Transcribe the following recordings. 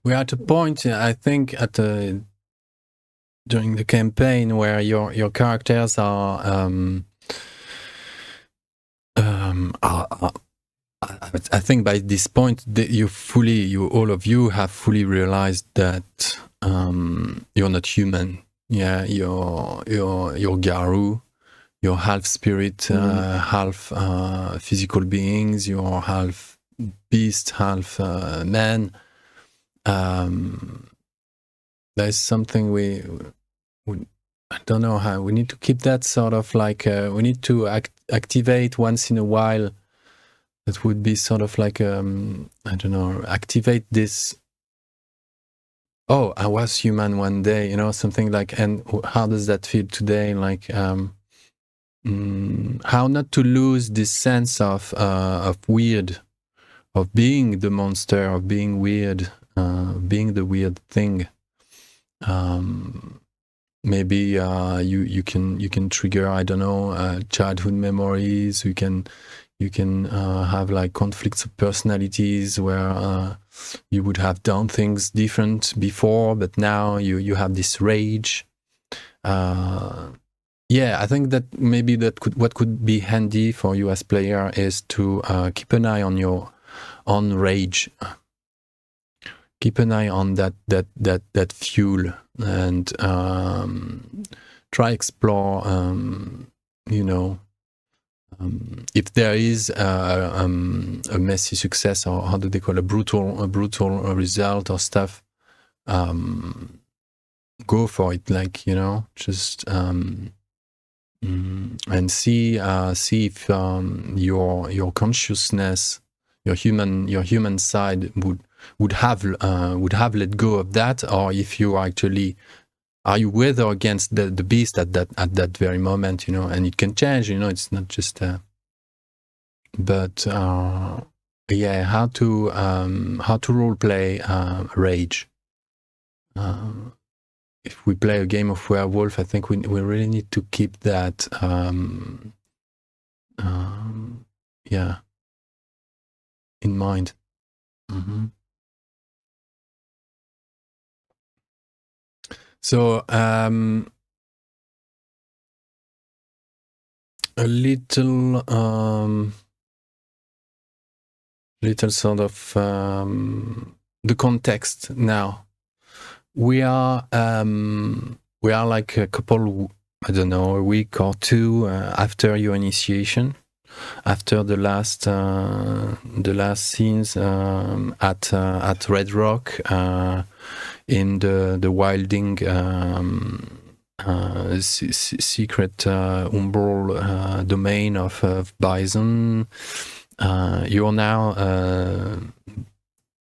we're at a point, I think, during the campaign where your characters are I think by this point all of you have fully realized that you're not human. Yeah, you're Garou, you're half spirit, half physical beings. You're half beast, half man. There's something we I don't know how we need to keep that sort of like we need to activate once in a while. That would be sort of like I don't know, activate this. Oh, I was human one day, you know, something like. And how does that feel today? Like how not to lose this sense of weird, of being the monster, of being weird, being the weird thing. Maybe you can trigger, I don't know, childhood memories. You can have like conflicts of personalities where you would have done things different before, but now you have this rage. Yeah, I think that maybe what could be handy for you as player is to keep an eye on your own rage. Keep an eye on that fuel, and try explore. You know, if there is a messy success, or how do they call it, a brutal result or stuff, go for it. Like, you know, just and see if your consciousness, your human side would have let go of that, or if you actually are you with or against the beast at that very moment, you know. And it can change, you know. It's not just but yeah, how to role play rage. If we play a game of Werewolf, I think we really need to keep that yeah, in mind. So a little sort of the context now. We are like a couple, I don't know, a week or two after your initiation, after the last scenes at Red Rock, in the wilding secret Umbral domain of Bison. You're now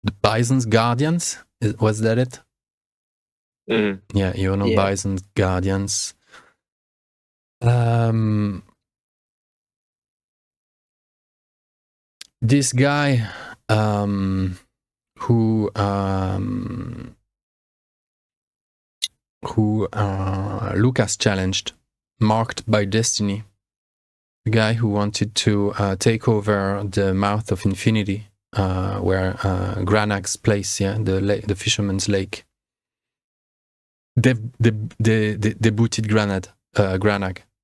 the Bison's guardians. Was that it? Yeah, you're now Bison's guardians. This guy who Lucas challenged, marked by destiny, the guy who wanted to take over the mouth of infinity, where Granag's place, yeah, the fisherman's lake. They booted Granag.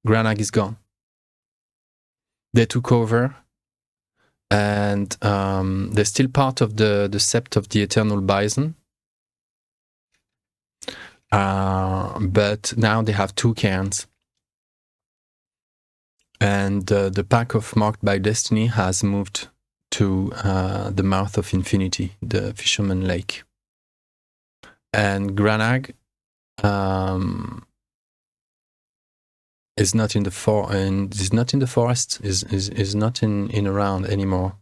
Granag is gone. They took over, and they're still part of the sept of the Eternal Bison. But now they have two cairns. And the pack of Marked by Destiny has moved to the mouth of infinity, the Fisherman Lake. And Granag is not in the is not in the forest, is not in around anymore.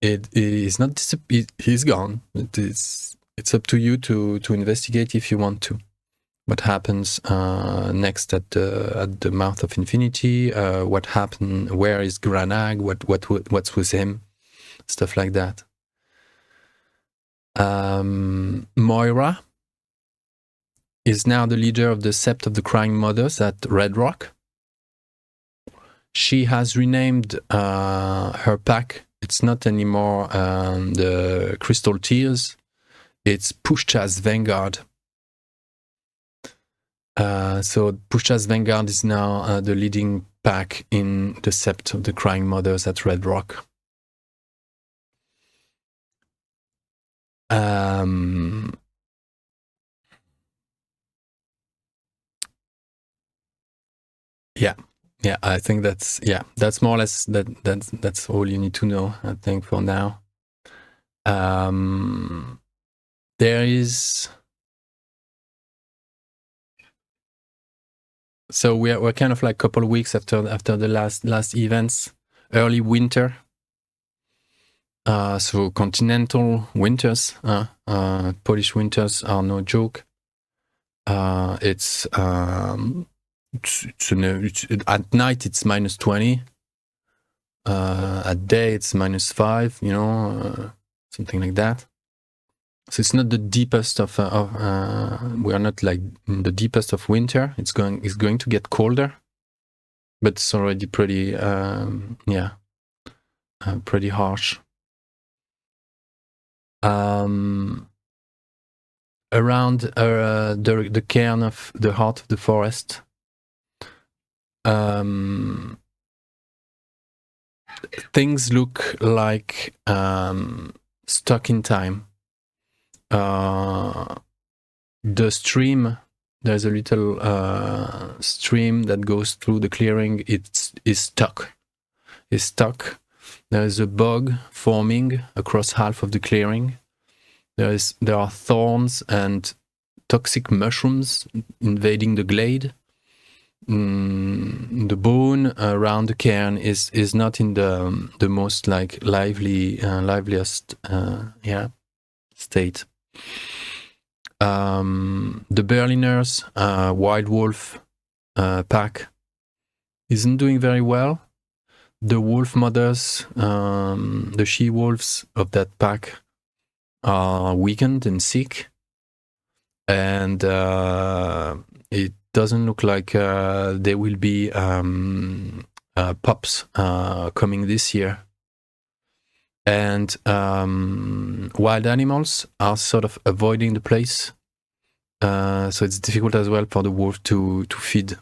It is not. He's gone. It's up to you to investigate if you want to. What happens next at the mouth of infinity? What happened? Where is Granag? What's with him? Stuff like that. Moira is now the leader of the Sept of the Crying Mothers at Red Rock. She has renamed her pack It's not anymore the Crystal Tears. It's Pushcha's Vanguard. So Pushcha's Vanguard is now the leading pack in the Sept of the Crying Mothers at Red Rock. Yeah, I think that's more or less that's all you need to know, I think, for now. There is, so we're kind of like a couple of weeks after the last events, early winter. So continental winters, Polish winters are no joke. It's at night it's -20. At day it's -5. You know, something like that. So it's not the deepest of we are not like in the deepest of winter. It's going to get colder, but it's already pretty pretty harsh. Around the cairn of the heart of the forest, things look like stuck in time. The stream, there's a little stream that goes through the clearing. Is stuck. There is a bog forming across half of the clearing. There are thorns and toxic mushrooms invading the glade. The bone around the cairn is not in the most like liveliest state. The Berliners wild wolf pack isn't doing very well. The wolf mothers, the she wolves of that pack, are weakened and sick, and it doesn't look like there will be pups coming this year. And wild animals are sort of avoiding the place, so it's difficult as well for the wolf to feed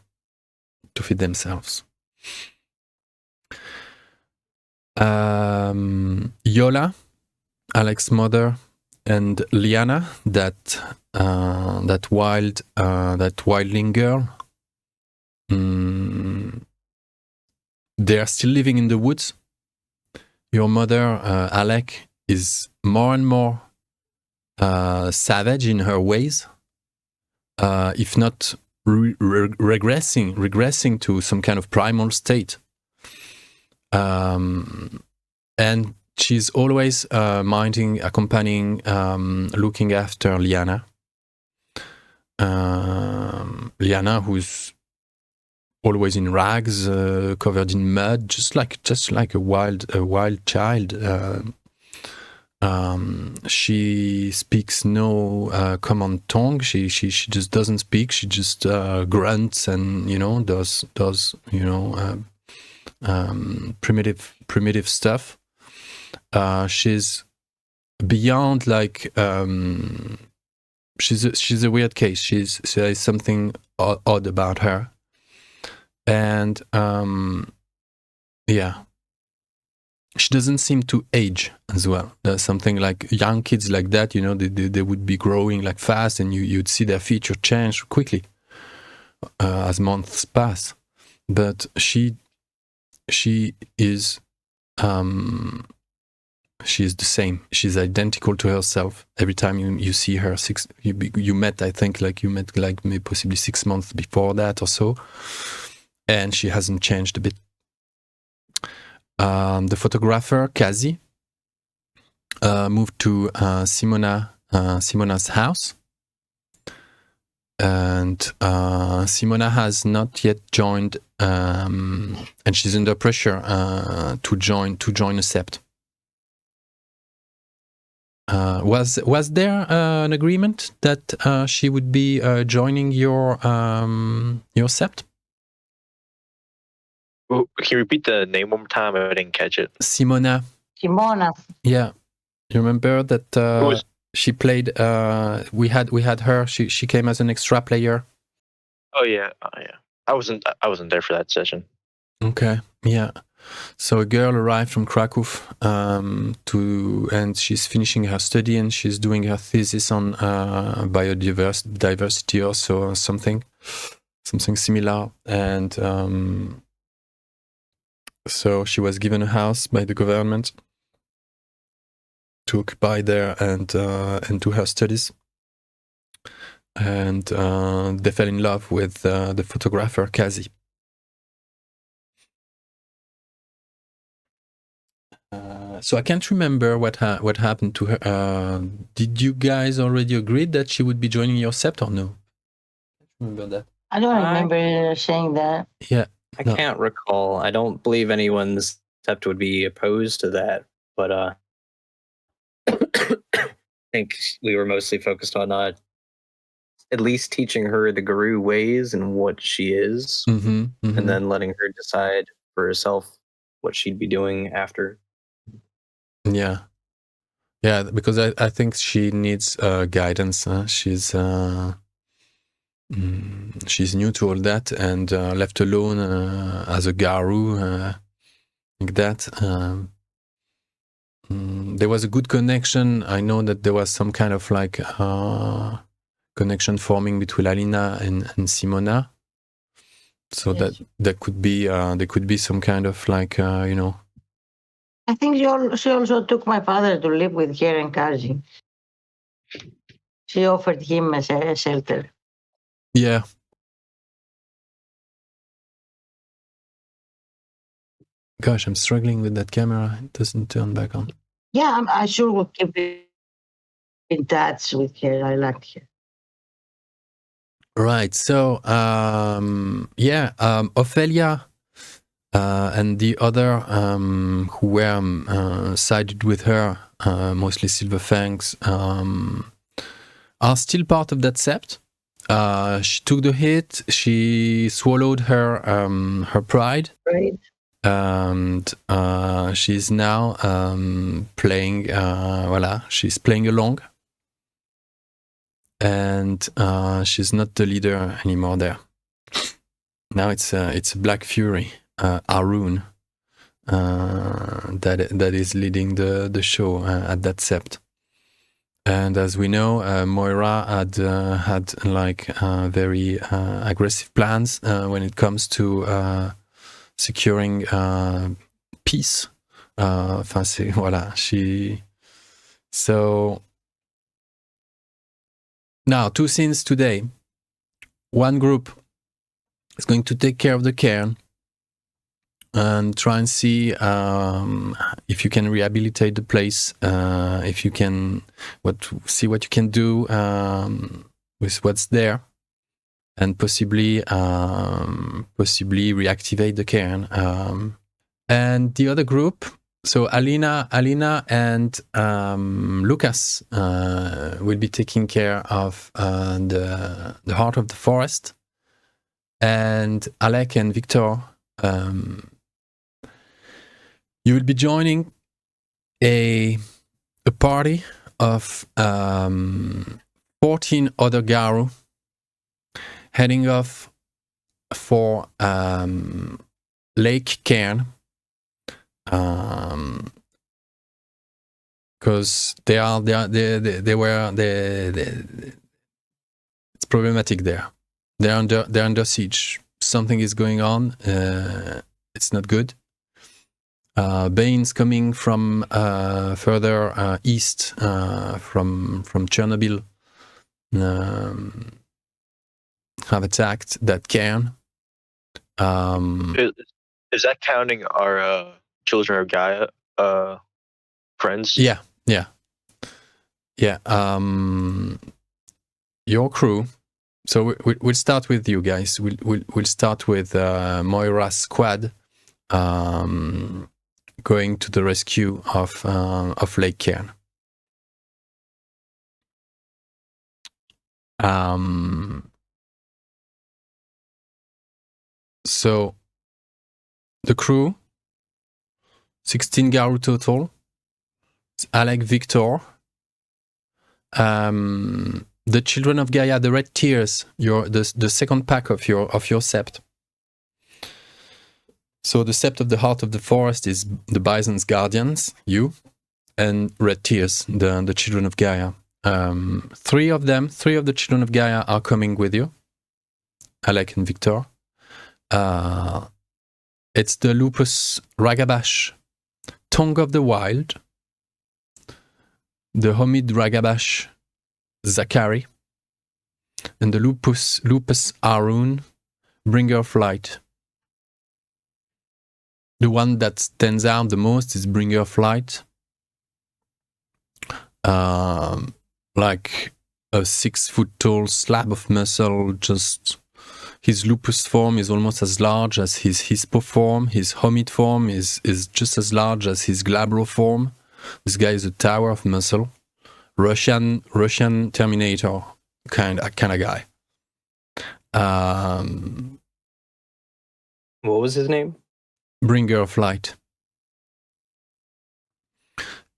themselves. Yola, Alex's mother, and Liana, that wildling girl, they are still living in the woods. Your mother, Alec, is more and more savage in her ways, if not regressing to some kind of primal state. And she's always minding, accompanying, looking after Liana. Liana, who's always in rags, covered in mud, just like a wild child. She speaks no common tongue. She just doesn't speak. She just grunts and does primitive stuff. She's beyond like she's a weird case. There is something odd about her. And she doesn't seem to age as well. There's something like young kids like that, they would be growing like fast, and you'd see their feature change quickly as months pass. But she is she's the same. She's identical to herself every time you see her. You met maybe possibly 6 months before that or so. And she hasn't changed a bit. The photographer, Kazi, moved to Simona's house. And Simona has not yet joined, and she's under pressure to join a sept. Was there an agreement that she would be joining your sept? Well, can you repeat the name one more time? I didn't catch it. Simona. Simona. Yeah, you remember that she played. We had her. She came as an extra player. Oh yeah. I wasn't there for that session. Okay. Yeah. So a girl arrived from Krakow and she's finishing her study and she's doing her thesis on biodiversity or something similar. And so she was given a house by the government to occupy there and do her studies. And they fell in love with the photographer Kazi. So I can't remember what happened to her. Did you guys already agree that she would be joining your sept or no? I don't remember that. I don't remember saying that. Yeah, I can't recall. I don't believe anyone's sept would be opposed to that, but I think we were mostly focused on at least teaching her the Garou ways and what she is, and then letting her decide for herself what she'd be doing after. Yeah, because I think she needs guidance. She's new to all that and left alone as a Garou like that. There was a good connection. I know that there was some kind of like connection forming between Alina and Simona. So yes. that there could be some kind of like I think she also took my father to live with her and Kazi. She offered him a shelter. Yeah. Gosh, I'm struggling with that camera. It doesn't turn back on. Yeah, I sure will keep in touch with her. I like her. Right. So, Ophelia and the other who were sided with her, mostly Silverfangs, are still part of that sept. She took the hit. She swallowed her pride. Right. And she's now playing. She's playing along. And she's not the leader anymore there. Now it's a Black Fury, Arun, that is leading the show at that sept. And as we know, Moira had like very aggressive plans when it comes to securing peace. So. Now, two scenes today. One group is going to take care of the cairn and try and see if you can rehabilitate the place, if you can see what you can do with what's there, and possibly reactivate the cairn. And the other group. So Alina and Lucas will be taking care of the heart of the forest, and Alec and Victor, you will be joining a party of 14 other Garou heading off for Lake-caern. Because it's problematic there. They're under siege. Something is going on. It's not good. Bane's coming from further east, from Chernobyl, have attacked that cairn. Is that counting our Children of Gaia friends? Yeah. Your crew. So we'll start with you guys. We'll start with Moira's squad going to the rescue of Lake-caern. So the crew, 16 Garou total, Alec Victor. The children of Gaia, the red tears, the second pack of your sept. So the sept of the heart of the forest is the bison's guardians, you, and red tears, the children of Gaia. Three of the children of Gaia are coming with you, Alec and Victor. It's the lupus Ragabash, tongue of the wild, the homid Ragabash Zachary, and the lupus Arun, bringer of light. The one that stands out the most is bringer of light. Like a 6 foot tall slab of muscle. Just his lupus form is almost as large as his hispo form. His homid form is just as large as his glabro form. This guy is a tower of muscle. Russian Terminator kind of guy. What was his name? Bringer of light.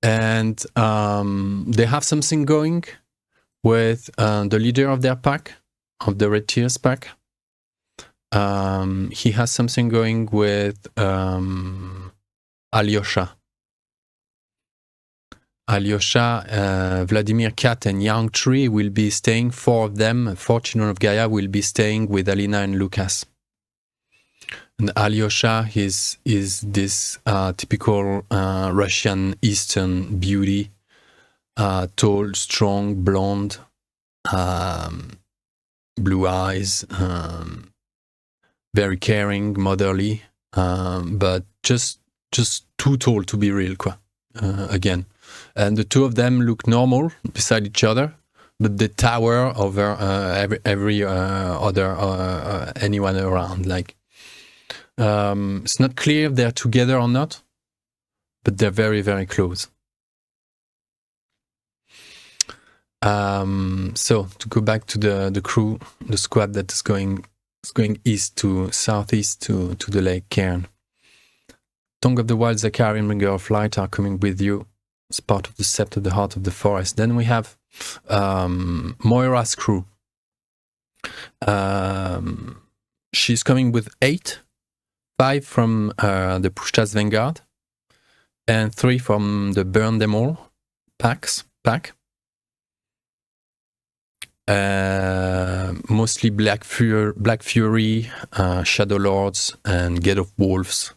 And they have something going with the leader of their pack, of the Red Tears pack. He has something going with Alyosha. Alyosha, Vladimir Kat, and Young Tree will be staying. 4 of them, 4 children of Gaia, will be staying with Alina and Lucas. And Alyosha is this typical Russian Eastern beauty, tall, strong, blonde, blue eyes, very caring, motherly, but just too tall to be real, again. And the 2 of them look normal beside each other, but they tower over every other anyone around. Like, it's not clear if they're together or not, but they're very, very close. So to go back to the crew, the squad that is going east to southeast to the Lake-caern. Tongue of the Wild, Zachary, and Bringer of Light are coming with you. It's part of the sept of the heart of the forest. Then we have Moira's crew. She's coming with 8. 5 from the Pushtas Vanguard, and 3 from the Burn Them All pack. Mostly Black Fury, Shadow Lords, and Gate of Wolf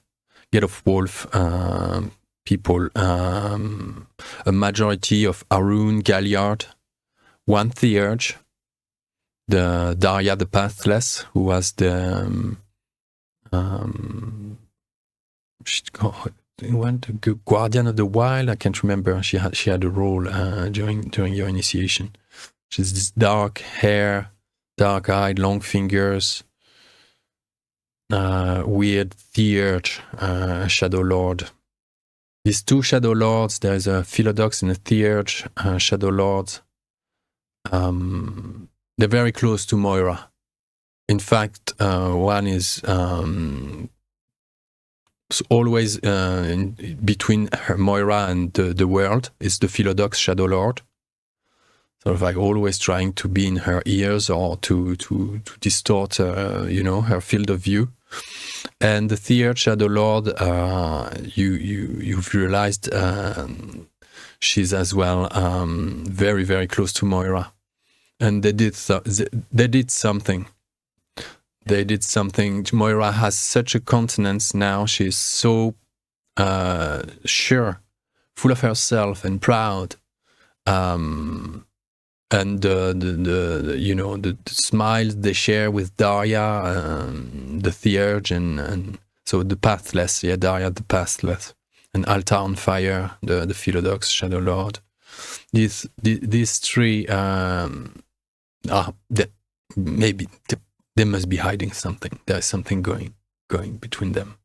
people. A majority of Arun, Galliard, 1 Theurge, the Daria the Pathless, who was the Guardian of the Wild. I can't remember. She had a role during your initiation. She's this dark hair, dark eyed, long fingers, weird Theurge, Shadow Lord. These 2 Shadow Lords, there's a Philodox and a Theurge Shadow Lord. They're very close to Moira. In fact, one is always between Moira and the world is the Philodox Shadow Lord. Sort of like always trying to be in her ears or to distort, her field of view. And the Theurge Shadow Lord, you've realized she's as well very, very close to Moira. And they did something. They did something. Moira has such a countenance now. She's so sure, full of herself and proud. And the smiles they share with Daria, the Theurge, and so the Pathless, Daria the Pathless, and Altar on Fire, the Philodox Shadow Lord. These 3 they must be hiding something. There's something going between them.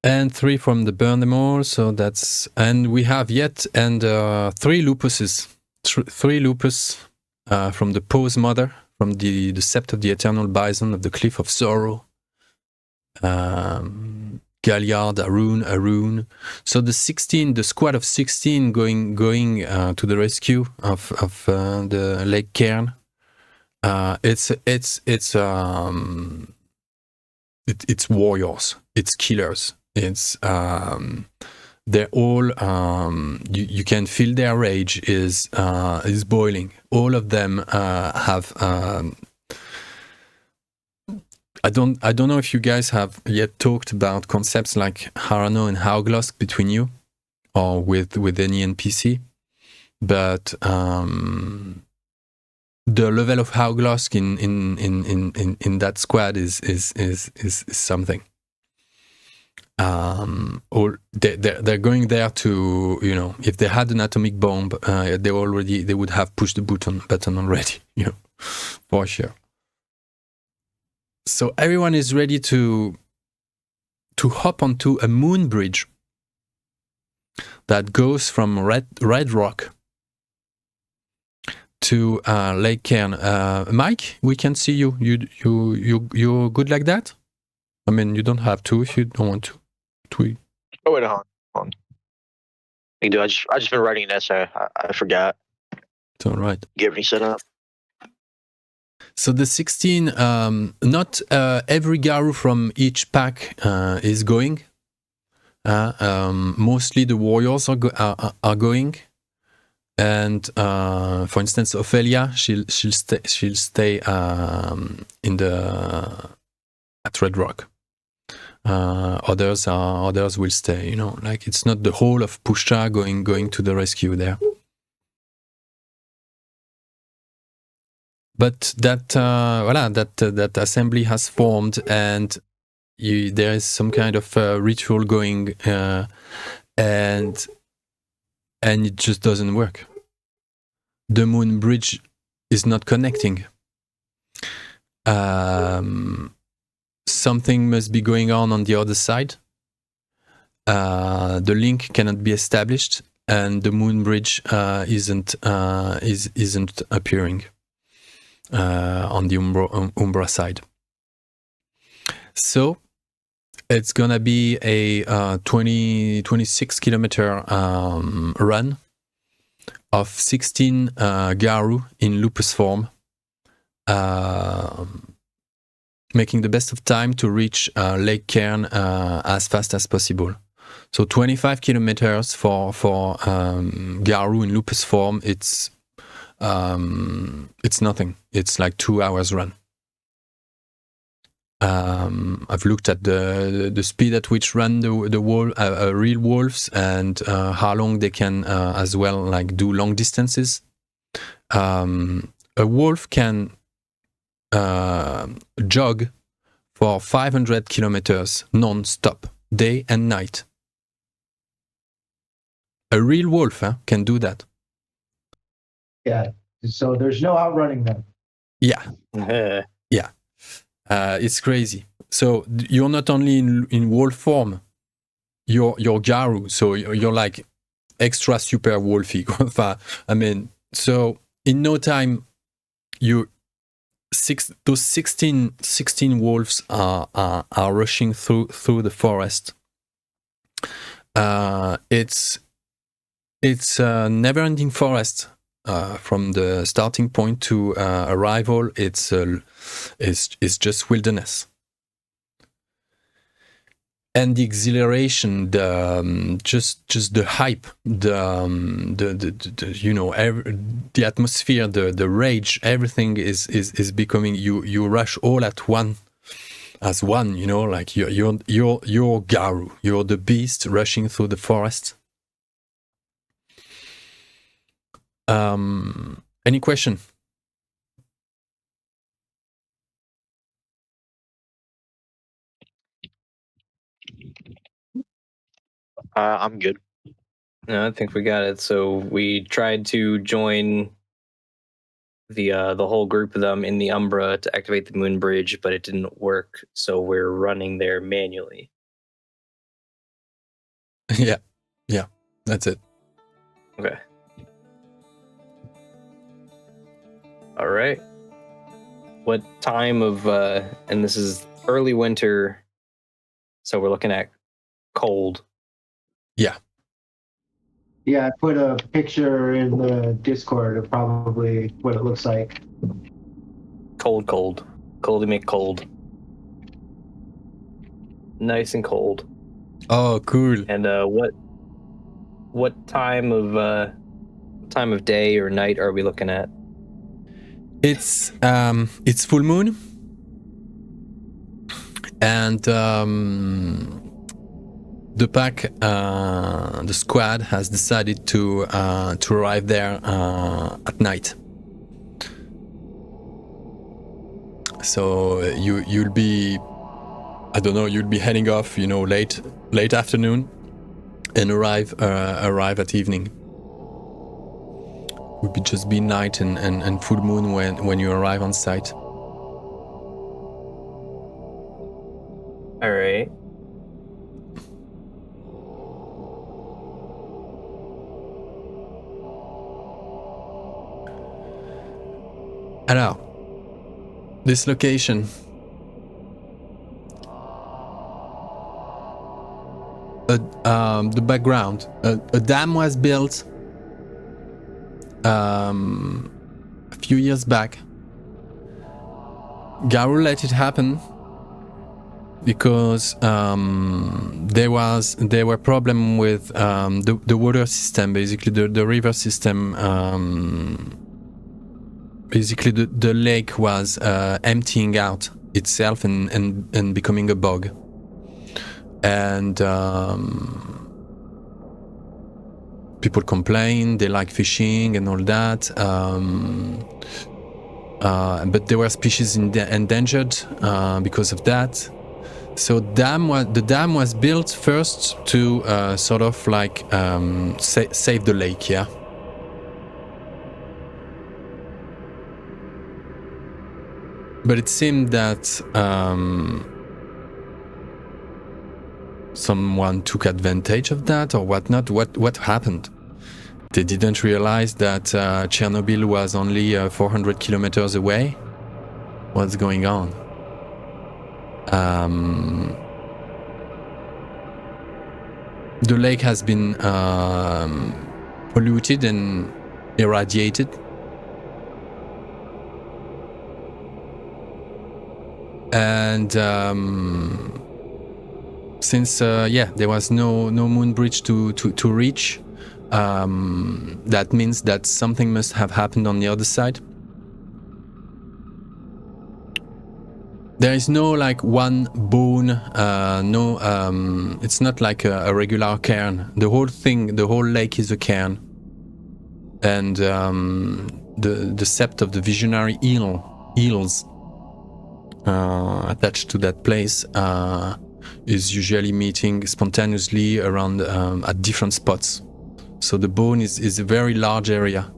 And 3 from the Burn Them All, so that's... And we have 3 lupuses. 3 lupus from the Pose Mother, from the Sept of the Eternal Bison of the Cliff of Sorrow. Galliard, Arun. So the squad of 16 going to the rescue of the Lake-caern. It's warriors, it's killers, it's they're all you can feel their rage is boiling. All of them have I don't know if you guys have yet talked about concepts like HARANAUGLOSK between you or with any NPC, but the level of HARANAUGLOSK in that squad is something. They're going there to, you know, if they had an atomic bomb, they would have pushed the button already, you know, for sure. So everyone is ready to hop onto a moon bridge that goes from Red Rock to Lake-caern. Mike, we can see you. You're good like that? I mean, you don't have to if you don't want to. Oh wait, hold on. I just been writing an essay. I forgot. It's all right. Get everything set up. So the 16, not every Garou from each pack is going. Mostly the warriors are going. And for instance, Ophelia, she'll stay at Red Rock. Others will stay. You know, like it's not the whole of Pushcha going to the rescue there. But that assembly has formed, and there is some kind of ritual going, and it just doesn't work. The moon bridge is not connecting. Something must be going on the other side. The link cannot be established, and the moon bridge isn't appearing on the Umbra side. So it's gonna be a 26 kilometer run of 16 Garou in lupus form, making the best of time to reach Lake-caern as fast as possible. So 25 kilometers for Garou in lupus form, it's nothing. It's like 2 hours run. I've looked at the speed at which run the real wolves, and how long they can as well like do long distances. A wolf can jog for 500 kilometers non-stop, day and night. A real wolf can do that. Yeah. So there's no outrunning them. Yeah. Yeah. It's crazy. So you're not only in wolf form, you're Garou, so you're like extra super wolfy. I mean, so in no time, those 16 wolves are rushing through the forest. It's a never-ending forest. From the starting point to arrival, it's just wilderness, and the exhilaration, just the hype, the you know, the atmosphere, the rage, everything is becoming. You rush all at one, as one. You know, like you're Garou, you're the beast rushing through the forest. Any question? I'm good. No, I think we got it. So we tried to join the whole group of them in the Umbra to activate the moon bridge, but it didn't work. So we're running there manually. Yeah, that's it. Okay. All right. What time of and this is early winter So we're looking at cold. Yeah. Yeah, I put a picture in the Discord of probably what it looks like. Cold. Coldy make cold. Nice and cold. Oh, cool. And what time of day or night are we looking at? It's full moon, and the pack, the squad has decided to arrive there at night. So you'll be, I don't know, you'll be heading off, late afternoon, and arrive at evening. Would be just be night and full moon when you arrive on site. All right. Alors, this location. The background. A dam was built a few years back. Garou let it happen because there were problem with the water system, basically the river system. Basically, the lake was emptying out itself and becoming a bog. And people complain, they like fishing and all that. But there were species endangered because of that. So the dam was built first to sort of like save the lake, yeah. But it seemed that someone took advantage of that or whatnot. What happened? They didn't realize that Chernobyl was only 400 kilometers away. What's going on? The lake has been polluted and irradiated. And since there was no moon bridge to reach, that means that something must have happened on the other side. There is no like one bone, it's not like a regular cairn. The whole lake is a cairn, and the sept of the visionary eels attached to that place is usually meeting spontaneously around at different spots. So the bone is a very large area.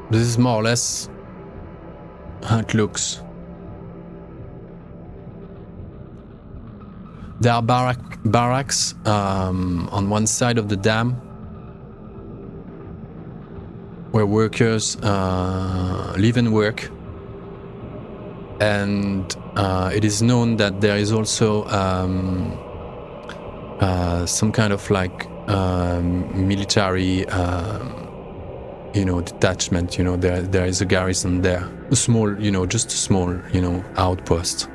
This is more or less how it looks. There are barracks on one side of the dam where workers live and work. And it is known that there is also some kind of like military detachment. There is a garrison there, a small, just a small, outpost.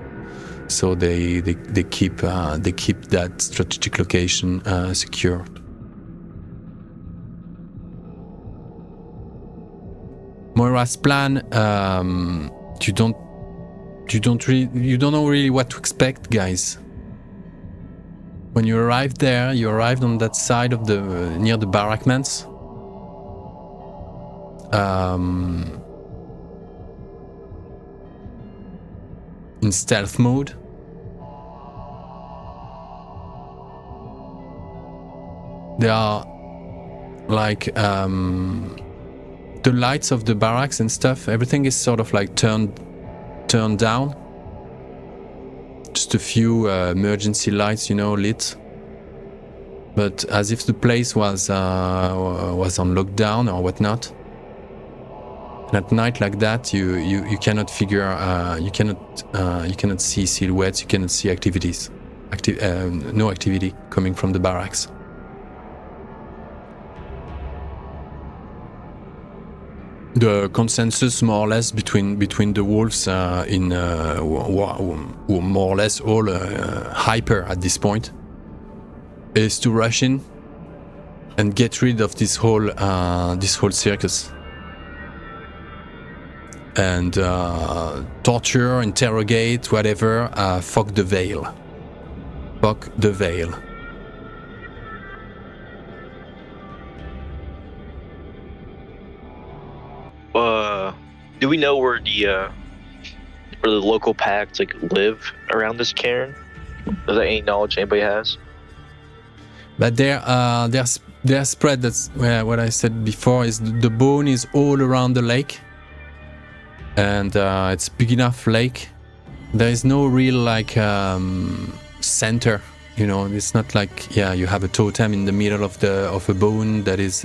So they keep that strategic location secure. Moira's plan, you don't know really what to expect, guys. When you arrived there, you arrived on that side of near the barrackments. In stealth mode. There are like the lights of the barracks and stuff, everything is sort of like turned down. Just a few emergency lights, you know, lit. But as if the place was on lockdown or whatnot. And at night like that, you cannot figure, you cannot see silhouettes, you cannot see activities, no activity coming from the barracks. The consensus, more or less, between the wolves who are more or less all hyper at this point, is to rush in and get rid of this whole circus and torture, interrogate, whatever. Fuck the veil. Fuck the veil. Do we know where the local packs like live around this cairn? Is there any knowledge anybody has? But they're spread. That's what I said before. Is the bone is all around the lake, and it's big enough lake. There is no real like center. You know, it's not like you have a totem in the middle of a bone that is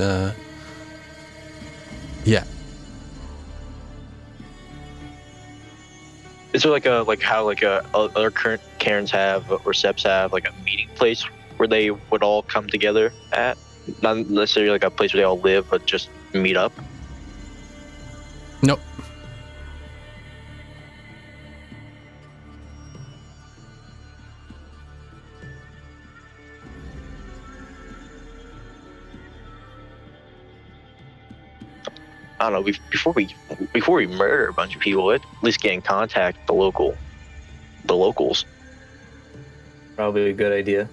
Is there like how other current cairns have or seps have like a meeting place where they would all come together at? Not necessarily like a place where they all live, but just meet up? No. I don't know. Before we murder a bunch of people, at least get in contact with the locals. Probably a good idea.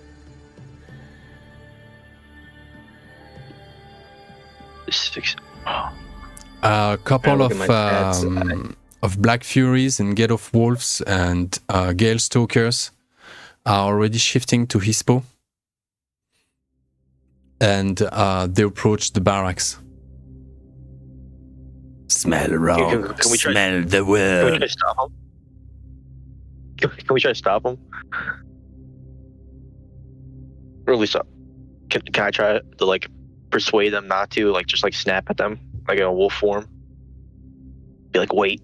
A couple of Black Furies and Gate of Wolves and Gale Stalkers are already shifting to Hispo, and they approach the barracks. Smell around, smell the world. Can we try to stop them? Can we try to stop them? Or at least, can I try to like persuade them not to like just like snap at them like in a wolf form? Be like, wait.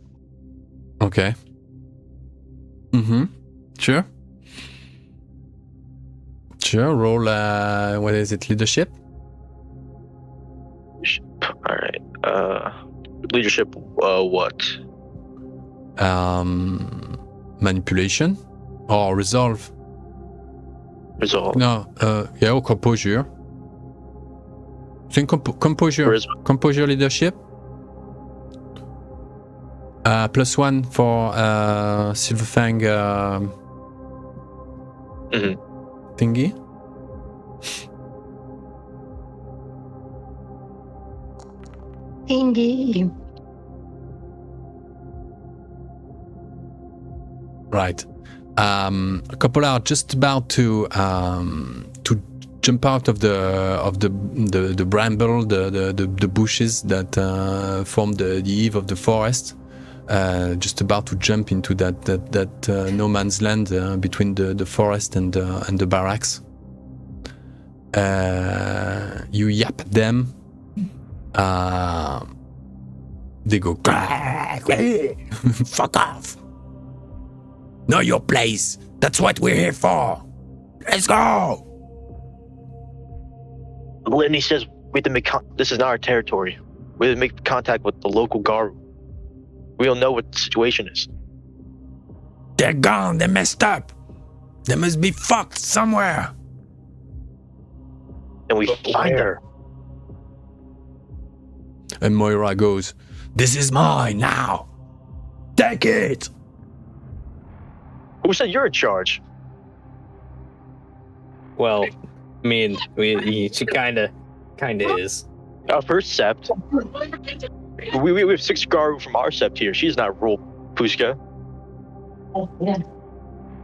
Okay. Sure. Roll. What is it? Leadership. All right. Leadership. What? Manipulation or resolve. Resolve. No. Or composure. Think composure. Charisma. Composure leadership. +1 for Silverfang thingy. Thingy. Right. A couple are just about to jump out of the bramble, the bushes that form the eve of the forest. Just about to jump into that no man's land between the forest and the barracks. You yap them. They go, fuck off. Know your place. That's what we're here for. Let's go. Lenny says we have to make this is not our territory. We have to make contact with the local Garou. We don't know what the situation is. They're gone. They messed up. They must be fucked somewhere. And we find her. And Moira goes, "This is mine now. Take it." Who said you're in charge? Well, I mean, she kind of is. Of her sept. We have 6 Garou from our sept here. She's not rule Pushka.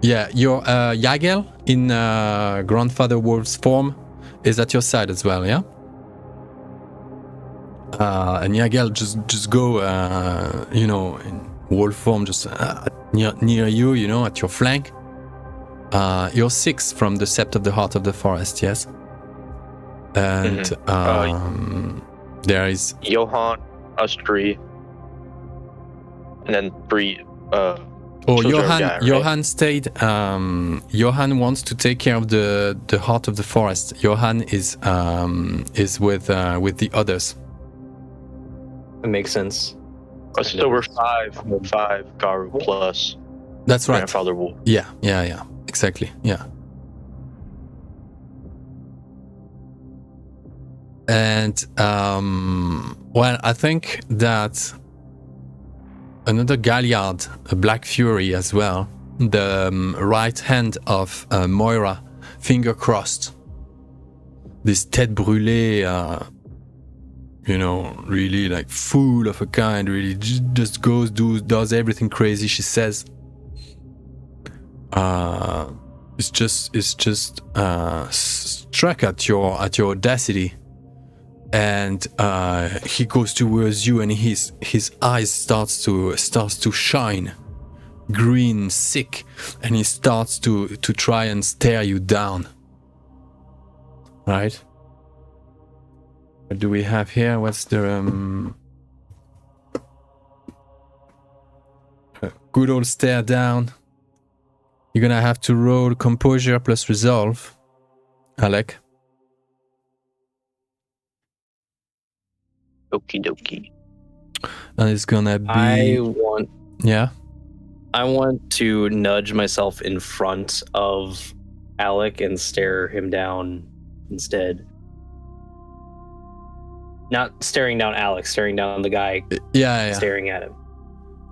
Yeah, your Yagel in Grandfather Wolf's form is at your side as well, yeah? And Yagel just go, in wolf form, just near you, at your flank. You're 6 from the Sept of the Heart of the Forest, yes? And there is Johan, us 3, and then 3. Johan. Guy, right? Johan stayed. Johan wants to take care of the Heart of the Forest. Johan is with the others. It makes sense. So we're 5 Garou plus. That's right. Grandfather Wolf. Yeah, exactly. Yeah. And I think that another Galliard, a Black Fury as well, the right hand of Moira, finger crossed. This tête brûlée, really like fool of a kind, really just does everything crazy she says. It's just struck at your audacity. And he goes towards you, and his eyes starts to shine green, sick, and he starts to try and stare you down. Right? What do we have here? What's the good old stare down? You're gonna have to roll composure plus resolve, Alec. Okie dokie. And it's gonna be. I want to nudge myself in front of Alec and stare him down instead. Not staring down Alec, staring down the guy. Yeah. Staring at him.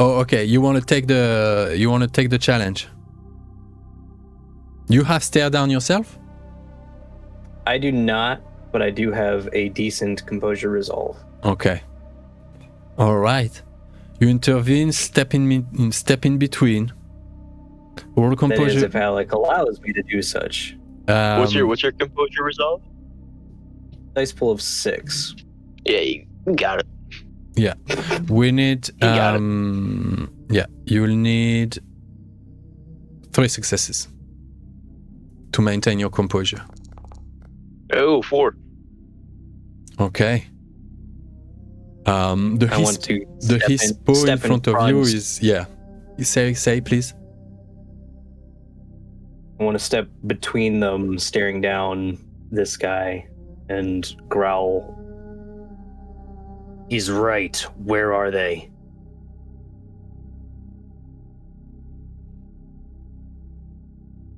Oh, okay. You want to take the challenge. You have stare down yourself? I do not, but I do have a decent composure resolve. Okay. All right. You intervene, step in between. Roll composure. That is, if Alec allows me to do such. What's your composure resolve? Dice pool of 6. Yeah, you got it. Yeah. We need. got Yeah. You'll need 3 successes to maintain your composure. Oh, 4. Okay. The hispo in front of you is You say please. I want to step between them, staring down this guy, and growl. He's right. Where are they?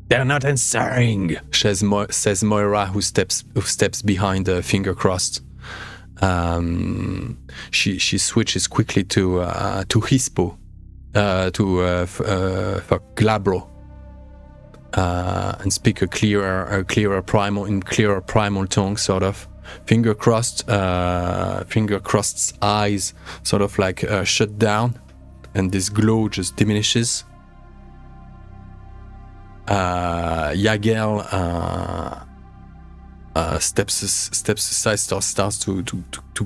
They're not answering, says Moira, who steps behind, finger crossed. She switches quickly to Hispo, for Glabro, and speak a clearer primal tongue, sort of. Finger crossed eyes sort of like shut down, and this glow just diminishes. Yagel steps aside, starts to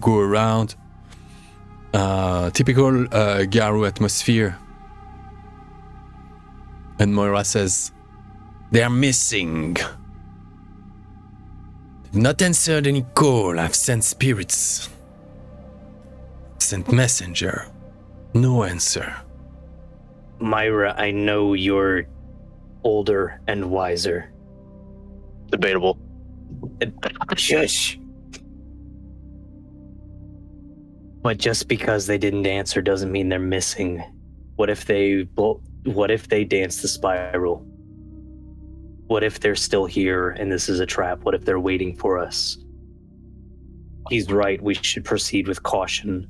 go around. Typical Garou atmosphere. And Moira says, "They're missing. They've not answered any call. I've sent spirits. Sent messenger. No answer." Myra, I know you're older and wiser. Debatable. Shush. But just because they didn't answer doesn't mean they're missing. What if they dance the spiral? What if they're still here and this is a trap? What if they're waiting for us? He's right. We should proceed with caution.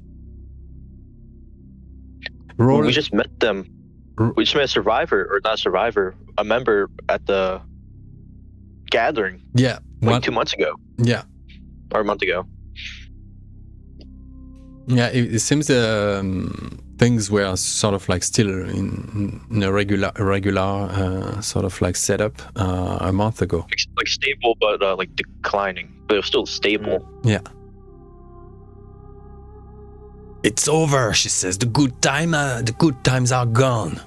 We just met them. We just met a survivor, or not a survivor, a member at the gathering. Yeah. 2 months ago. Yeah. Or a month ago. Yeah, it seems things were sort of like still in a regular sort of like setup a month ago. Like stable, but like declining. But it was still stable. Yeah. It's over, she says. The good times are gone.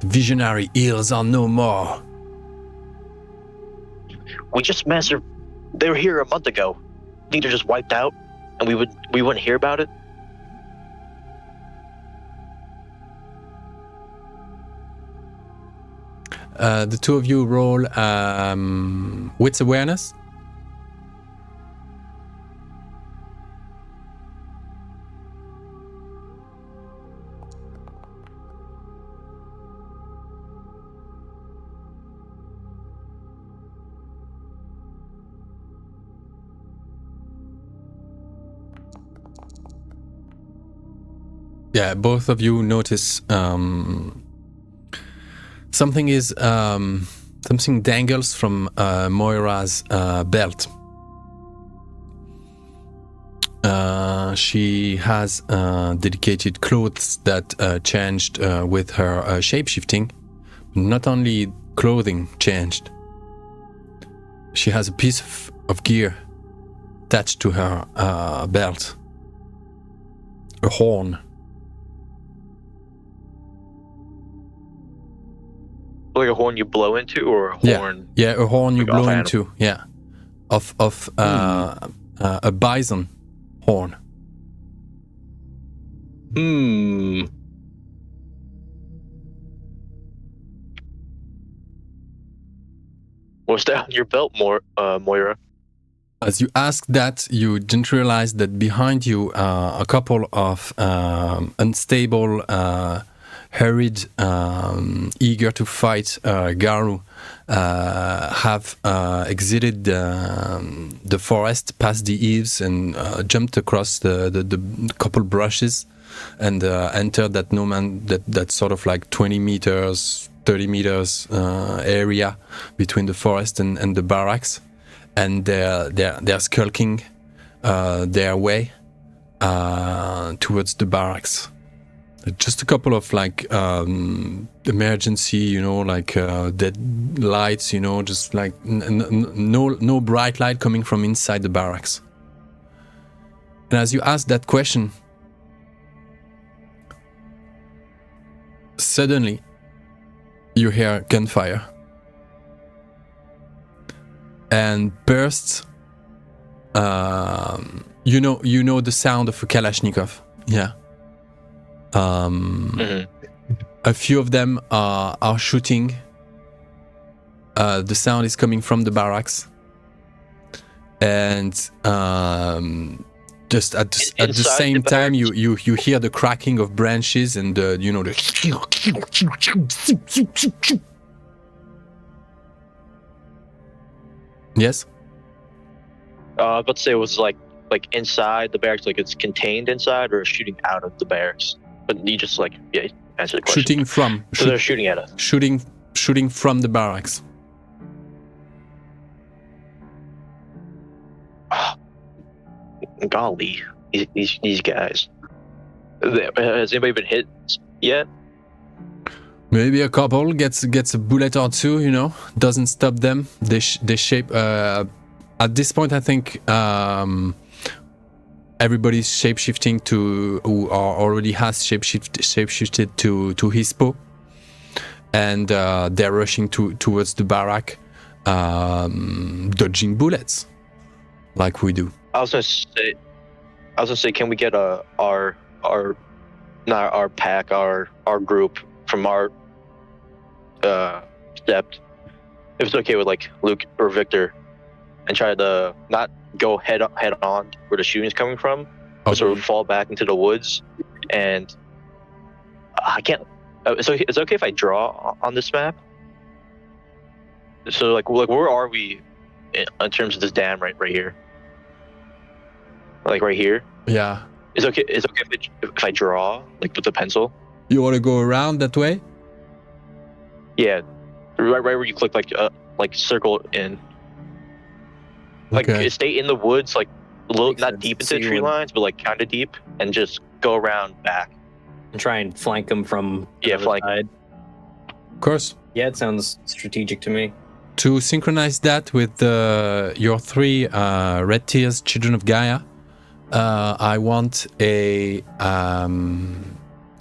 The visionary eels are no more. We just mastered. They were here a month ago. Think they're just wiped out, and we wouldn't hear about it. The two of you roll wits awareness. Yeah, both of you notice something dangles from Moira's belt. She has dedicated clothes that changed with her shapeshifting. Not only clothing changed. She has a piece of gear attached to her belt. A horn. Like a horn you blow into, or a horn? Yeah, a horn you like blow into. Yeah, of a bison horn. What's that on your belt, Moira? As you ask that, you didn't realize that behind you, a couple of unstable, harried, eager to fight Garou have exited the forest past the eaves and jumped across the couple brushes and entered that that sort of like 20 meters, 30 meters area between the forest and the barracks, and they're skulking their way towards the barracks. Just a couple of like emergency, like dead lights, just like no bright light coming from inside the barracks. And as you ask that question, suddenly you hear gunfire and bursts. You know the sound of a Kalashnikov, yeah. A few of them are shooting. The sound is coming from the barracks, and just at the same time, you hear the cracking of branches and the. Yes. I was about to say it was like inside the barracks, like it's contained inside, or shooting out of the barracks. But you just answer the question. Shooting from. So they're shooting at us. Shooting from the barracks. Oh, golly, these guys. Has anybody been hit yet? Maybe a couple gets a bullet or two. Doesn't stop them. They shape. At this point, I think. Everybody's shapeshifting who already has shapeshifted to Hispo, and they're rushing towards the barrack, dodging bullets, like we do. I was gonna say, can we get our pack, our group from our stepped, if it's okay with like Luke or Victor, and try to not go head on where the shooting is coming from, but sort of fall back into the woods. And I can't. So it's okay if I draw on this map. So like where are we in terms of this dam right here? Like right here. Yeah. It's okay. It's okay if I draw like with the pencil. You want to go around that way? Yeah, right where you click like circle in. Like stay in the woods, like a little, not deep into the tree lines, but like kind of deep, and just go around back and try and flank them from the other side. Of course. Yeah, it sounds strategic to me. To synchronize that with your three Red Tears, Children of Gaia, I want a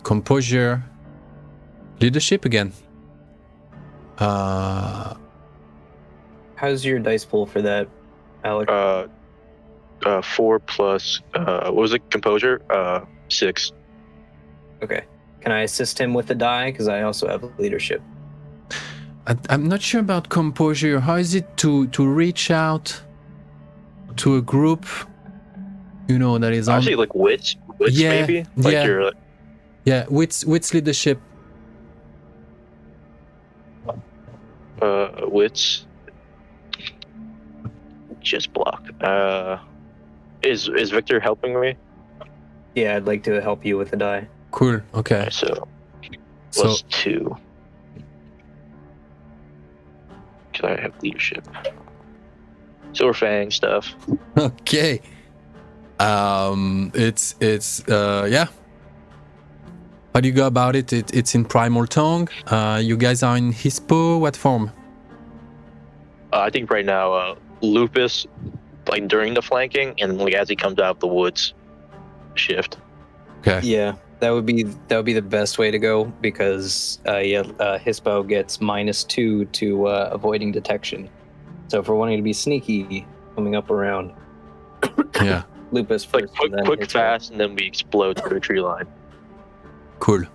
composure leadership again. How's your dice pool for that, Alec? 4 plus what was it? Composure? 6. Okay. Can I assist him with the die? Because I also have leadership. I'm not sure about composure. How is it to reach out to a group? You know, that is actually like wits maybe. Like you're wits leadership. Wits. Just block. Is Victor helping me? Yeah, I'd like to help you with the die. Cool. Okay. Right, so plus 2. Because I have leadership. Silver Fang stuff. Okay. It's yeah. How do you go about it? It's in primal tongue. You guys are in Hispo. What form? I think right now, Lupus, like during the flanking, and like as he comes out of the woods, shift. Okay. Yeah, that would be the best way to go because Hispo gets -2 to avoiding detection. So if we're wanting to be sneaky, coming up around. Yeah. Lupus Like first. quick, fast, and then we explode through the tree line. Cool.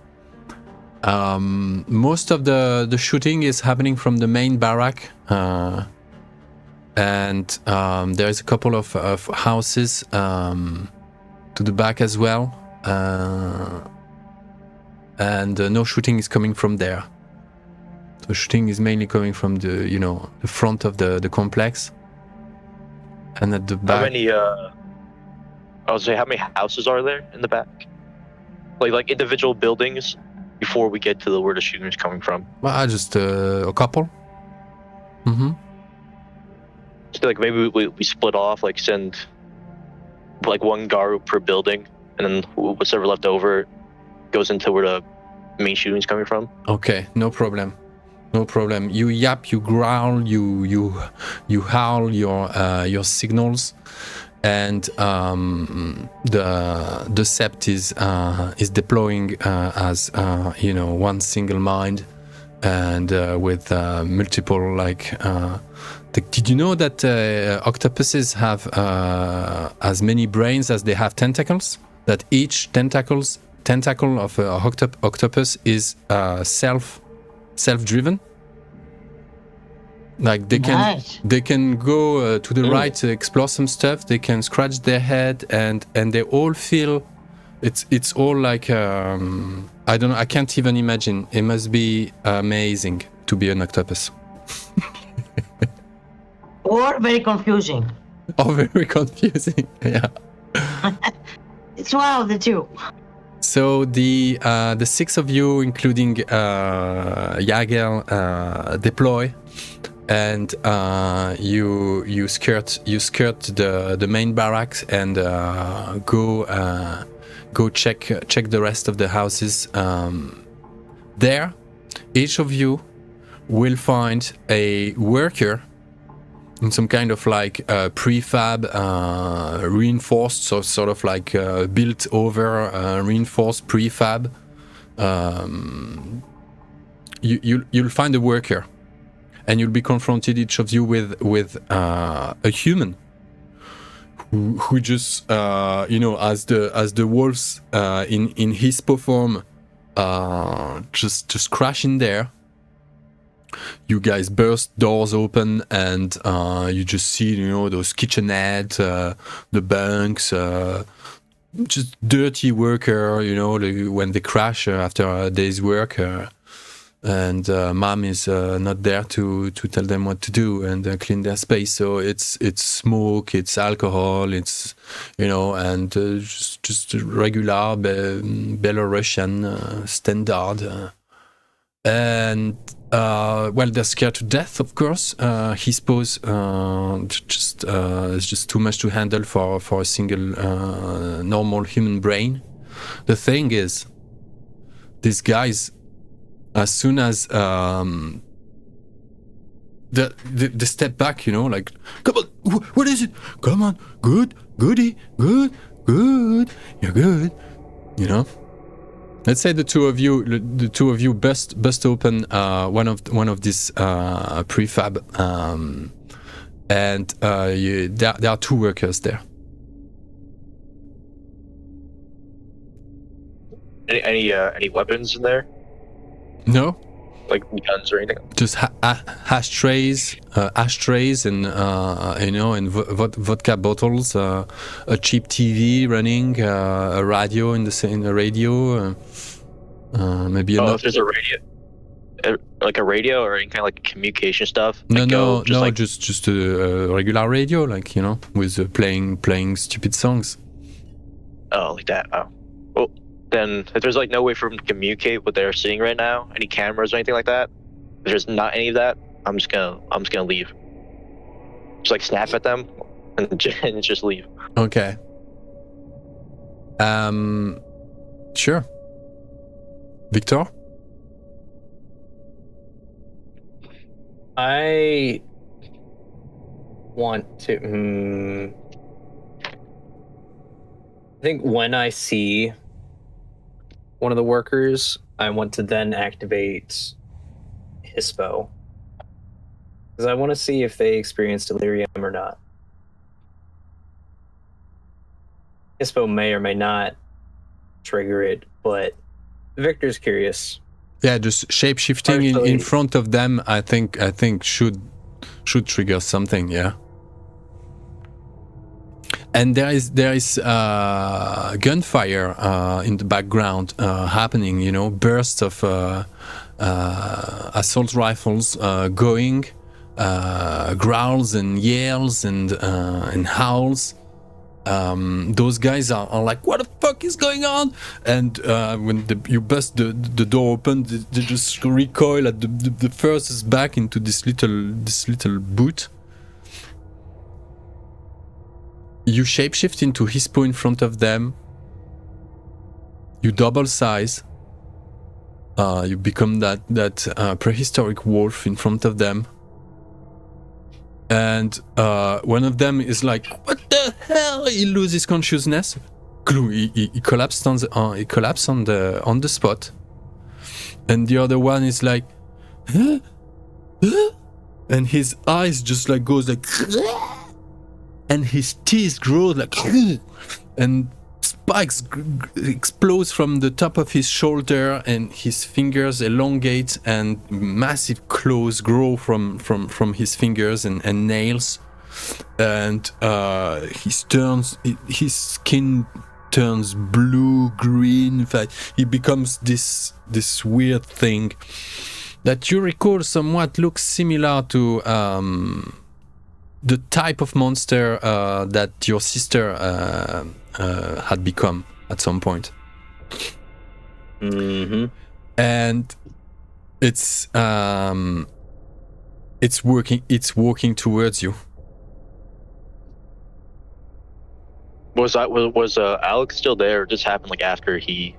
Most of the shooting is happening from the main barrack, and there's a couple of houses to the back as well, and no shooting is coming from there. The shooting is mainly coming from the front of the complex, and at the back. How many? I was saying, how many houses are there in the back? Like individual buildings before we get to where the shooting is coming from. Well, just a couple. Mm-hmm. So like maybe we split off, like send like 1 Garou per building, and then whatever left over goes into where the main shooting is coming from. Okay, no problem. No problem. You yap, you growl, you howl your signals, and the sept is deploying as one single mind, and with multiple did you know that octopuses have as many brains as they have tentacles? That each tentacle of a octopus is self-driven. Like they can go to the right to explore some stuff. They can scratch their head, and they all feel it's all like I don't know. I can't even imagine. It must be amazing to be an octopus. Or very confusing. Oh, very confusing. Yeah. It's one of the two. So the 6 of you, including Yagel, deploy, and you skirt the main barracks and go check the rest of the houses. There, each of you will find a worker in some kind of prefab reinforced, so sort of like built over reinforced prefab. You'll find a worker, and you'll be confronted, each of you, with a human who just as the wolves in Hispo form just crash in there. You guys burst doors open, and you just see those kitchenettes, the bunks, just dirty worker, when they crash after a day's work, and mom is not there to tell them what to do and clean their space. So it's smoke, it's alcohol, it's and just regular Belarusian standard. And they're scared to death, of course. Hispos it's just too much to handle for a single normal human brain. The thing is, these guys, as soon as they step back, come on, what is it? Come on, goody, good. good, you're good, you know. Let's say the two of you bust open one of these prefab, and there are two workers there. Any weapons in there? No. Like guns or anything? Just ashtrays, and and vodka bottles, a cheap TV running, a radio in the radio, maybe. If there's a radio, like a radio or any kind of like communication stuff. Just a regular radio, like with playing stupid songs. Oh, like that. Oh, well. Then if there's like no way for them to communicate what they're seeing right now, any cameras or anything like that, if there's not any of that, I'm just gonna leave. Just like snap at them and just leave. Okay. Sure. Victor? I want to. I think when I see one of the workers, I want to then activate Hispo, because I want to see if they experience delirium or not. Hispo may or may not trigger it, but Victor's curious. Yeah, just shape-shifting in front of them, I think should trigger something, yeah. And there is gunfire in the background happening, bursts of assault rifles going, growls and yells and howls. Those guys are like, what the fuck is going on? And when you bust the door open, they just recoil at the first back into this little boot. You shapeshift into Hispo in front of them. You double size. You become that prehistoric wolf in front of them. And one of them is like, "What the hell?" He loses consciousness. He collapsed on the spot. And the other one is like, "Huh? Huh?" And his eyes just like goes like. And his teeth grow like, and spikes explode from the top of his shoulder, and his fingers elongate, and massive claws grow from his fingers and nails, and his skin turns blue green. In fact, he becomes this weird thing that you recall somewhat looks similar to the type of monster that your sister had become at some point. Mm-hmm. And it's walking towards you. Was Alex still there? Or just happened like after he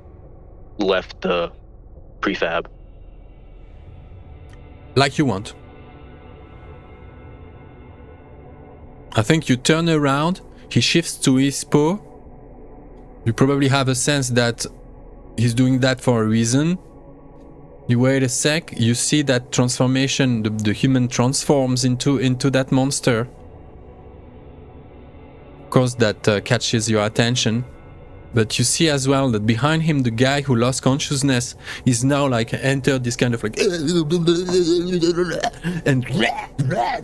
left the prefab? Like you want. I think you turn around, he shifts to Hispo. You probably have a sense that he's doing that for a reason. You wait a sec, you see that transformation, the human transforms into that monster. Of course, that catches your attention. But you see as well that behind him, the guy who lost consciousness is now like entered this kind of like and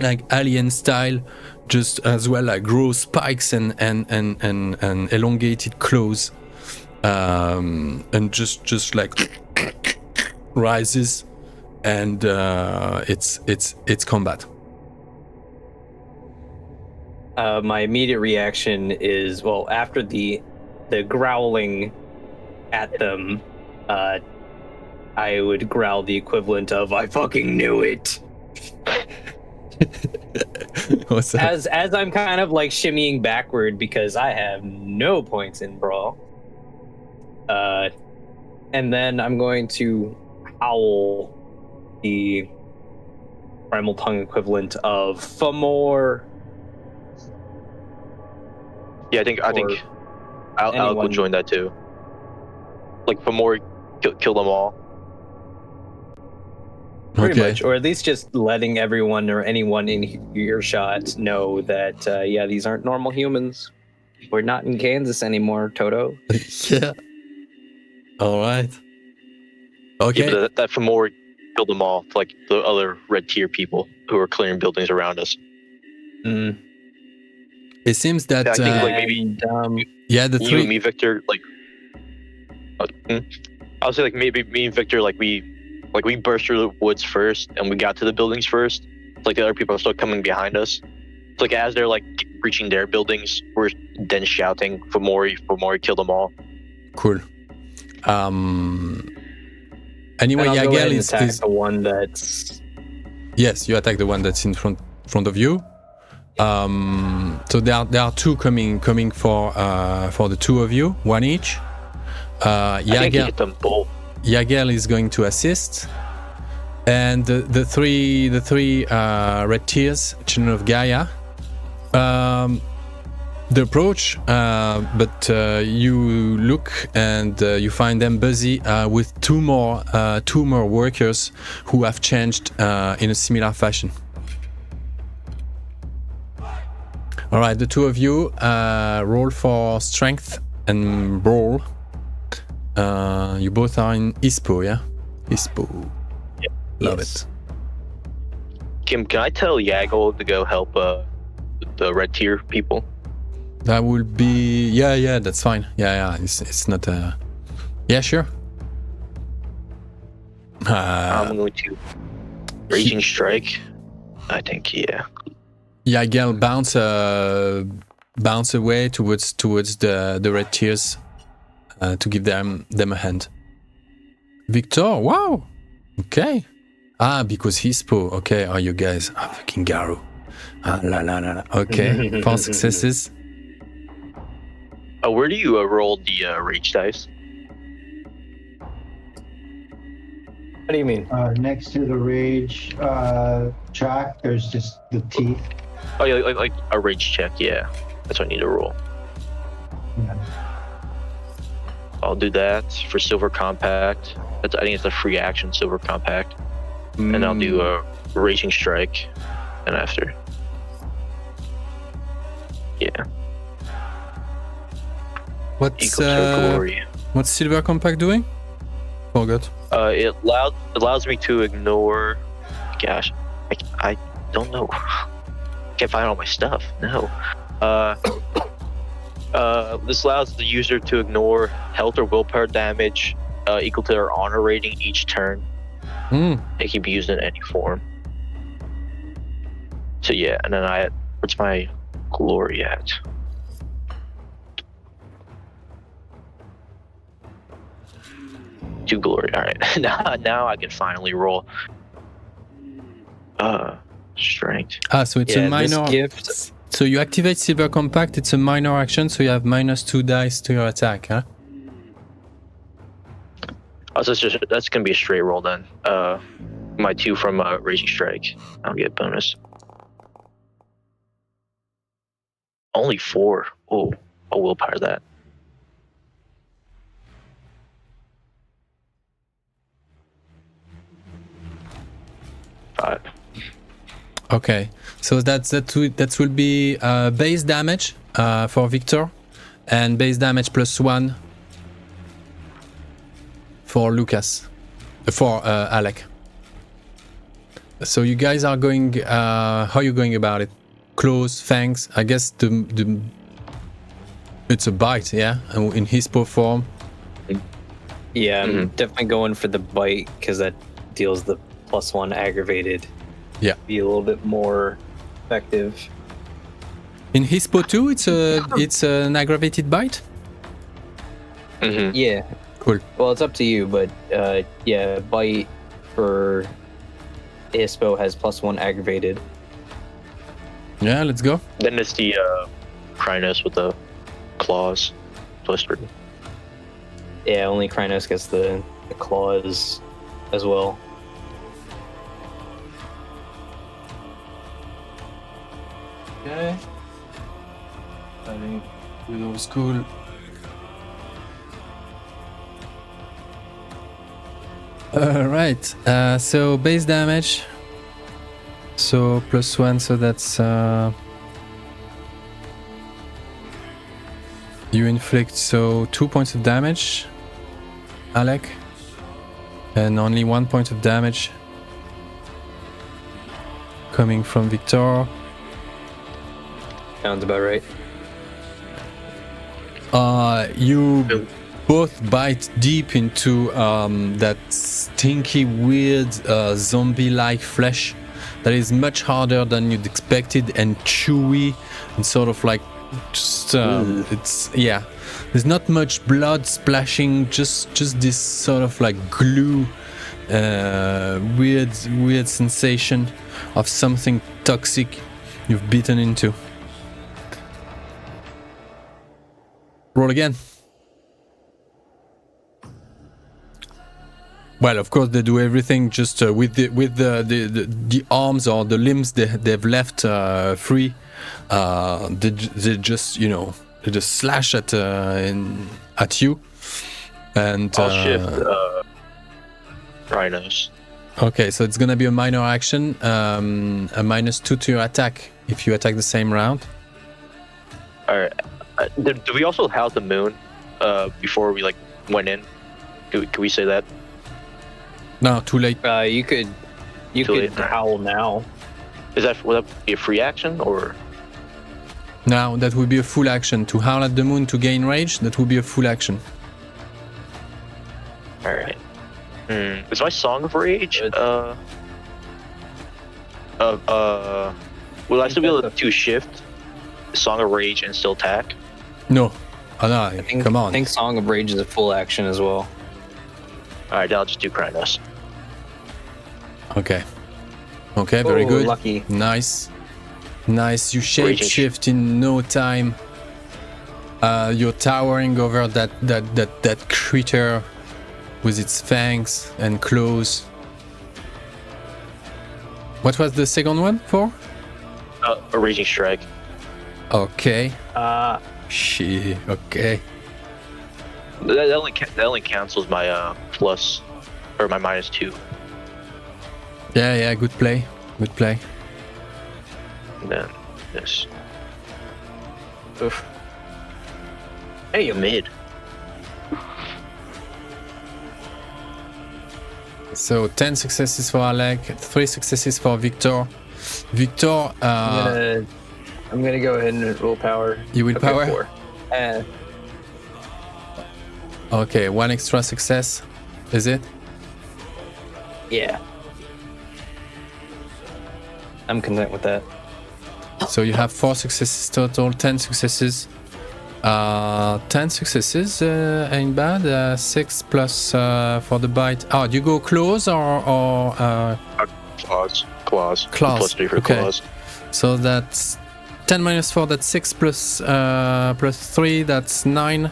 like alien style, just as well like grow spikes and elongated claws, and just like rises, and it's combat. My immediate reaction is, well, after the growling at them, I would growl the equivalent of "I fucking knew it." What's that? As I'm kind of like shimmying backward because I have no points in brawl. And then I'm going to howl the primal tongue equivalent of Fomori. Yeah, I think Alec will join that too. Like Fomori kill them all. Pretty much, or at least just letting everyone or anyone in earshot know that these aren't normal humans. We're not in Kansas anymore, Toto. Yeah. All right. Okay. Yeah, but that Fomori killed them all, like the other red tier people who were clearing buildings around us. It seems that I think like maybe the you three. and me, Victor, like I would say like maybe me and Victor, like we burst through the woods first and we got to the buildings first. It's like the other people are still coming behind us. It's like as they're like reaching their buildings, we're then shouting Fomori, kill them all. Cool. Anyway, Yagel is the one that's. Yes, you attack the one that's in front of you. So there are two coming for the two of you, one each. I think you hit them both. Yagel is going to assist, and the three red tears, children of Gaia, the approach, but you look and you find them busy with two more workers who have changed in a similar fashion. All right, the two of you roll for strength and brawl. You both are in ISPO, yeah? ISPO. Yeah. Love it. Kim, can I tell Yagel to go help the red tier people? That would be... Yeah, that's fine. Yeah, it's not... Yeah, sure. I'm going to Raging Strike. I think, yeah. Yagel bounce away towards the red tears to give them a hand. Victor, wow! Okay. Because he's po. Okay, you guys are fucking Garou. La. Okay, 4 successes. Where do you roll the rage dice? What do you mean? Next to the rage track, there's just the teeth. Oh yeah, like a rage check. Yeah, that's what I need to roll. Yeah. I'll do that for Silver Compact. I think it's a free action, Silver Compact. And I'll do a Raging Strike and after. Yeah. What's Silver Compact doing? Forgot. It allows me to ignore. Gosh, I don't know. Can't find all my stuff. No. This allows the user to ignore health or willpower damage equal to their honor rating each turn. It can be used in any form. So yeah, and then what's my glory at? Two glory. All right, now I can finally roll. Strength. So it's a minor gift. So you activate Silver Compact. It's a minor action, so you have -2 dice to your attack, huh? Oh, so that's gonna be a straight roll then. My 2 from Raging Strike. I'll get bonus. Only 4. Oh, I'll willpower that. Okay, so that will be base damage for Victor, and base damage +1 for Lucas, for Alec. So you guys are going. How are you going about it? Claws, fangs. I guess it's a bite, yeah, in Hispo form. Yeah, I'm definitely going for the bite because that deals the +1 aggravated. Yeah, be a little bit more effective. In Hispo 2, it's an aggravated bite. Yeah. Cool. Well, it's up to you, but yeah, bite for Hispo has +1 aggravated. Yeah, let's go. Then it's the Krynos with the claws, +3. Yeah, only Krynos gets the claws as well. Okay. I think with old school. Right. So base damage. So +1. So that's you inflict 2 points of damage, Alec, and only 1 point of damage coming from Victor. Sounds about right. You both bite deep into that stinky, weird, zombie-like flesh that is much harder than you'd expected and chewy and sort of like just it's there's not much blood splashing, just this sort of like glue, weird sensation of something toxic you've bitten into. Roll again. Well, of course they do everything just with the arms or the limbs they've left free. They just they just slash at you, and I'll shift rhinos. Okay, so it's gonna be a minor action, a -2 to your attack if you attack the same round. All right. Do we also house the moon before we went in? Could we say that? No, too late. You could howl now. Will that be a free action or? Now that would be a full action. To howl at the moon to gain rage, that would be a full action. All right. Is my Song of Rage? Will I still be able to shift Song of Rage and still attack? No. Oh, no, come on. I think Song of Rage is a full action as well. Alright, then I'll just do Krynos. Okay. Okay, very good. Lucky. Nice. You shape shift in no time. You're towering over that creature with its fangs and claws. What was the second one for? A Raging Strike. Okay. Okay. That only cancels my plus or my -2. Yeah, good play. And then this. Oof. Hey, you mid. So 10 successes for Alec, 3 successes for Victor. Victor, I'm gonna go ahead and roll power. You will power? 4. Okay, 1 extra success. Is it? Yeah. I'm content with that. So you have 4 successes total, 10 successes. 10 successes ain't bad. 6 plus for the bite. Oh, do you go claws or Claws. Claws. Plus 3 for Okay. claws. So that's 10 minus 4, that's 6 plus 3, that's 9.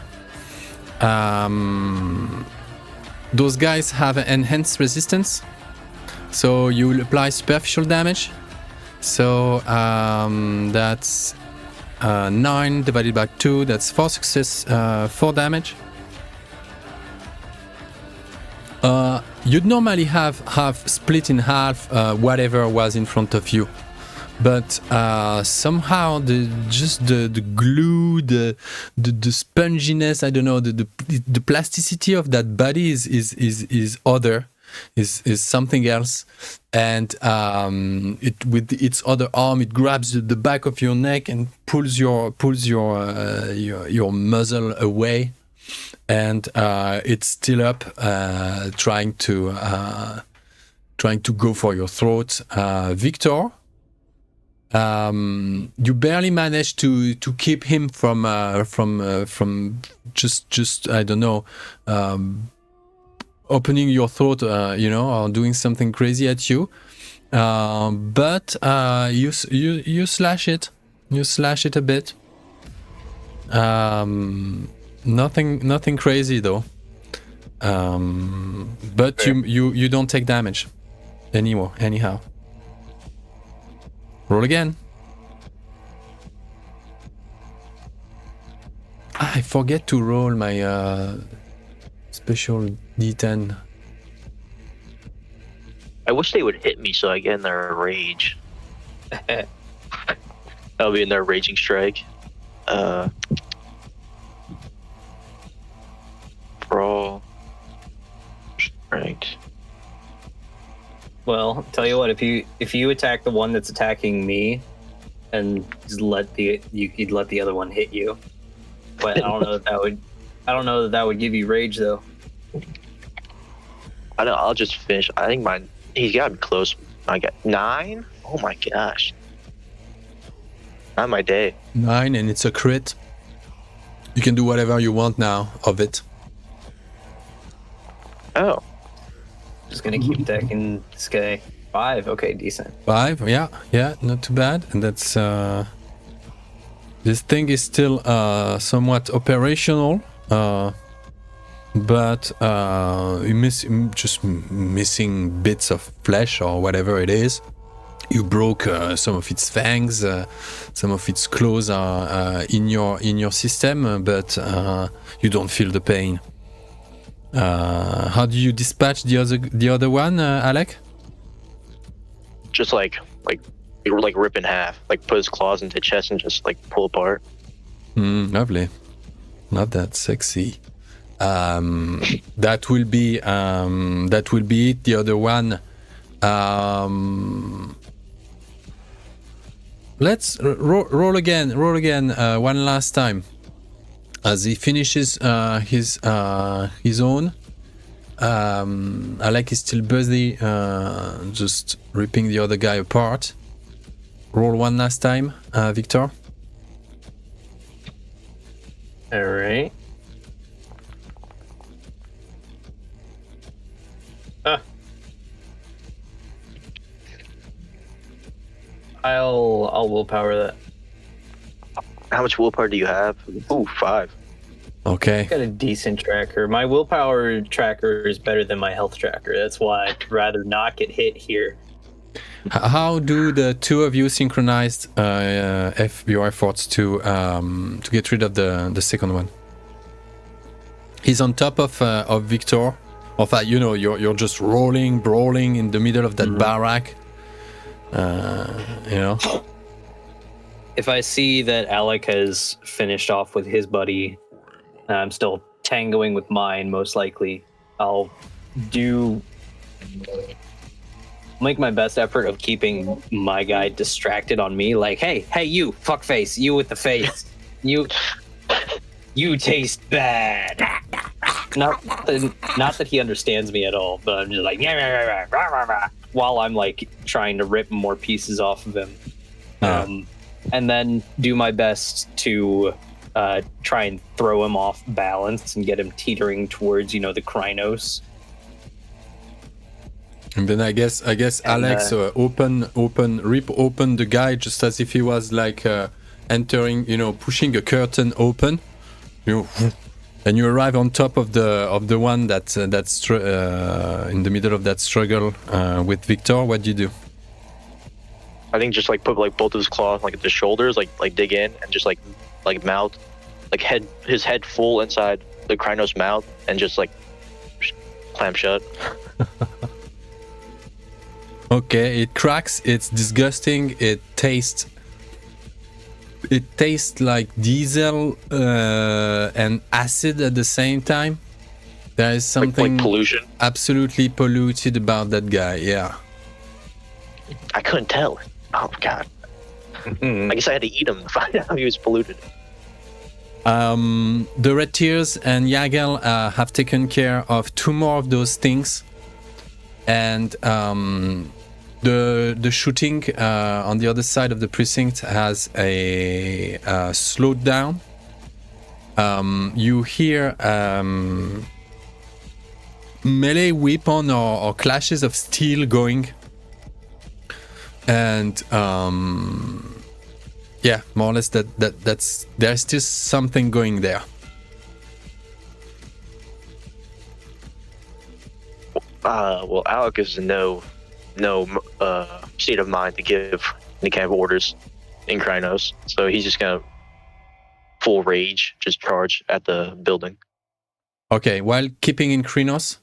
Those guys have enhanced resistance, so you will apply superficial damage. So that's 9 divided by 2, that's 4 success, 4 damage. You'd normally have split in half whatever was in front of you, but somehow the glue, the sponginess, I don't know, the plasticity of that body is something else, and it with its other arm it grabs the back of your neck and pulls your muzzle away, and it's still up, trying to go for your throat. Victor, you barely manage to keep him from just I don't know, opening your throat, or doing something crazy at you. But you slash it. You slash it a bit. Nothing crazy though. But you don't take damage anymore. Anyhow. Roll again. I forget to roll my special D10. I wish they would hit me so I get in their rage. I'll be in their raging strike. Brawl. Right. Well, tell you what, if you attack the one that's attacking me, and just you'd let the other one hit you. But I don't know that would give you rage though. I know. I'll just finish. I think mine. He's got to be close. I got 9. Oh my gosh. Not my day. 9, and it's a crit. You can do whatever you want now of it. Oh. Just gonna keep attacking this guy. 5. Okay, decent. 5. Yeah, not too bad. And that's this thing is still somewhat operational. But missing bits of flesh or whatever it is. You broke some of its fangs, some of its claws are in your system, but you don't feel the pain. How do you dispatch the other one, Alec? Just like rip in half, like put his claws into the chest and just like pull apart. Lovely, not that sexy. That will be it. The other one. Let's roll again. One last time, as he finishes his own. Alec is still busy, just ripping the other guy apart. Roll one last time, Victor. All right. I'll willpower that. How much willpower do you have? Ooh, 5. Okay. I got a decent tracker. My willpower tracker is better than my health tracker. That's why I'd rather not get hit here. How do the two of you synchronize your efforts to get rid of the second one? He's on top of Victor. You're just brawling in the middle of that barrack. If I see that Alec has finished off with his buddy, I'm still tangoing with mine, most likely. I'll make my best effort of keeping my guy distracted on me. Like, hey, you, fuckface, you with the face. You taste bad. Not that he understands me at all, but I'm just like, while I'm like trying to rip more pieces off of him. And then do my best to try and throw him off balance and get him teetering towards, the Krynos. And then I guess Alex rip open the guy just as if he was like entering, pushing a curtain open. And you arrive on top of the one that's in the middle of that struggle with Victor. What do you do? I think just like put like both of his claws like at the shoulders, like dig in and just like mouth, like his head full inside the Krynos mouth and just like clamp shut. Okay, it cracks. It's disgusting. It tastes like diesel and acid at the same time. There is something like pollution. Absolutely polluted about that guy. Yeah. I couldn't tell. Oh god. I guess I had to eat him to find out he was polluted. The Red Tears and Yagel have taken care of 2 more of those things, and the shooting on the other side of the precinct has slowed down. You hear melee weapon or clashes of steel going, and more or less that's there's still something going there. Well, Alec is in no state of mind to give any kind of orders in Krynos, so he's just gonna full rage, just charge at the building. Okay, while keeping in Krynos,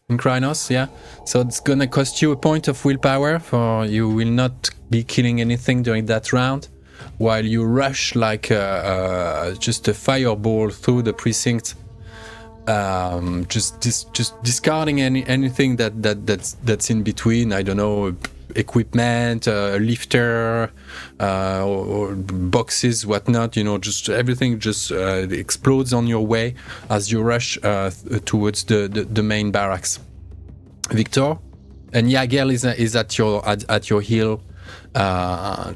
yeah. So it's gonna cost you a point of willpower, for you will not be killing anything during that round, while you rush like just a fireball through the precinct, just discarding anything that's in between. I don't know, equipment, lifter, or boxes, whatnot, just everything just explodes on your way as you rush towards the main barracks. Victor, and Yagel is at your heel,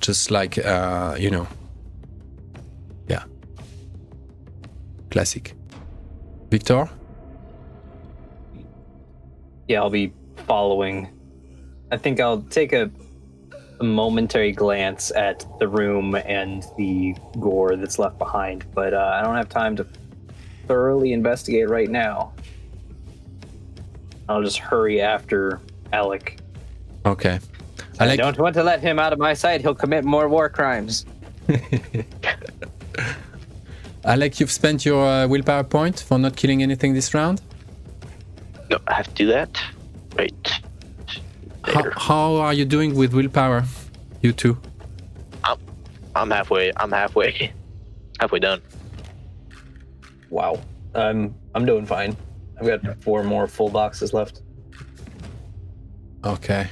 just like yeah, classic. Victor? Yeah, I'll be following. I think I'll take a momentary glance at the room and the gore that's left behind, but I don't have time to thoroughly investigate right now. I'll just hurry after Alec. Okay. I don't want to let him out of my sight. He'll commit more war crimes. Alec, you've spent your willpower point for not killing anything this round? No, I have to do that. Right. How are you doing with willpower, you two? I'm halfway done. Wow. I'm doing fine. I've got 4 more full boxes left. Okay,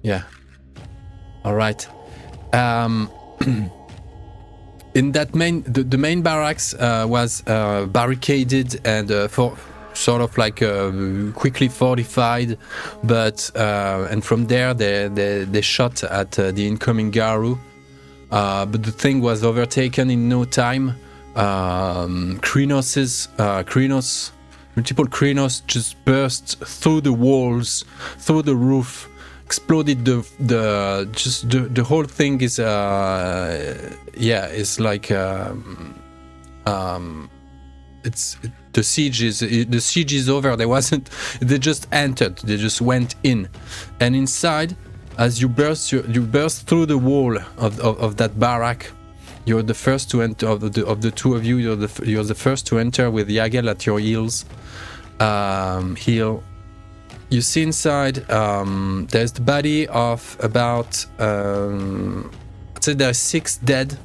yeah. All right. In that the main barracks was barricaded and for sort of like quickly fortified, but and from there they shot at the incoming Garou, but the thing was overtaken in no time. Multiple Krynos just burst through the walls, through the roof, exploded the whole thing is it's like the siege is over. They just entered, they just went in, and inside, as you burst through the wall of that barrack, you're the first to enter. Of the two of you, you're the first to enter with Yagel at your heels. You see inside, there's the body of about I'd say there's 6 dead.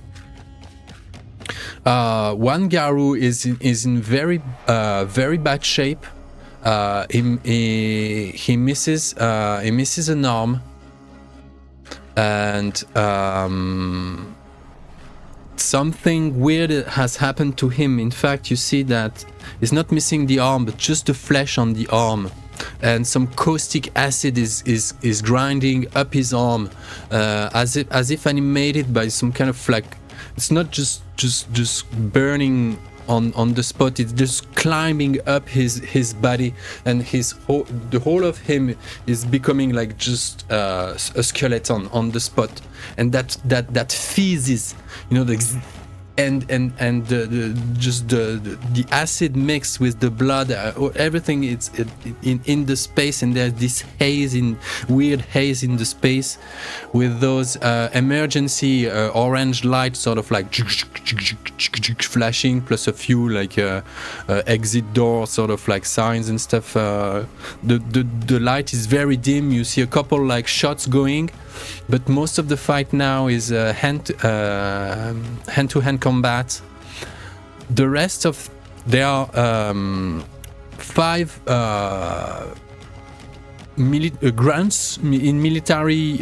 One Garou is in very bad shape. He misses an arm, and something weird has happened to him. In fact, you see that he's not missing the arm, but just the flesh on the arm, and some caustic acid is grinding up his arm, as if animated by some kind of like, it's not just burning on the spot, it's just climbing up his body, and the whole of him is becoming like just a skeleton on the spot, and that fizzes, the acid mixed with the blood, everything it's in the space, and there's this weird haze in the space with those emergency orange lights sort of like flashing, plus a few like exit door sort of like signs and stuff. The light is very dim. You see a couple like shots going, but most of the fight now is hand-to-hand combat. The rest of there are 5 grunts in military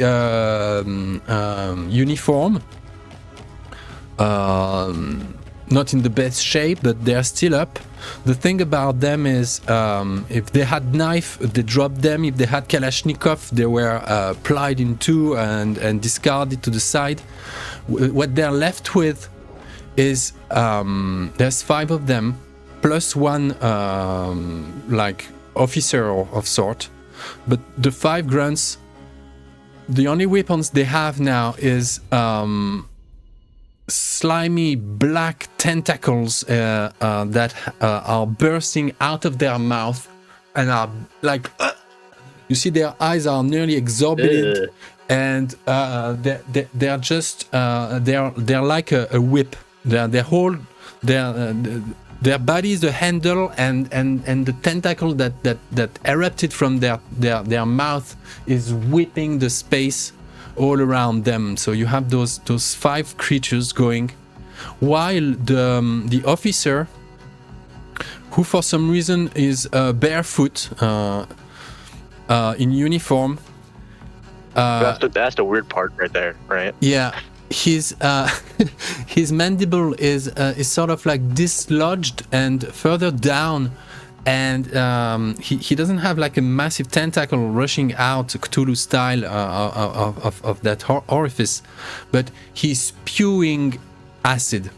uniform, not in the best shape, but they're still up. The thing about them is, if they had knife, they dropped them. If they had Kalashnikov, they were plied in two and discarded to the side. What they're left with is there's 5 of them, plus one like officer of sort. But the 5 grunts, the only weapons they have now is slimy black tentacles that are bursting out of their mouth and are like you see their eyes are nearly exorbitant, and they're just they're like a whip. Their their bodies, the handle and the tentacle that erupted from their mouth is whipping the space all around them. So you have those 5 creatures going, while the officer, who for some reason is barefoot in uniform. That's the weird part right there, right? Yeah, his mandible is sort of like dislodged and further down, and he doesn't have like a massive tentacle rushing out Cthulhu style of that orifice, but he's spewing acid.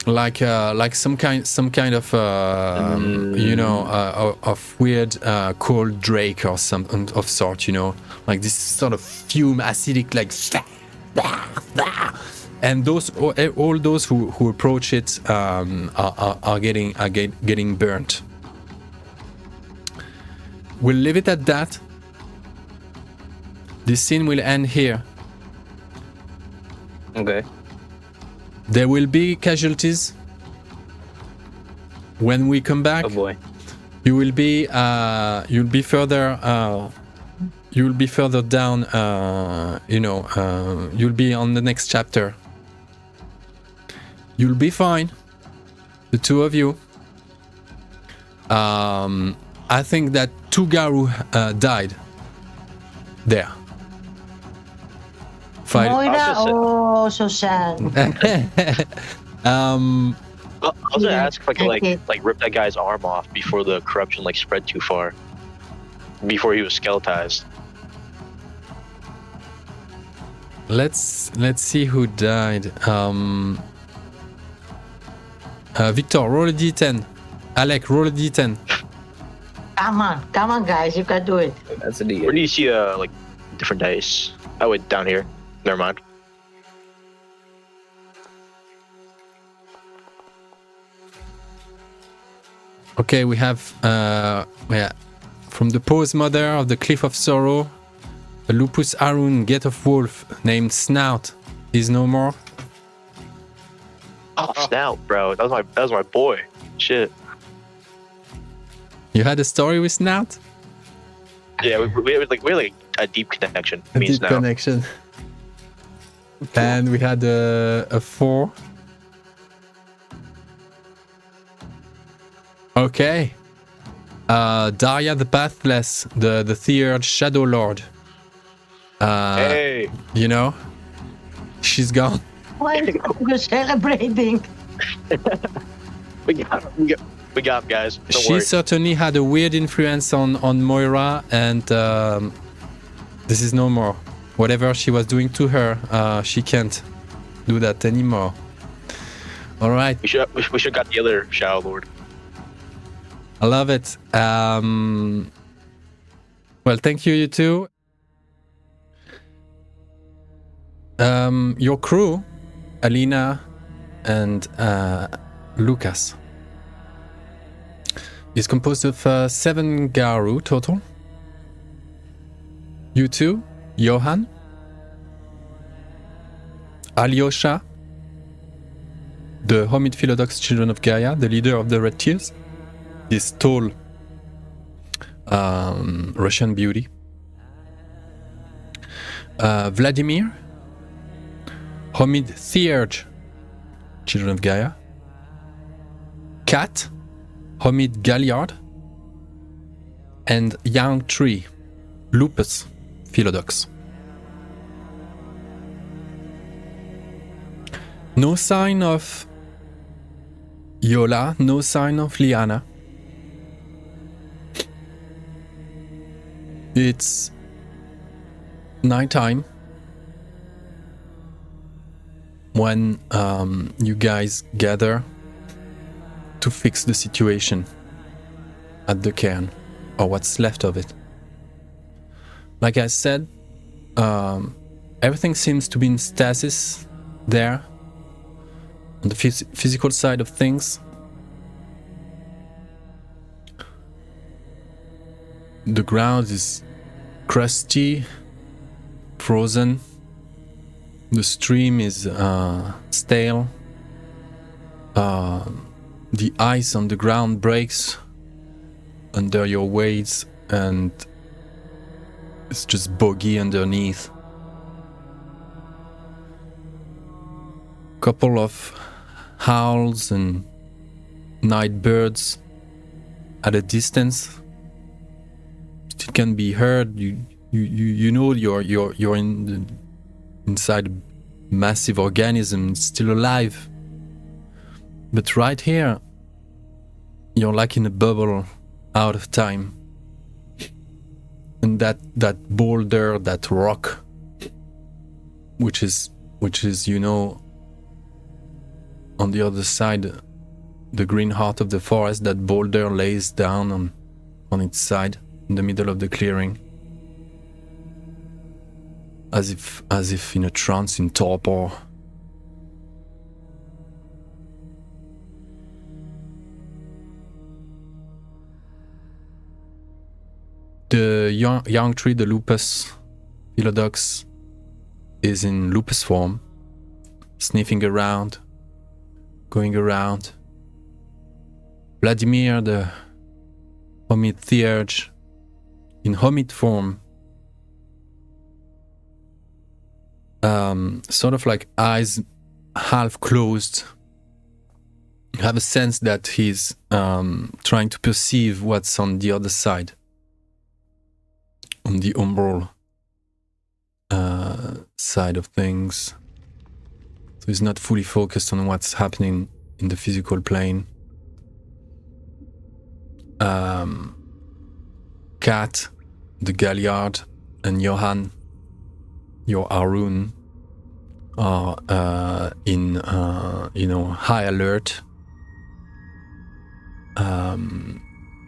Like some kind of of weird cold drake or some of sort, like this sort of fume, acidic, like, and those all those who approach it are getting burnt. We'll leave it at that. This scene will end here. Okay. There will be casualties. When we come back, oh boy, you'll be further down. You'll be on the next chapter. You'll be fine, the 2 of you. I think that 2 Garou died there. Moira, oh, so sad. I was gonna ask if I could like rip that guy's arm off before the corruption like spread too far, before he was skeletized. Let's see who died. Victor, roll a d10. Alec, roll a d10. Come on, guys, you can do it. that's a D. Where do you see like different dice? Oh wait, down here. Never mind. Okay, we have from the Pose Mother of the Cliff of Sorrow, a Lupus Arun Gate of Wolf named Snout is no more. Oh, Snout, bro. That was my boy. Shit. You had a story with Snout? Yeah, we had like a deep connection. A deep connection. And we had a 4. Okay. Daria the Pathless, the third Shadow Lord. Hey. She's gone. Why you're celebrating? We got him, guys. Don't She worry. certainly had a weird influence on Moira, and this is no more. Whatever she was doing to her, she can't do that anymore. All right. We should got the other Shadow Lord. I love it. Well, thank you two. Your crew, Alina and Lucas, is composed of 7 Garou total. You two, Johan, Alyosha, the Homid Philodox Children of Gaia, the leader of the Red Tears, this tall Russian beauty, Vladimir, Homid Theurge, Children of Gaia, Kat, Homid Galliard, and Young Tree, Lupus Philodox. No sign of Yola, no sign of Liana. It's nighttime when you guys gather to fix the situation at the cairn, or what's left of it. Like I said, everything seems to be in stasis there on the physical side of things. The ground is crusty, frozen. The stream is stale. the ice on the ground breaks under your weight, and it's just boggy underneath. Couple of howls and night birds at a distance. It can be heard. You know you're inside a massive organism. It's still alive. But right here, you're like in a bubble out of time. And that boulder, that rock, which is on the other side, the green heart of the forest, that boulder lays down on its side in the middle of the clearing, as if in a trance, in torpor. The young tree, the lupus philodox, is in lupus form, sniffing around, going around. Vladimir, the hermit theurge, in hermit form, sort of like eyes half closed. You have a sense that he's trying to perceive what's on the other side, on the umbral side of things. So he's not fully focused on what's happening in the physical plane. Kat, the Galliard, and Johan, your Arun, are in high alert.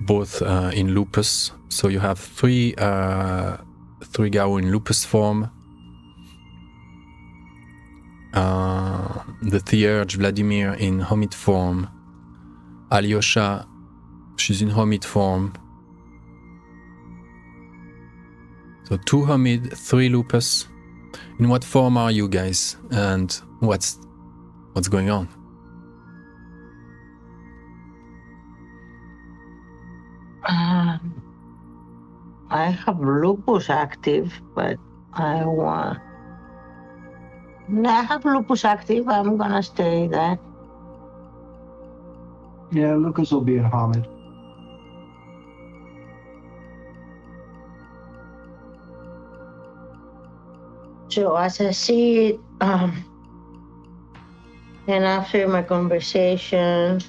Both in lupus. So you have three Garou in lupus form. The theurge Vladimir in hermit form. Alyosha, she's in hermit form. So 2 hermit, 3 lupus. In what form are you guys, and what's going on? I have lupus active, but I have lupus active. I'm gonna stay that. Yeah, Lucas will be in Hamid. So as I see it, and after my conversation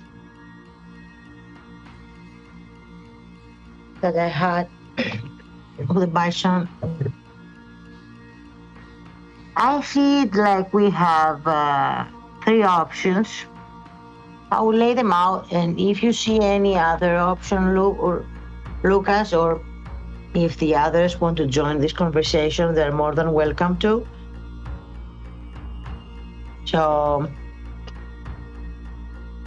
that I had with the bison, I see it like we have 3 options. I will lay them out, and if you see any other option, Lucas, or if the others want to join this conversation, they're more than welcome to. So,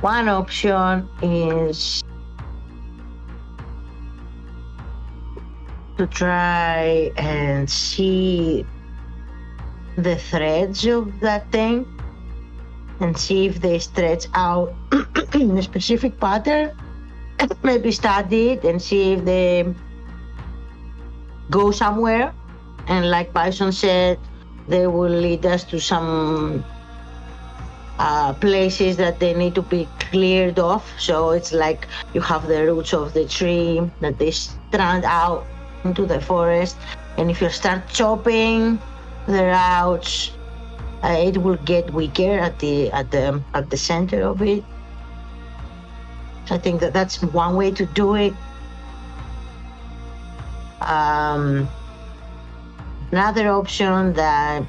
one option is to try and see the threads of that thing and see if they stretch out in a specific pattern. Maybe study it and see if they go somewhere, and like Bison said, they will lead us to some places that they need to be cleared off. So it's like you have the roots of the tree that they strand out into the forest, and if you start chopping the roots, it will get weaker at the center of it. So I think that's one way to do it. Another option that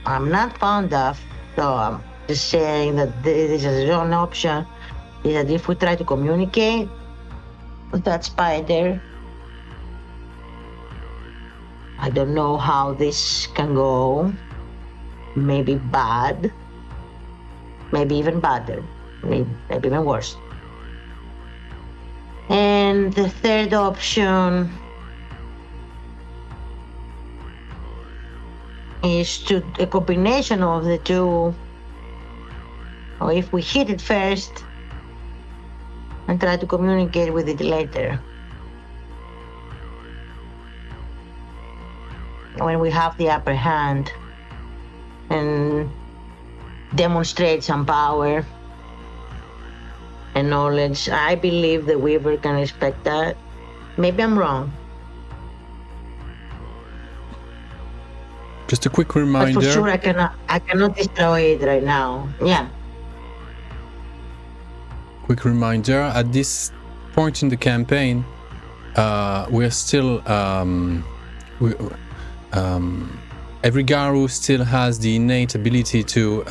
I'm not fond of, so I'm just saying that this is one option, is that if we try to communicate with that spider, I don't know how this can go. Maybe bad, maybe even badder, maybe even worse. And the third option is a combination of the two. Or if we hit it first, and try to communicate with it later. When we have the upper hand and demonstrate some power and knowledge. I believe the Weaver can respect that. Maybe I'm wrong. Just a quick reminder. But for sure, I cannot destroy it right now. Yeah. Quick reminder, at this point in the campaign, we're still every Garou still has the innate ability to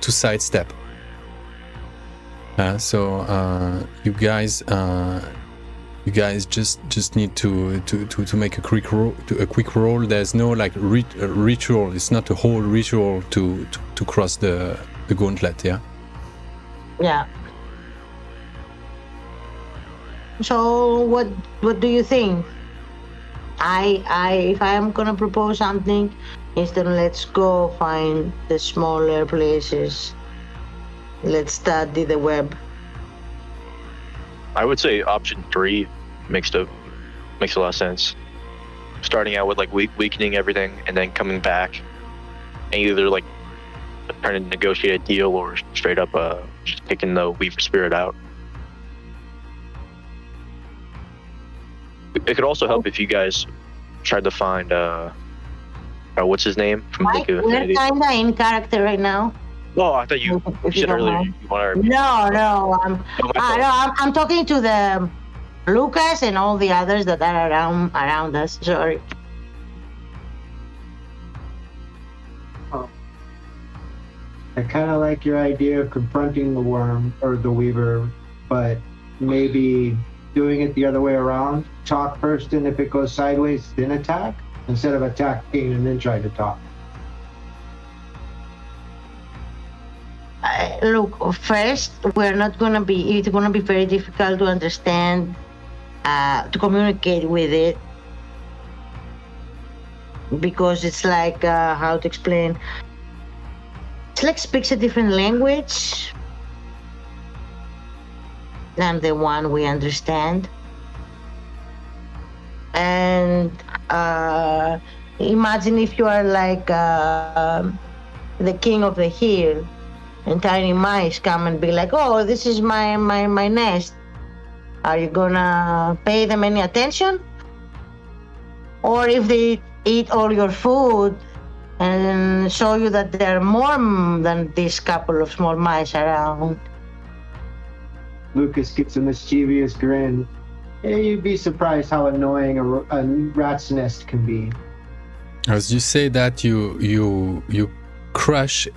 sidestep. So you guys just need to make a quick roll. There's no like ritual. It's not a whole ritual to cross the gauntlet. Yeah. Yeah. So what do you think? If I am gonna propose something, instead let's go find the smaller places. Let's study the web. I would say option 3 makes a lot of sense. Starting out with like weakening everything and then coming back and either like trying to negotiate a deal or straight up just kicking the Weaver spirit out. It could also help if you guys tried to find what's his name from Mike, we're kinda in character right now. Oh, I thought you said earlier you wanted. No, I'm talking to the Lucas and all the others that are around us. Sorry. I kind of like your idea of confronting the worm or the Weaver, but maybe doing it the other way around. Talk first, and if it goes sideways, then attack, instead of attacking and then try to talk. Look, first, it's going to be very difficult to understand, to communicate with it, because it's like, how to explain, it's like speaks a different language than the one we understand. And imagine if you are like the king of the hill, and tiny mice come and be like, oh, this is my nest. Are you gonna pay them any attention? Or if they eat all your food and show you that there are more than this couple of small mice around? Lucas gets a mischievous grin. Hey, you'd be surprised how annoying a rat's nest can be. As you say that, you crush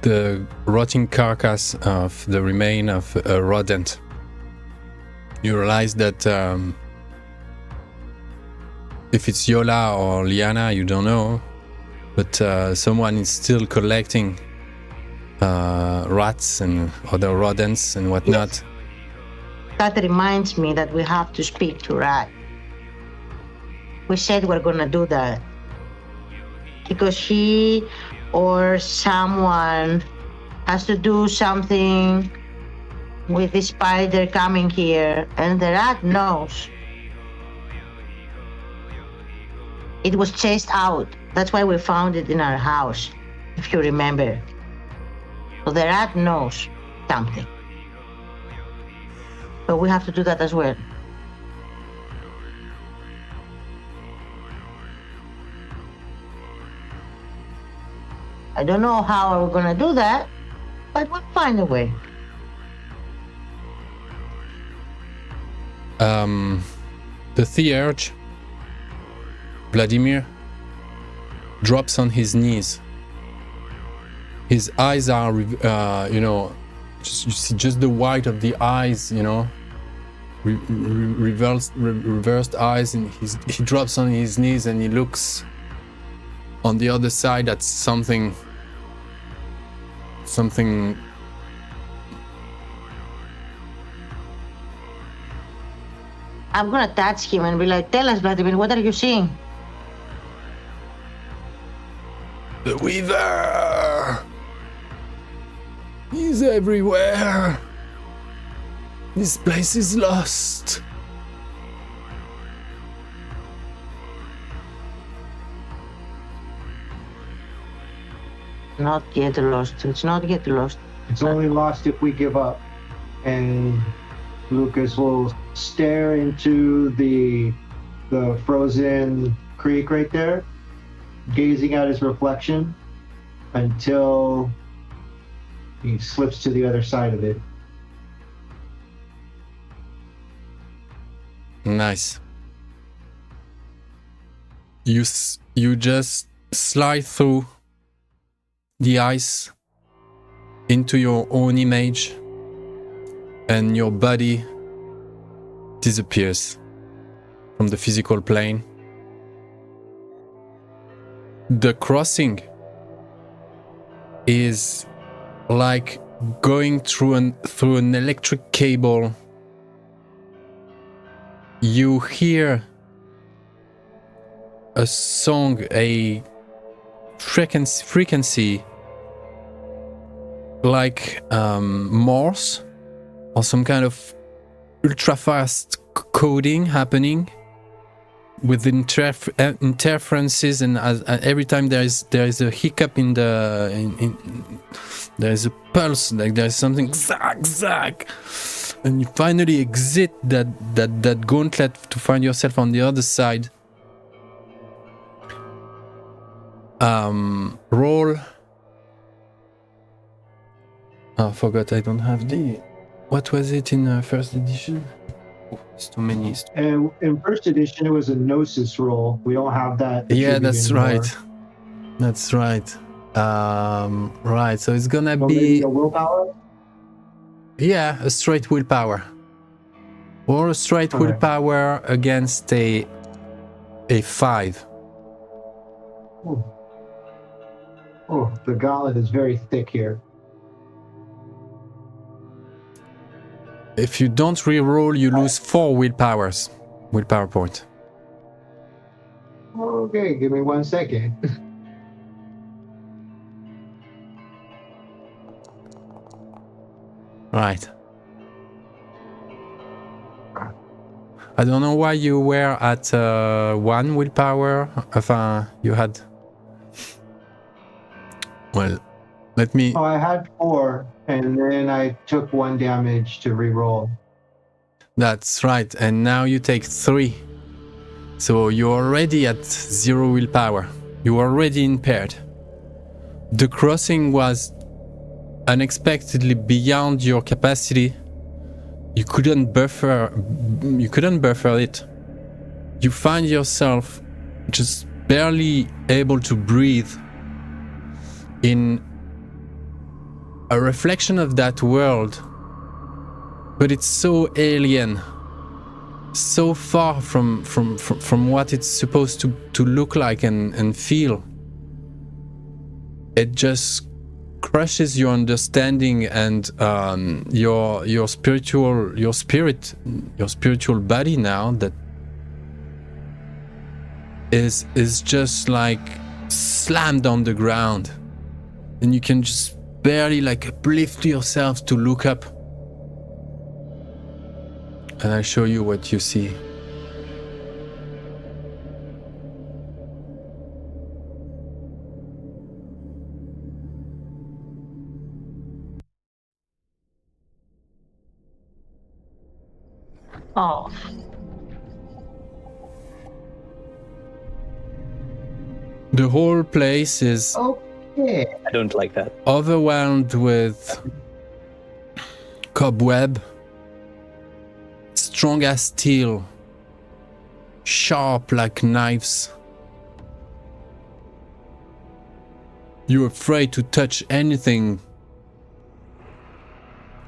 the rotting carcass of the remain of a rodent. You realize that if it's Yola or Liana, you don't know, but someone is still collecting rats and other rodents and whatnot. Yes. That reminds me that we have to speak to Rat. We said we're gonna do that because he or someone has to do something with the spider coming here, and the rat knows. It was chased out. That's why we found it in our house, if you remember. So the rat knows something. But we have to do that as well. I don't know how we're gonna do that, but we'll find a way. The Theurge, Vladimir, drops on his knees. His eyes are, you see just the white of the eyes, reversed eyes, and he drops on his knees and he looks on the other side at something. I'm gonna touch him and be like, tell us, Vladimir, what are you seeing? The Weaver! He's everywhere! This place is lost. Not get lost. It's not get lost. It's only lost if we give up. And Lucas will stare into the frozen creek right there, gazing at his reflection until he slips to the other side of it. Nice. You just slide through the ice into your own image, and your body disappears from the physical plane. The crossing is like going through an electric cable. You hear a song, a frequency like Morse or some kind of ultra fast coding happening with interferences, and every time there is a hiccup in there is a pulse, like there is something zag, and you finally exit that gauntlet to find yourself on the other side. Roll. Oh, I forgot, I don't have the... What was it in first edition? Oh, it's too many. And in first edition, it was a Gnosis roll. We don't have that. Yeah, that's anymore. right. That's right. Right, so it's gonna So be... maybe a willpower? Yeah, a straight willpower. Or a straight willpower against a 5. Oh, the gauntlet is very thick here. If you don't reroll, you lose 4 willpower point. Okay, give me 1 second. Right. I don't know why you were at 1 willpower. You had... Well, let me... Oh, I had 4, and then I took 1 damage to reroll. That's right, and now you take 3. So you're already at 0 willpower. You're already impaired. The crossing was unexpectedly beyond your capacity. You couldn't buffer it. You find yourself just barely able to breathe in a reflection of that world, but it's so alien, so far from what it's supposed to look like and feel. It just crushes your understanding and your spiritual body now that is just like slammed on the ground, and you can just barely like uplift yourself to look up. And I'll show you what you see. Oh. The whole place is Okay. I don't like that. overwhelmed with cobweb, strong as steel, sharp like knives. You're afraid to touch anything.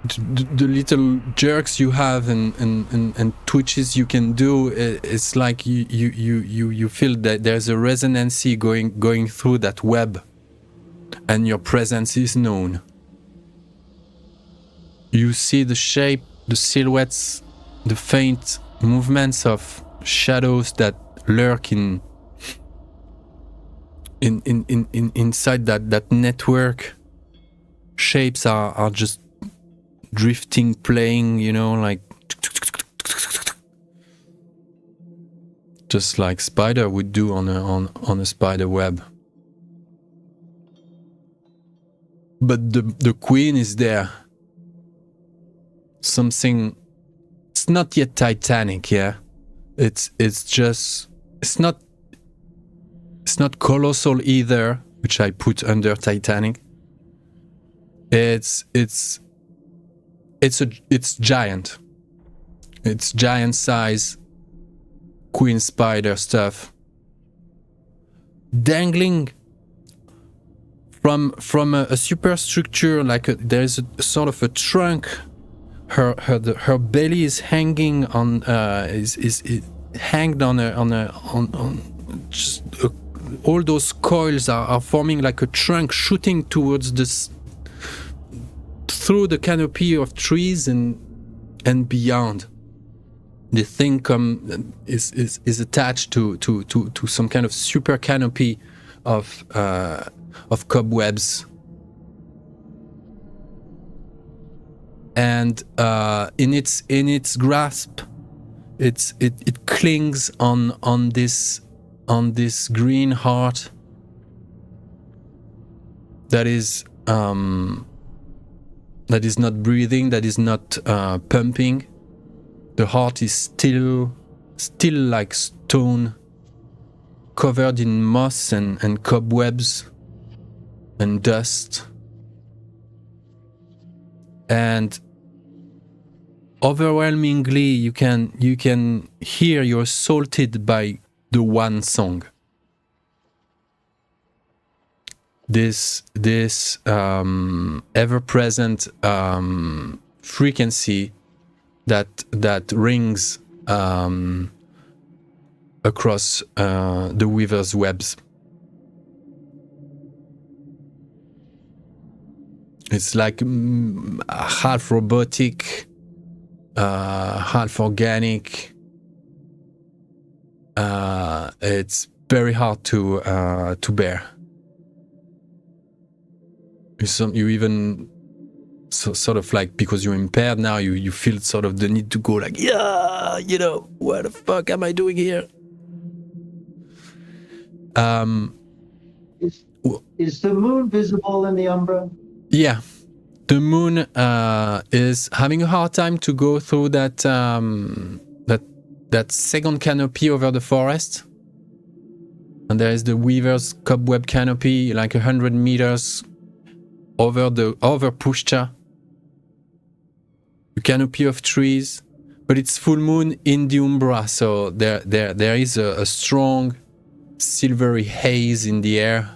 The little jerks you have and twitches you can do, it's like you feel that there's a resonancy going through that web, and your presence is known. You see the shape, the silhouettes, the faint movements of shadows that lurk inside that network. Shapes are just drifting, playing, you know, like just like spider would do on a spider web. But the queen is there. Something. It's not yet Titanic, yeah. It's not colossal either, which I put under Titanic. It's giant. It's giant size queen spider stuff. Dangling from a superstructure, like there's a sort of a trunk. Her belly is hanging on is hanged on just all those coils are forming like a trunk shooting towards this through the canopy of trees and beyond. The thing is attached to some kind of super canopy of cobwebs. And in its grasp, it clings on this green heart that is not breathing, that is not pumping. The heart is still like stone, covered in moss and cobwebs and dust. And overwhelmingly, you can hear you're assaulted by the one song. This ever-present frequency that rings across the weaver's webs. It's like half robotic, half organic. It's very hard to bear. You even sort of like, because you're impaired now, you feel sort of the need to go like, yeah, you know, what the fuck am I doing here? Is the moon visible in the Umbra? Yeah, the moon is having a hard time to go through that second canopy over the forest, and there is the weaver's cobweb canopy, like 100 meters over Pushcha, the canopy of trees, but it's full moon in the Umbra, so there is a strong silvery haze in the air.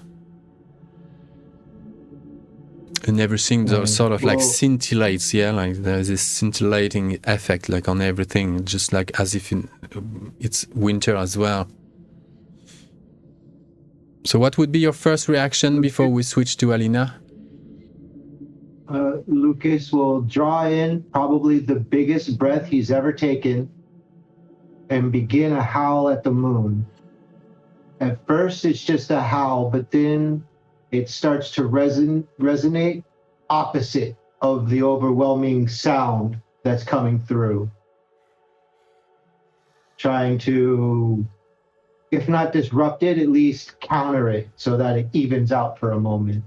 And everything sort of like scintillates, yeah, like there's this scintillating effect like on everything, just like as if it's winter as well. So what would be your first reaction before we switch to Alina? Lucas will draw in probably the biggest breath he's ever taken and begin a howl at the moon. At first it's just a howl, but then it starts to resonate opposite of the overwhelming sound that's coming through. Trying to, if not disrupt it, at least counter it so that it evens out for a moment.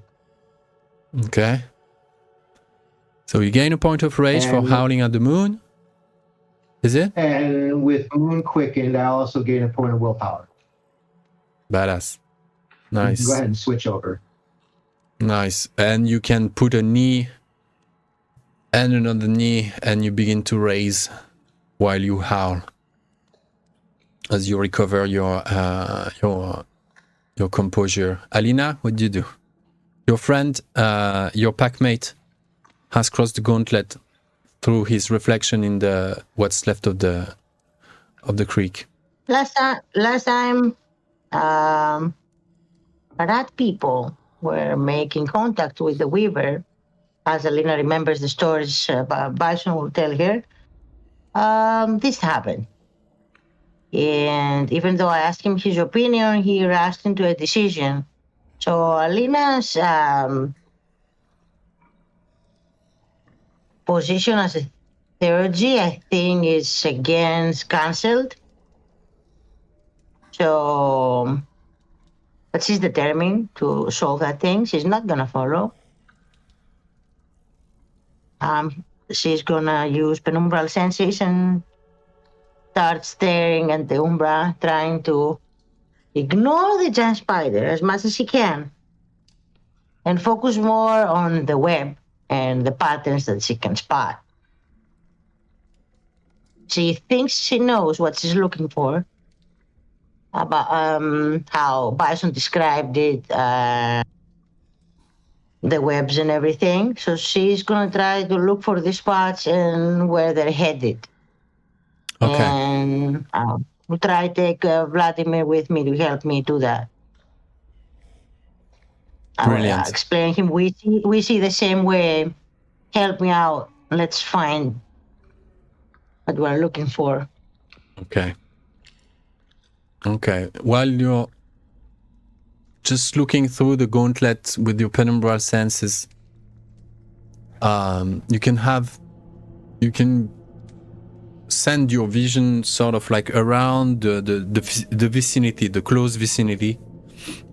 Okay. So you gain a point of rage for howling at the moon? Is it? And with Moon Quickened, I also gain a point of willpower. Badass. Nice. Go ahead and switch over. Nice. And you can put a knee and another knee, and you begin to raise while you howl as you recover your composure. Alina, what do you do? Your friend, your packmate, has crossed the gauntlet through his reflection in the what's left of the creek. Last time, rat people were making contact with the weaver, as Alina remembers the stories Bison will tell here. This happened. And even though I asked him his opinion, he rushed into a decision. So Alina's position as a theurgy, I think, is against cancelled. So, but she's determined to solve that thing. She's not gonna follow. She's gonna use penumbral senses and start staring at the Umbra, trying to ignore the giant spider as much as she can and focus more on the web and the patterns that she can spot. She thinks she knows what she's looking for, about how Bison described it, the webs and everything. So she's gonna try to look for the spots and where they're headed. Okay. And we'll try to take Vladimir with me to help me do that. Brilliant. I explain him, we see the same way. Help me out. Let's find what we're looking for. Okay. Okay. While you're just looking through the gauntlet with your penumbral senses, you can send your vision sort of like around the vicinity, the close vicinity,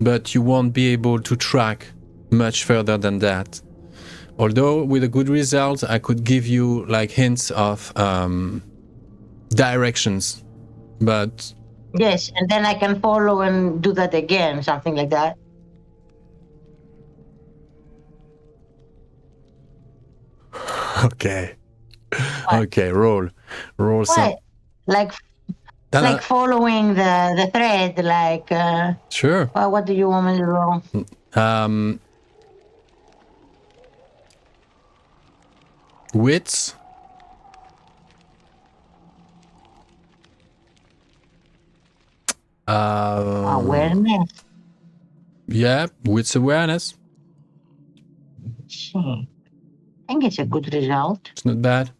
but you won't be able to track much further than that. Although with a good result, I could give you like hints of directions, but yes, and then I can follow and do that again, something like that. Okay. Okay, roll some. Like following the thread, like sure. What do you want me to roll? Wits. Awareness. Yeah, wits awareness. I think it's a good result. It's not bad.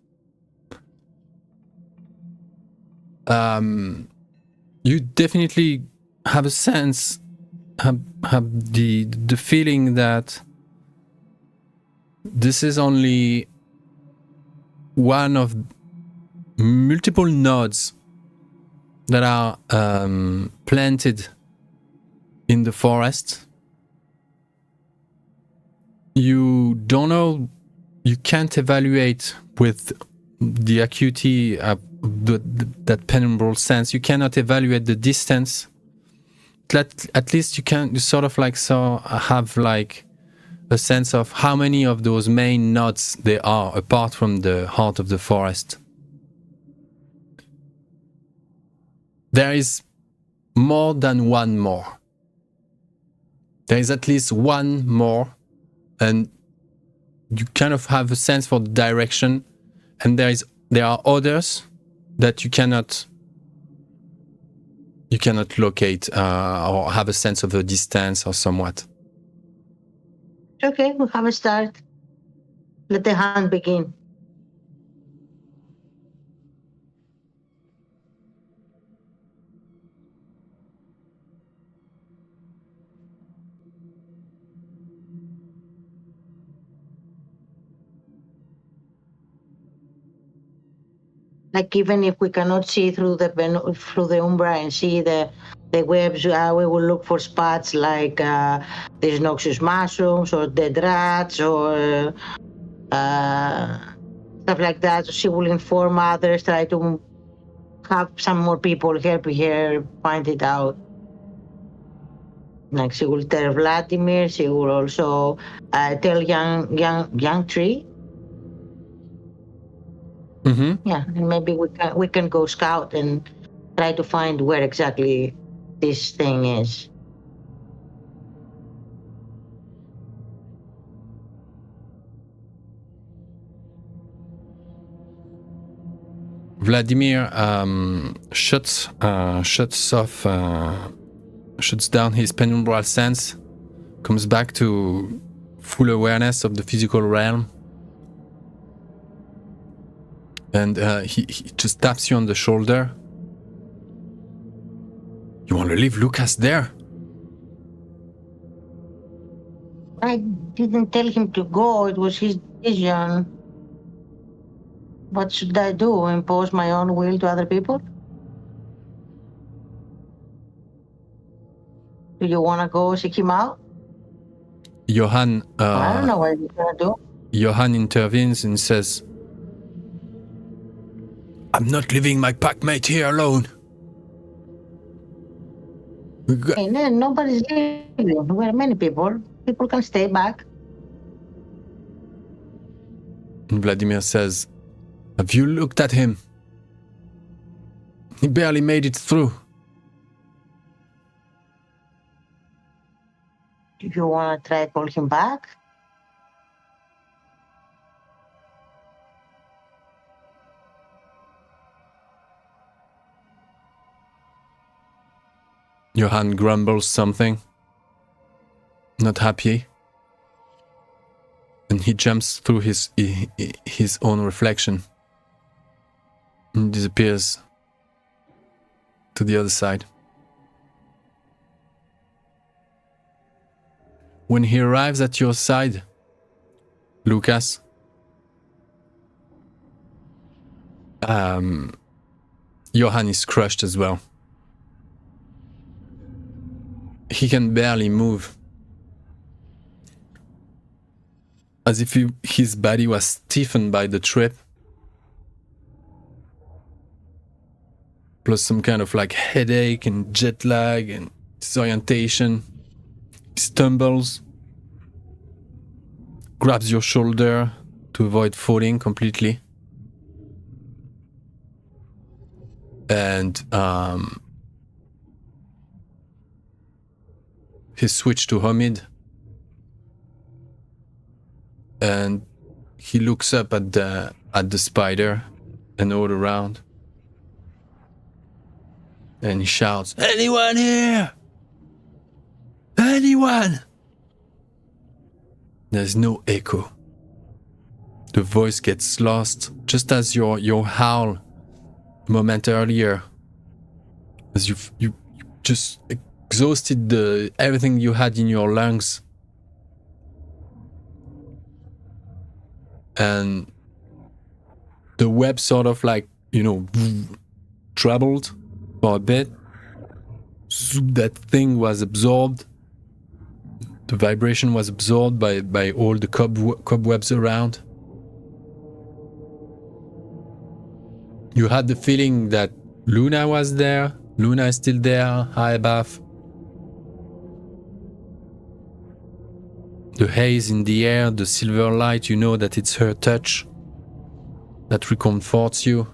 You definitely have a sense, have the feeling that this is only one of multiple nodes that are planted in the forest. You don't know, you can't evaluate with the acuity of that penumbral sense. You cannot evaluate the distance. At least you can sort of like have like a sense of how many of those main nodes there are apart from the heart of the forest. There is more than one more. There is at least one more, and you kind of have a sense for the direction, and there are others that you cannot locate or have a sense of a distance or somewhat. Okay, we'll have a start. Let the hunt begin. Like even if we cannot see through the Umbra and see the webs, we will look for spots like these noxious mushrooms or dead rats or stuff like that. So she will inform others, try to have some more people help her find it out. Like she will tell Vladimir. She will also tell young Tree. Mm-hmm. Yeah, and maybe we can go scout and try to find where exactly this thing is. Vladimir shuts down his penumbral sense, comes back to full awareness of the physical realm, and he just taps you on the shoulder. You want to leave Lucas there? I didn't tell him to go. It was his decision. What should I do? Impose my own will to other people? Do you want to go seek him out? Johan, I don't know what you're going to do. Johan intervenes and says, I'm not leaving my packmate here alone. Hey, nobody's leaving. There are many people. People can stay back. And Vladimir says, have you looked at him? He barely made it through. Do you want to try to call him back? Johan grumbles something. Not happy. And he jumps through his own reflection. And disappears to the other side. When he arrives at your side, Lucas, Johan is crushed as well. He can barely move. As if his body was stiffened by the trip. Plus some kind of like headache and jet lag and disorientation. He stumbles. Grabs your shoulder to avoid falling completely. And he switched to hermit. And he looks up at the spider and all around. And he shouts, anyone here? Anyone? There's no echo. The voice gets lost, just as your howl a moment earlier. As you just exhausted everything you had in your lungs. And the web sort of like, troubled for a bit. That thing was absorbed. The vibration was absorbed by all the cobwebs around. You had the feeling that Luna was there. Luna is still there, high above. The haze in the air, the silver light, you know that it's her touch that recomforts you.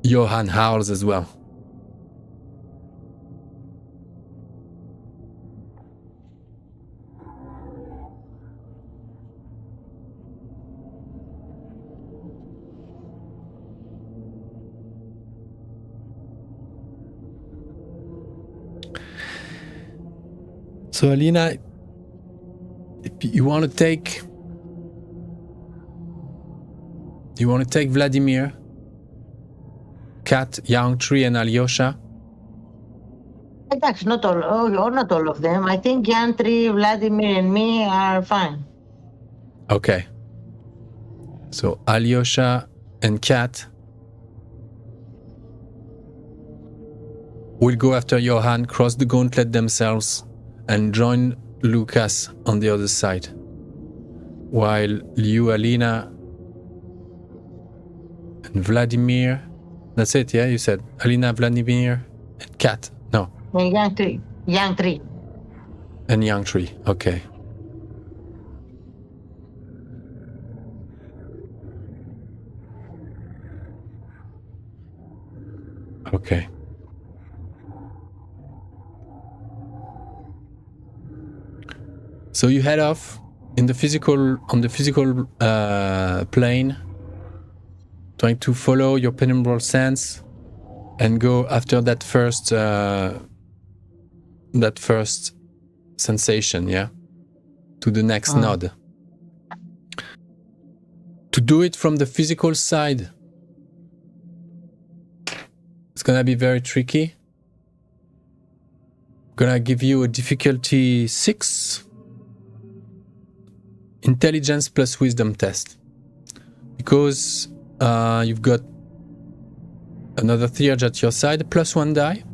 Johan howls as well. So Alina, if you want to take Vladimir, Kat, Young Tree, and Alyosha? That's not not all of them. I think Yantri, Vladimir, and me are fine. Okay. So Alyosha and Kat will go after Johan, cross the gauntlet themselves, and join Lucas on the other side. While you, Alina, and Vladimir... That's it, yeah? You said Alina, Vladimir, and Kat. No. And Yantri. And Young Tree, okay. Okay. So you head off on the physical plane, trying to follow your penumbral sense and go after that first sensation, yeah, to the next node. To do it from the physical side, it's gonna be very tricky. Gonna give you a difficulty 6. intelligence plus wisdom test. Because you've got another theurge at your side, +1 die.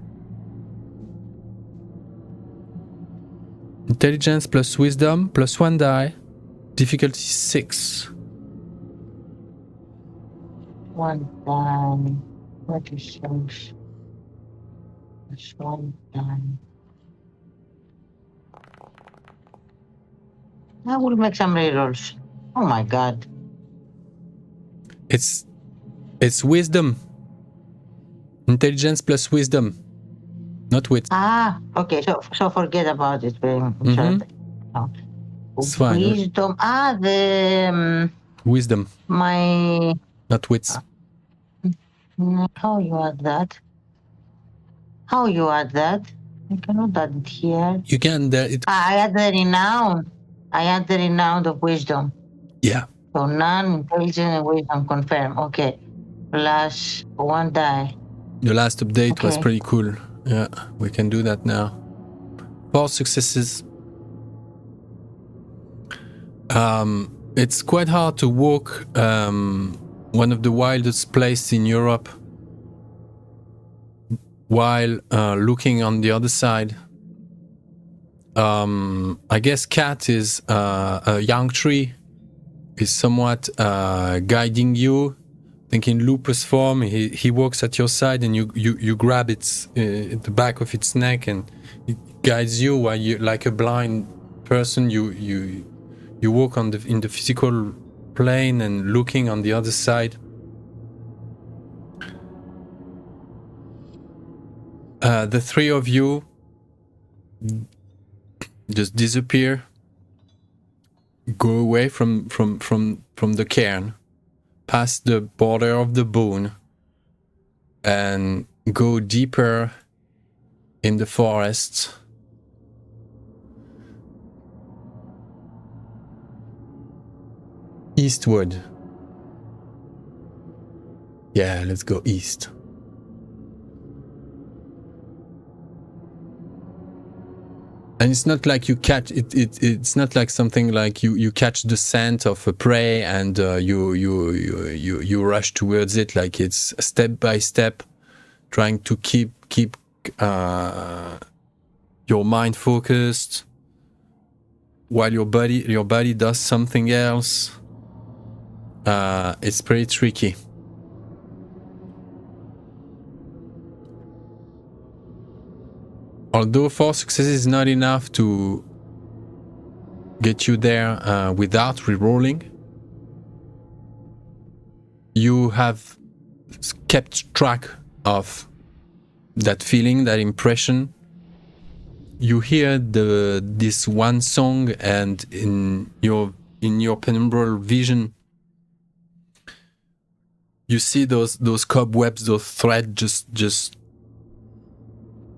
Intelligence plus wisdom, +1 die. Difficulty 6. 1 die. What is this? That's 1 die. I will make some rerolls. Oh my god. It's wisdom. Intelligence plus wisdom. Not wit. Ah, okay. So forget about it. It's fine. Wisdom. The Wisdom. my. Not wits. How you add that? I cannot add it here. You can. I add the renown. I add the renown of wisdom. Yeah. So none, intelligence, and wisdom confirm. Okay. Plus 1 die. The last update was Okay. pretty cool. Yeah, we can do that now. 4 successes. It's quite hard to walk one of the wildest places in Europe while looking on the other side. I guess Cat is a young tree, is somewhat guiding you. I think in lupus form, he walks at your side and you grab its at the back of its neck and it guides you while you, like a blind person, you walk in the physical plane and looking on the other side. The three of you just disappear, go away from the cairn, past the border of the bone, and go deeper in the forest. Eastward. Yeah, let's go east. And it's not like you catch it. It's not like something like you catch the scent of a prey and you rush towards it. Like it's step by step, trying to keep your mind focused while your body does something else. It's pretty tricky. Although 4 successes is not enough to get you there without rerolling, you have kept track of that feeling, that impression. You hear this one song, and in your penumbral vision, you see those cobwebs, those threads just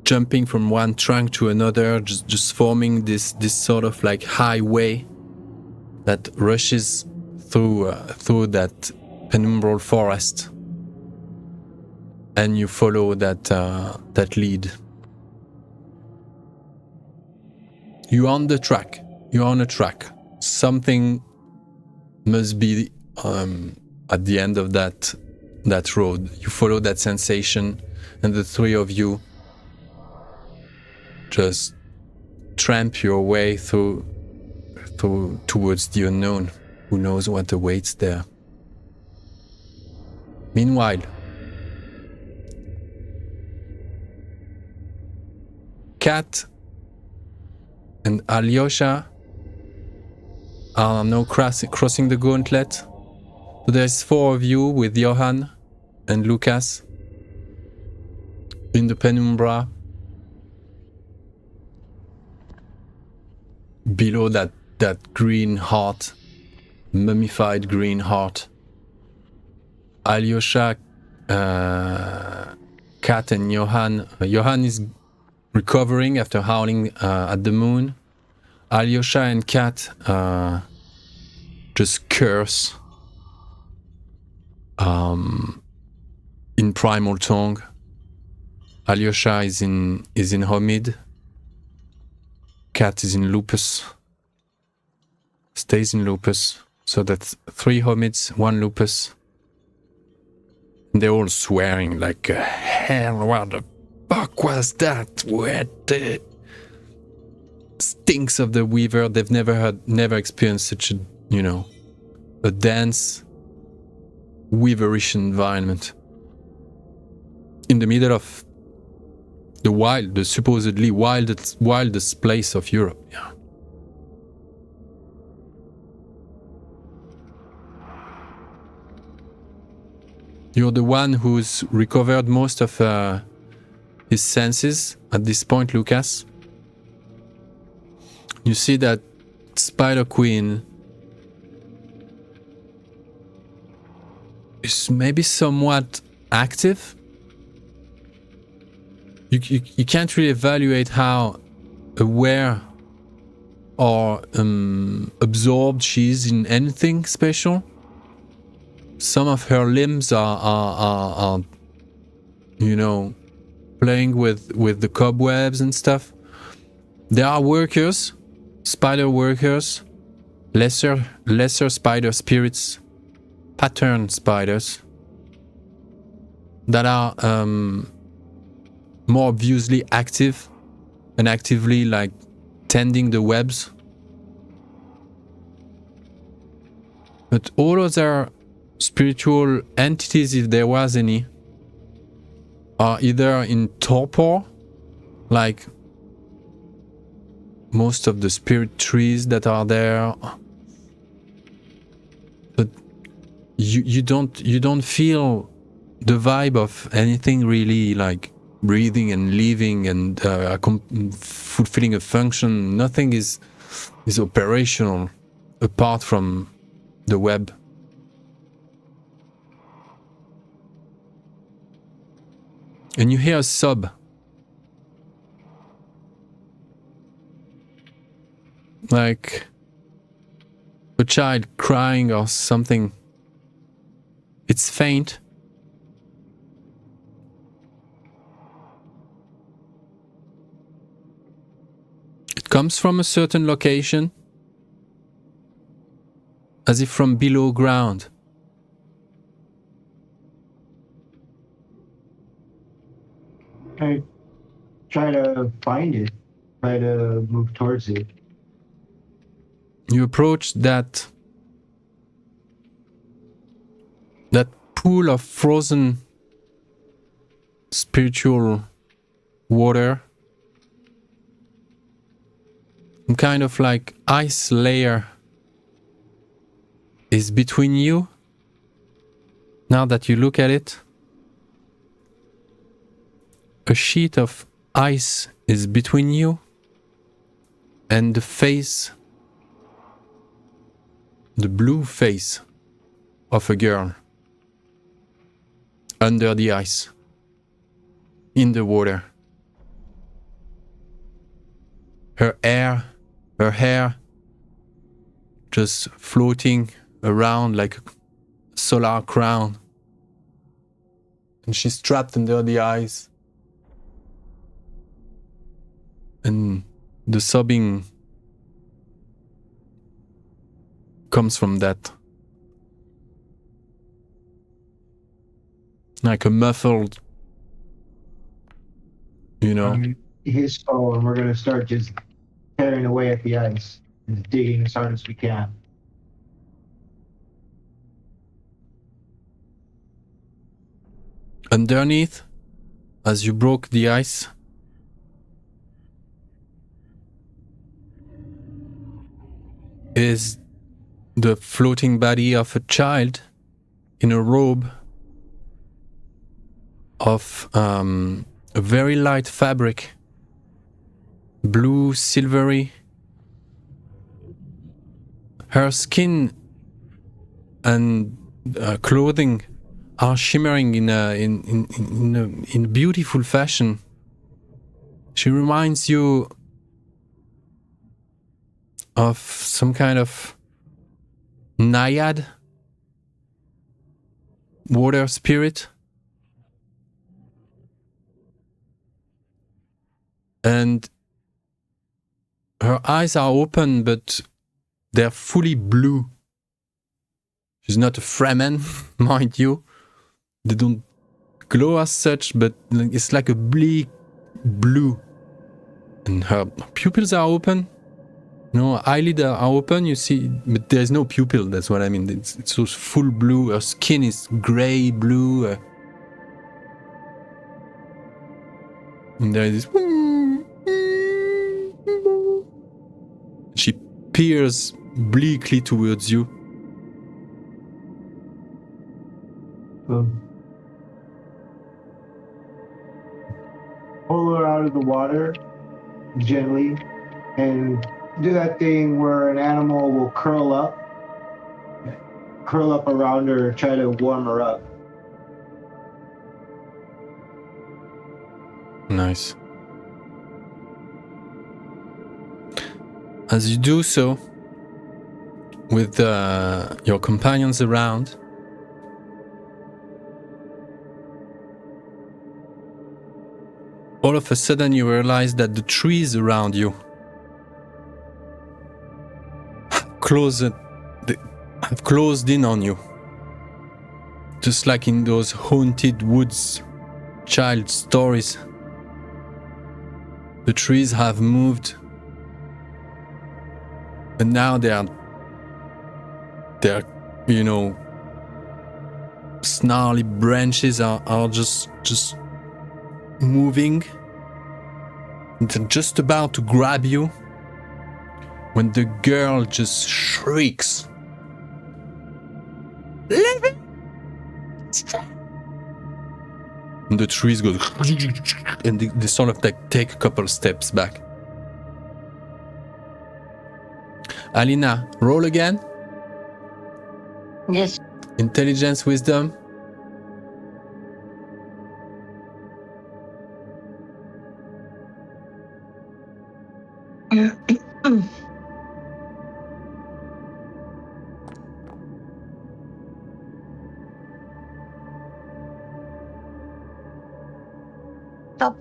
jumping from one trunk to another, just forming this sort of like highway that rushes through that penumbral forest, and you follow that lead. You're on the track. You're on a track. Something must be at the end of that road. You follow that sensation, and the three of you just tramp your way through towards the unknown. Who knows what awaits there? Meanwhile, Kat and Alyosha are now crossing the gauntlet. So there's 4 of you with Johan and Lucas in the penumbra. Below that green heart, mummified green heart, Alyosha, Kat and Johan. Johan is recovering after howling at the moon. Alyosha and Kat just curse in primal tongue. Alyosha is in Homid. Kat is in lupus. stays in lupus. So that's 3 hermits, 1 lupus. And they're all swearing like hell. What the fuck was that? What the stinks of the weaver? They've never experienced such a, you know, a dense weaverish environment in the middle of the wild, the supposedly wildest place of Europe. Yeah. You're the one who's recovered most of his senses at this point, Lucas. You see that Spider Queen is maybe somewhat active. You can't really evaluate how aware or absorbed she is in anything special. Some of her limbs are you know, playing with the cobwebs and stuff. There are workers, spider workers, lesser spider spirits, pattern spiders that are more obviously active and actively like tending the webs. But all other spiritual entities, if there was any, are either in torpor, like most of the spirit trees that are there, but you don't feel the vibe of anything really like breathing and living and fulfilling a function. Nothing is operational apart from the web. And you hear a sob. Like a child crying or something. It's faint. It comes from a certain location, as if from below ground. I try to find it, try to move towards it. You approach that pool of frozen spiritual water. Some kind of like ice layer is between you. Now that you look at it, a sheet of ice is between you and the face, the blue face of a girl under the ice, in the water. Her hair just floating around like a solar crown. And she's trapped under the ice. And the sobbing comes from that. Like a muffled, you know. His phone, we're going to start just tearing away at the ice and digging as hard as we can. Underneath, as you broke the ice, is the floating body of a child in a robe of a very light fabric, blue, silvery. Her skin and clothing are shimmering in a beautiful fashion. She reminds you of some kind of naiad water spirit. And her eyes are open, but they're fully blue. She's not a Fremen, mind you. They don't glow as such, but it's like a bleak blue. And her pupils are open. No, eyelids are open, you see, but there's no pupil, that's what I mean. It's so full blue. Her skin is gray, blue. And there is this. She peers bleakly towards you. Pull her out of the water gently and do that thing where an animal will curl up around her, try to warm her up. Nice. As you do so, with your companions around, all of a sudden you realize that the trees around you have closed in on you. Just like in those haunted woods child stories. The trees have moved, and now they're snarly branches are just moving. They're just about to grab you when the girl just shrieks. And the trees go and they sort of like take a couple steps back. Alina, roll again. Yes. Intelligence, wisdom. Stop.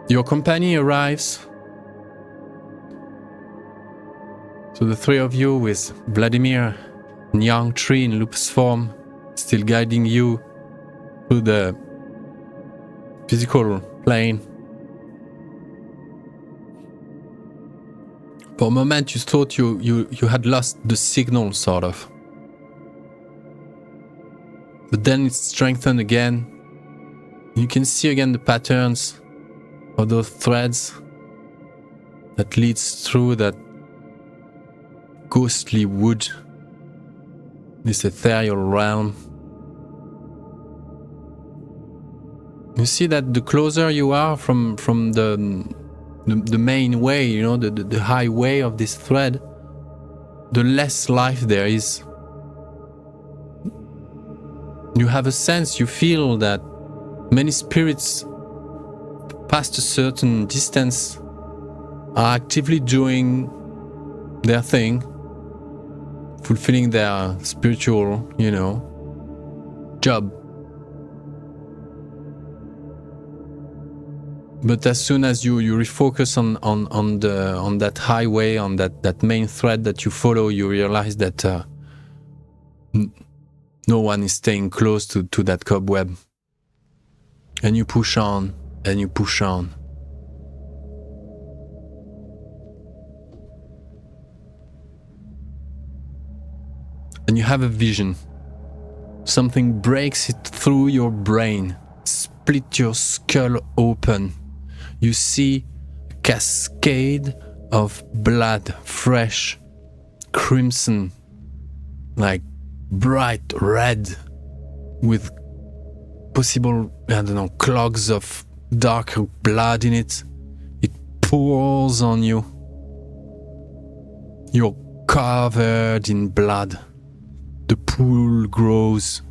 Your company arrives. So the three of you with Vladimir and young tree in Loop's form still guiding you through the physical plane. For a moment you thought you had lost the signal, sort of. But then it's strengthened again. You can see again the patterns of those threads that leads through that ghostly wood, this ethereal realm. You see that the closer you are from the main way, the highway of this thread, the less life there is. You have a sense, you feel that many spirits past a certain distance are actively doing their thing, fulfilling their spiritual, job. But as soon as you refocus on that highway, on that main thread that you follow, you realize that no one is staying close to that cobweb. And you push on, and you push on. And you have a vision. Something breaks it through your brain, split your skull open. You see a cascade of blood, fresh, crimson, like bright red, with possible, clogs of darker blood in it. It pours on you. You're covered in blood. The pool grows.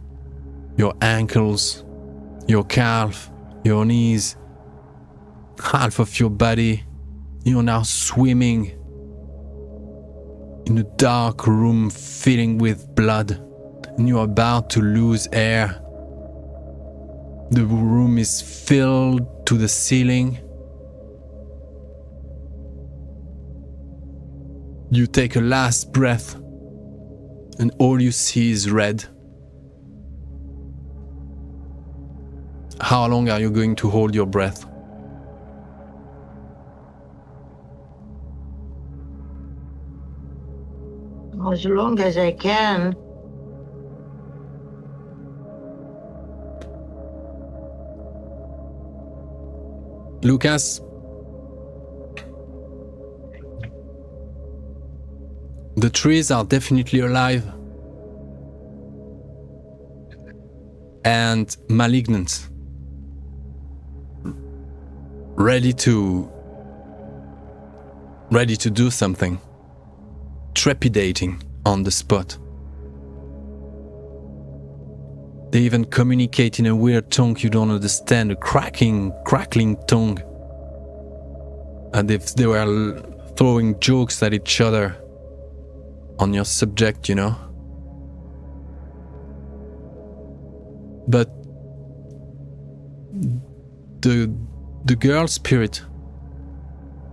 Your ankles, your calf, your knees, half of your body. You're now swimming in a dark room filling with blood, and you're about to lose air. The room is filled to the ceiling You take a last breath, and all you see is red. How long are you going to hold your breath? As long as I can. Lucas, the trees are definitely alive and malignant, ready to do something, trepidating on the spot. They even communicate in a weird tongue you don't understand, a crackling tongue. And if they were throwing jokes at each other on your subject, you know. But the girl spirit,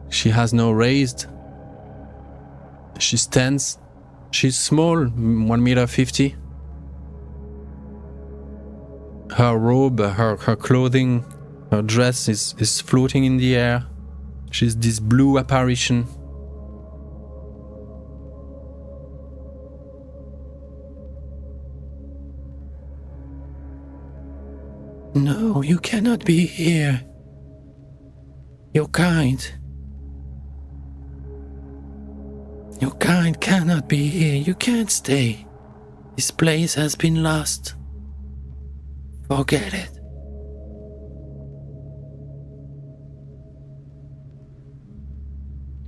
she has no raised. She stands. She's small, 1.50 meters. Her robe, her clothing, her dress is floating in the air. She's this blue apparition. No, you cannot be here. Your kind cannot be here. You can't stay. This place has been lost. Forget it.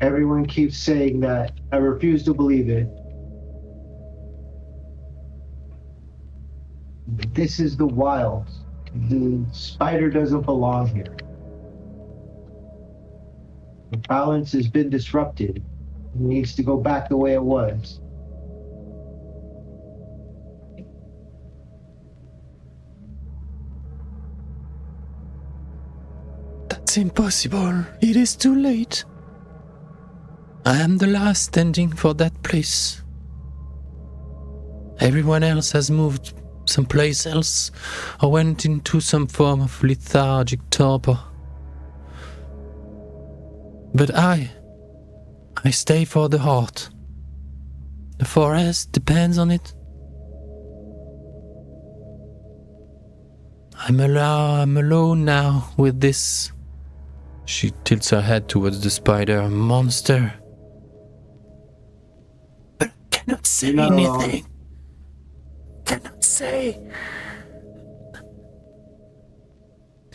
Everyone keeps saying that. I refuse to believe it. This is the wilds. The spider doesn't belong here. The balance has been disrupted. It needs to go back the way it was. That's impossible. It is too late. I am the last standing for that place. Everyone else has moved someplace else or went into some form of lethargic torpor. But I stay for the heart. The forest depends on it. I'm alone now with this. She tilts her head towards the spider monster. But I cannot say anything. Cannot say.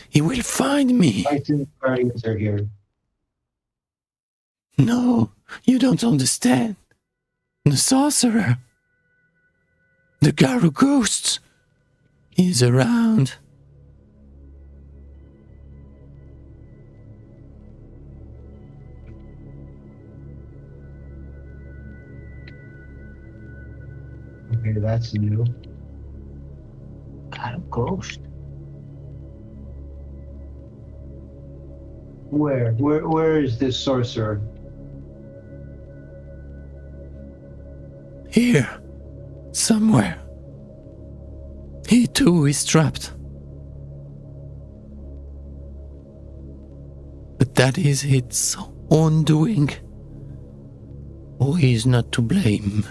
He will find me. Licensed guardians are here. No, you don't understand. The sorcerer, the Garou ghost, is around. Okay, that's new. Got a ghost. Where is this sorcerer? Here, somewhere. He too is trapped. But that is its own doing. Oh, he is not to blame.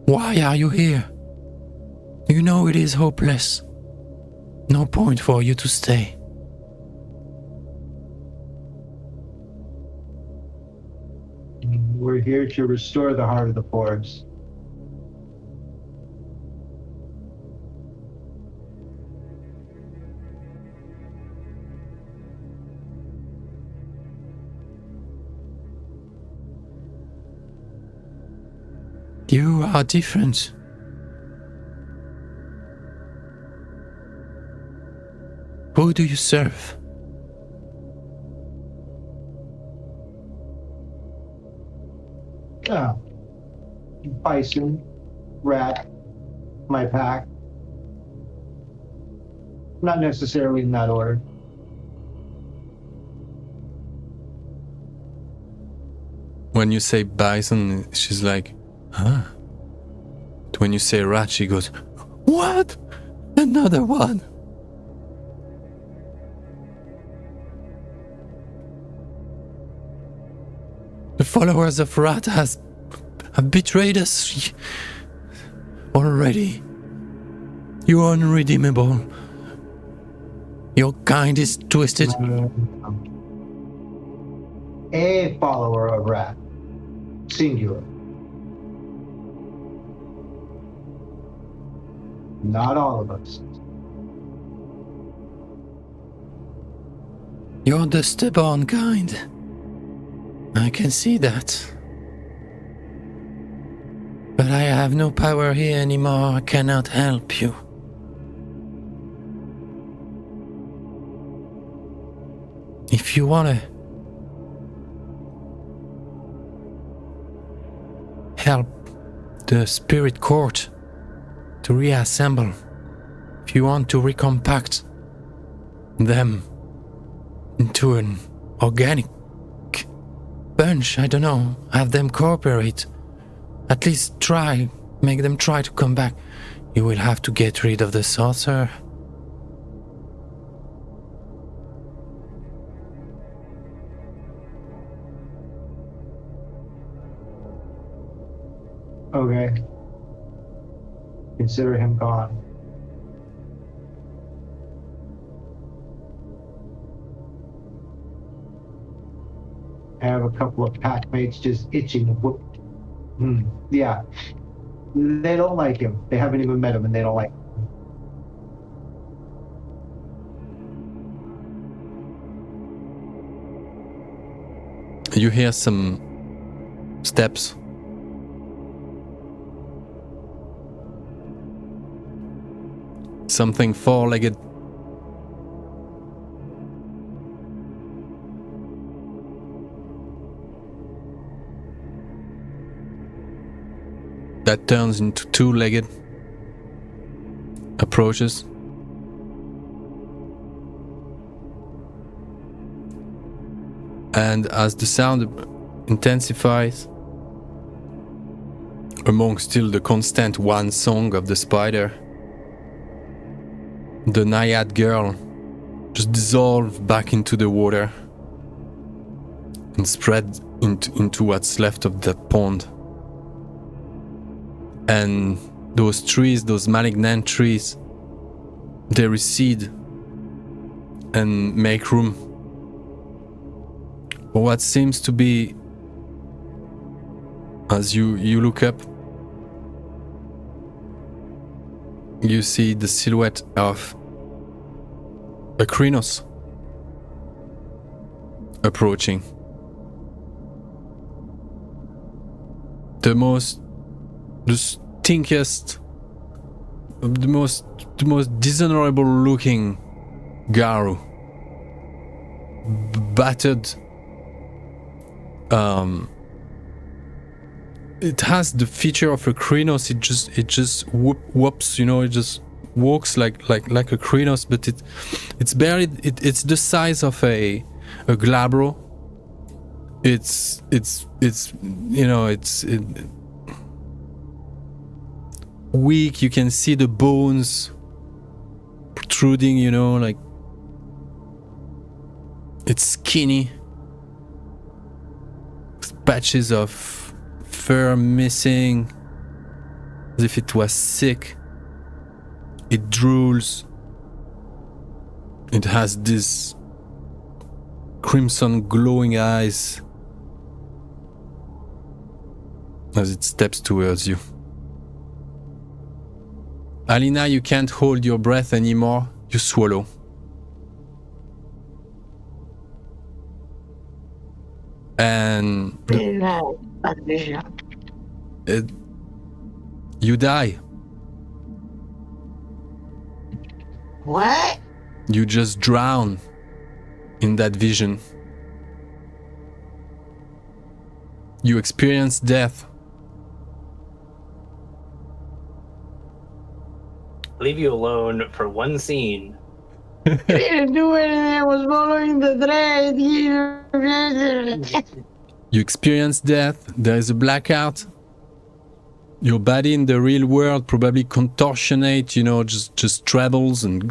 Why are you here? You know it is hopeless. No point for you to stay. We're here to restore the heart of the forest. You are different. Who do you serve? Ah, bison. rat, my pack. Not necessarily in that order. When you say bison, she's like, huh? When you say rat, she goes, what? Another one? The followers of Rat have betrayed us already. You are unredeemable. Your kind is twisted. A follower of Rat. Singular. Not all of us. You're the stubborn kind. I can see that. But I have no power here anymore. I cannot help you. If you want to help the spirit court to reassemble, if you want to recompact them into an organic bunch, I don't know, have them cooperate, at least try, make them try to come back, you will have to get rid of the sorcerer. Okay. Consider him gone. I have a couple of pack mates just itching to whoop. Yeah. They don't like him. They haven't even met him and they don't like him. You hear some steps. Something four-legged. That turns into two-legged. Approaches. And as the sound intensifies, among still the constant one song of the spider, the naiad girl just dissolves back into the water and spread into what's left of the pond. And those trees, those malignant trees, they recede and make room for what seems to be, as you look up, you see the silhouette of a Krynos approaching. The stinkiest, the most dishonorable looking Garou. Battered. It has the feature of a Krynos. It just whoops, you know. It just walks like a Krynos, but it's barely. It's the size of a glabro. It's you know, it's weak. You can see the bones protruding, you know, like it's skinny, with patches of fur missing, as if it was sick. It drools. It has these crimson glowing eyes as it steps towards you. Alina, you can't hold your breath anymore. You swallow. And you die. What? You just drown in that vision. You experience death. leave you alone for one scene. I didn't do anything. I was following the thread. You experience death. There is a blackout. Your body in the real world probably contortionate, just troubles, and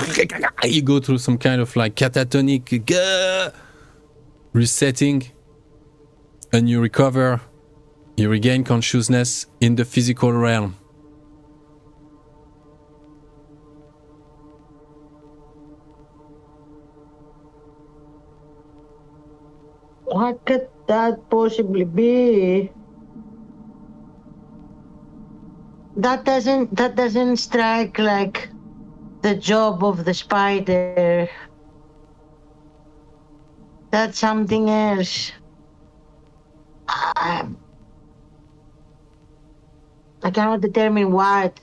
you go through some kind of like catatonic resetting, and you recover. You regain consciousness in the physical realm. What could that possibly be? That doesn't strike like the job of the spider. That's something else. I cannot determine what.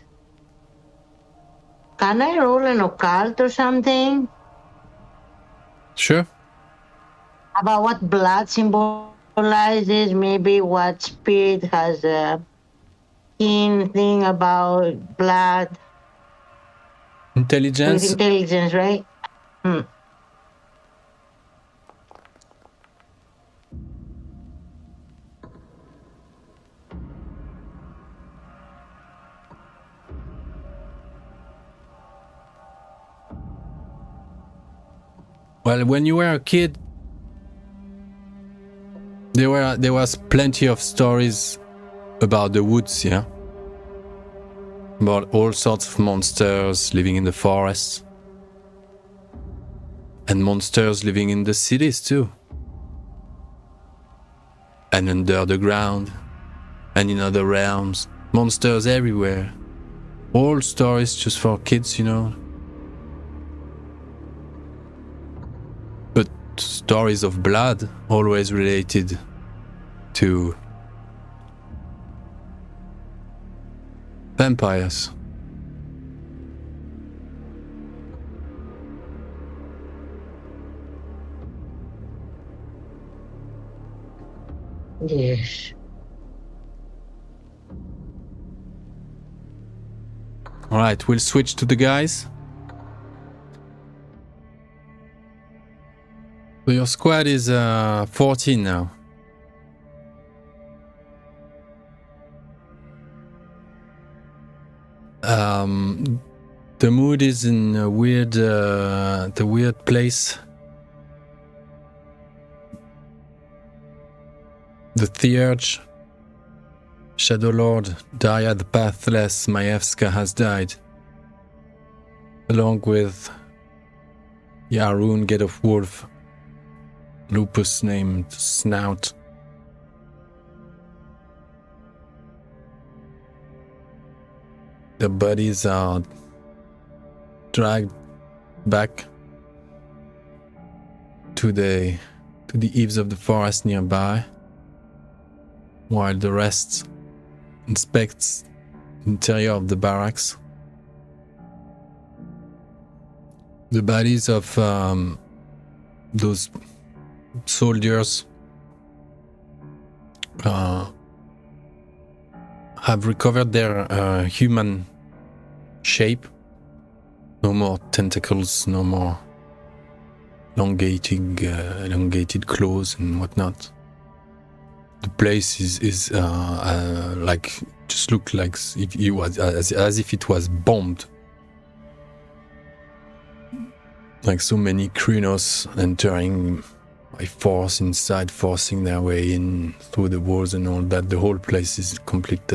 Can I roll an occult or something? Sure. About what blood symbolizes, maybe what spirit has a keen thing about blood. Intelligence. With intelligence, right? Well, when you were a kid, there was plenty of stories about the woods, yeah? About all sorts of monsters living in the forests. And monsters living in the cities too. And under the ground. And in other realms. Monsters everywhere. All stories just for kids, But stories of blood always related to vampires. Yes. Alright, we'll switch to the guys. So your squad is 14 now. The mood is in a weird place. The Theurge, Shadow Lord, Daria the Pathless, Maevska has died. Along with Yarun, Gate of Wolf, Lupus named Snout. The bodies are dragged back to the eaves of the forest nearby, while the rest inspects the interior of the barracks. The bodies of those soldiers have recovered their human shape. No more tentacles, no more elongated claws and whatnot. The place is like just looked like if it was as if it was bombed. Like so many Krynos entering by force inside, forcing their way in through the walls and all that. The whole place is complete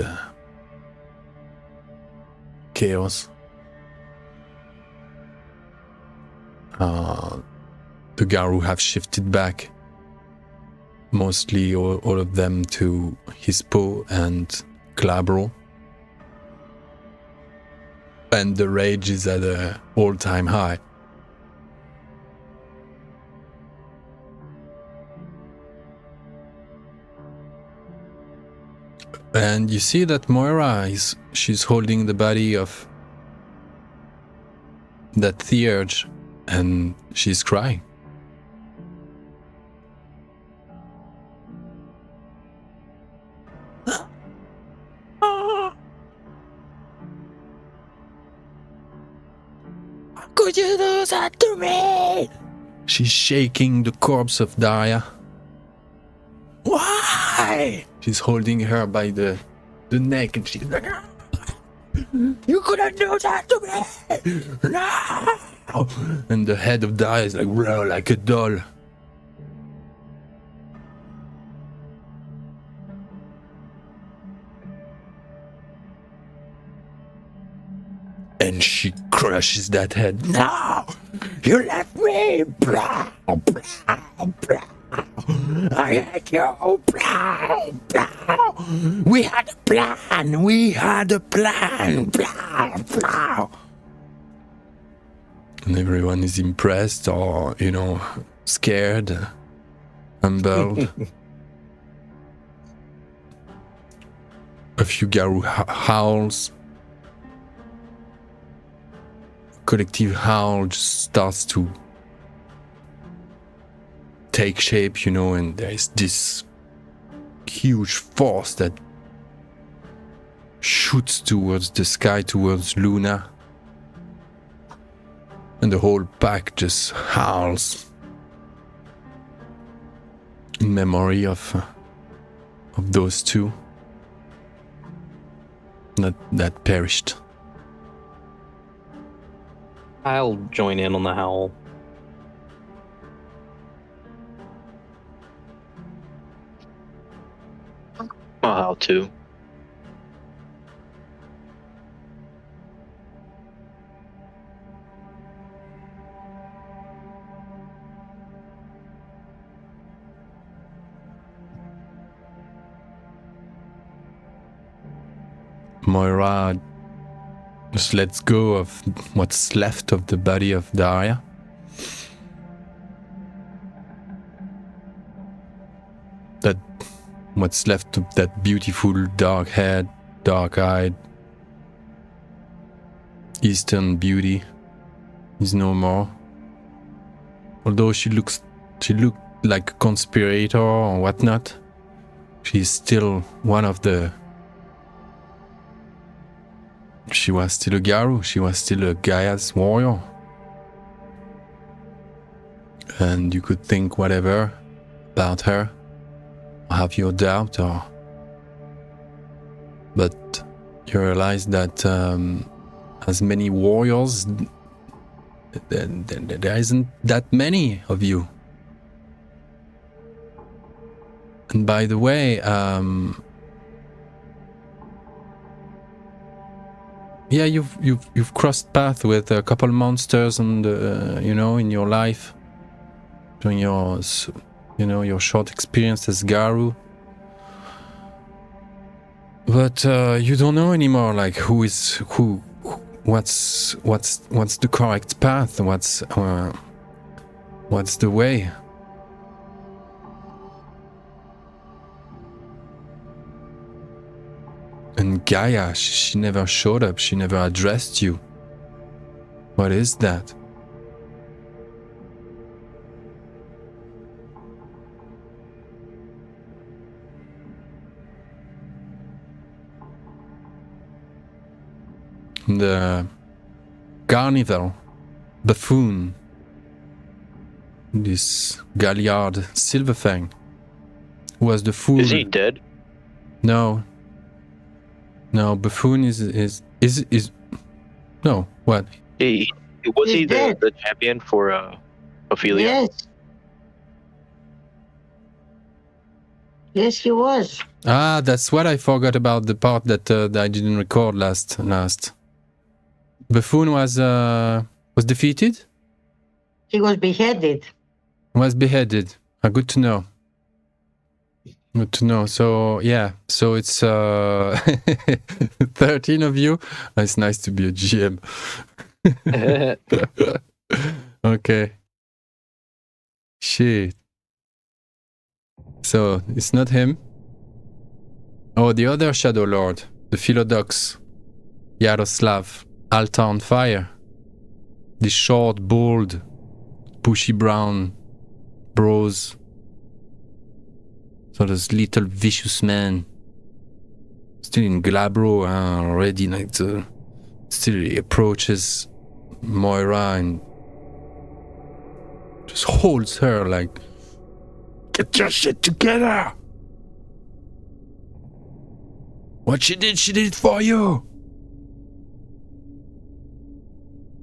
chaos. The Garou have shifted back, mostly all of them to Hispo and Glabro. And the rage is at an all-time high. And you see that Moira she's holding the body of that Theurge, and she's crying. could you do that to me? She's shaking the corpse of Daria. Why? She's holding her by the neck and she's like, you couldn't do that to me! No! And the head of Daria is like a doll. And she crushes that head. No! You left me! Blah, blah, blah. I hate you! Blah, blah. We had a plan! Blah, blah. And everyone is impressed or, scared, humbled. A few Garou howls. Collective howl just starts to take shape, and there is this huge force that shoots towards the sky, towards Luna. And the whole pack just howls in memory of those two that perished. I'll join in on the howl. I'll howl too. Moira just lets go of what's left of the body of Daria. That what's left of that beautiful dark-haired, dark-eyed Eastern beauty is no more. Although she looked like a conspirator or whatnot, she's still one of the. She was still a Garou, she was still a Gaia's warrior. And you could think whatever about her, or have your doubt, but you realize that as many warriors, there isn't that many of you. And by the way, yeah, you've crossed paths with a couple monsters, and in your life, during your short experience as Garou. But you don't know anymore, like what's the correct path, what's the way. And Gaia, she never showed up, she never addressed you. What is that? The carnival buffoon, this Galliard Silverfang, was the fool. Is he dead? No, buffoon is no, what? Was he the champion for Ophelia? Yes, he was. Ah, that's what I forgot about, the part that I didn't record last. Buffoon was defeated? He was beheaded. Good to know. Good to know. So, yeah. So it's 13 of you. It's nice to be a GM. Okay. Shit. So, it's not him. Oh, the other Shadow Lord. The Philodox. Yaroslav. Altar on Fire. The short, bold, bushy brown brows. So this little vicious man. Still in Glabro already, like still he approaches Moira and just holds her like, get your shit together. What she did it for you.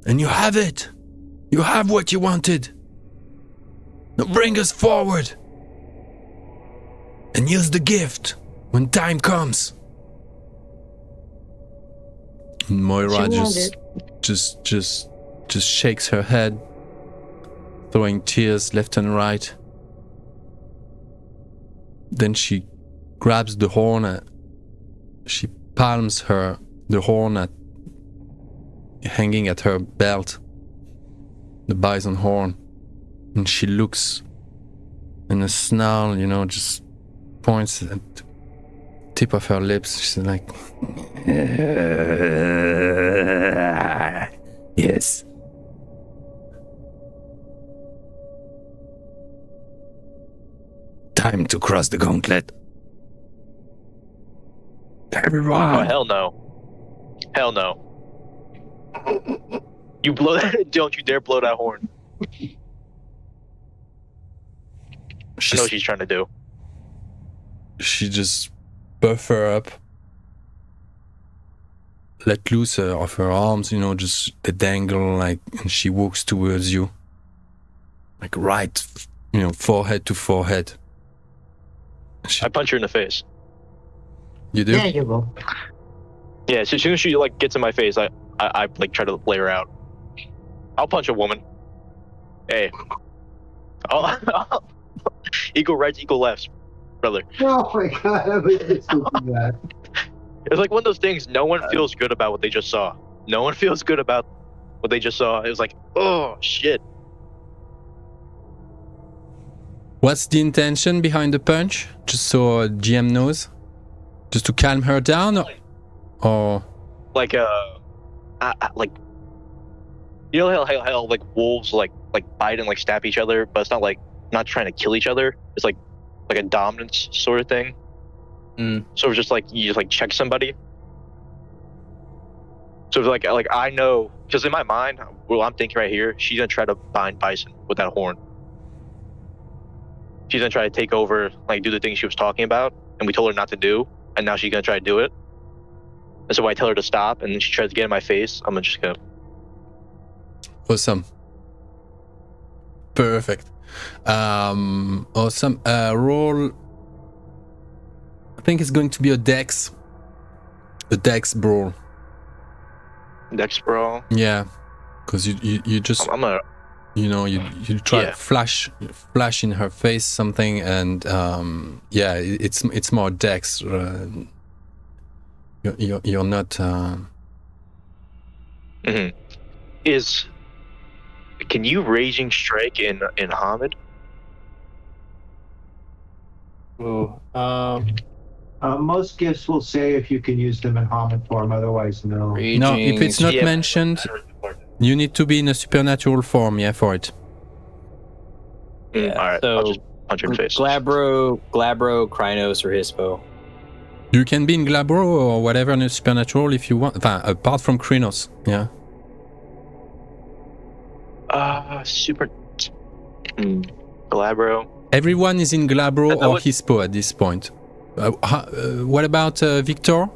And you have it. You have what you wanted. Now bring us forward. And use the gift when time comes. And Moira just shakes her head, throwing tears left and right. Then she grabs the horn. She palms the horn hanging at her belt, the bison horn, and she looks, and a snarl, just points at the tip of her lips. She's like, yes. Time to cross the gauntlet. Everyone. Oh, hell no. Hell no. You blow that, don't you dare blow that horn. I know what she's trying to do. She just buff her up, let loose of her arms, just they dangle, like, and she walks towards you. Like right, forehead to forehead. I punch her in the face. You do? There you go. Yeah, so as soon as she like gets in my face, I like try to lay her out. I'll punch a woman. Hey. Equal rights, equal lefts, brother. Oh my god, I was just thinking that. It's like one of those things, no one feels good about what they just saw. No one feels good about what they just saw. It was like, oh, shit. What's the intention behind the punch? Just so GM knows? Just to calm her down? Or... Like, like... You know how like, wolves, like bite and, like, stab each other, but it's not, like, not trying to kill each other? It's, like a dominance sort of thing. So it's just, like, you just, like, check somebody. So it's like I know, because in my mind, what I'm thinking right here, she's gonna try to bind Bison with that horn. She's gonna try to take over, like, do the thing she was talking about, and we told her not to do, and now she's gonna try to do it. And so when I tell her to stop, and then she tries to get in my face, I'm just gonna... Awesome. Perfect. Awesome. Roll... I think it's going to be a dex. A dex brawl. Dex brawl? Yeah. Because you just... I'm gonna... you try to flash in her face something, and yeah, it's more dex. You're not. Mm-hmm. Can you raging strike in Hamid? Ooh, most gifts will say if you can use them in Hamid form, otherwise no. raging, No, if it's not mentioned, you need to be in a supernatural form, yeah, for it. Yeah, All right, so I'll just punch her in the face. Glabro, Krynos, or Hispo. You can be in Glabro or whatever in a supernatural if you want. Apart from Krynos, yeah. Super... Glabro. Everyone is in Glabro or Hispo at this point. What about Victor?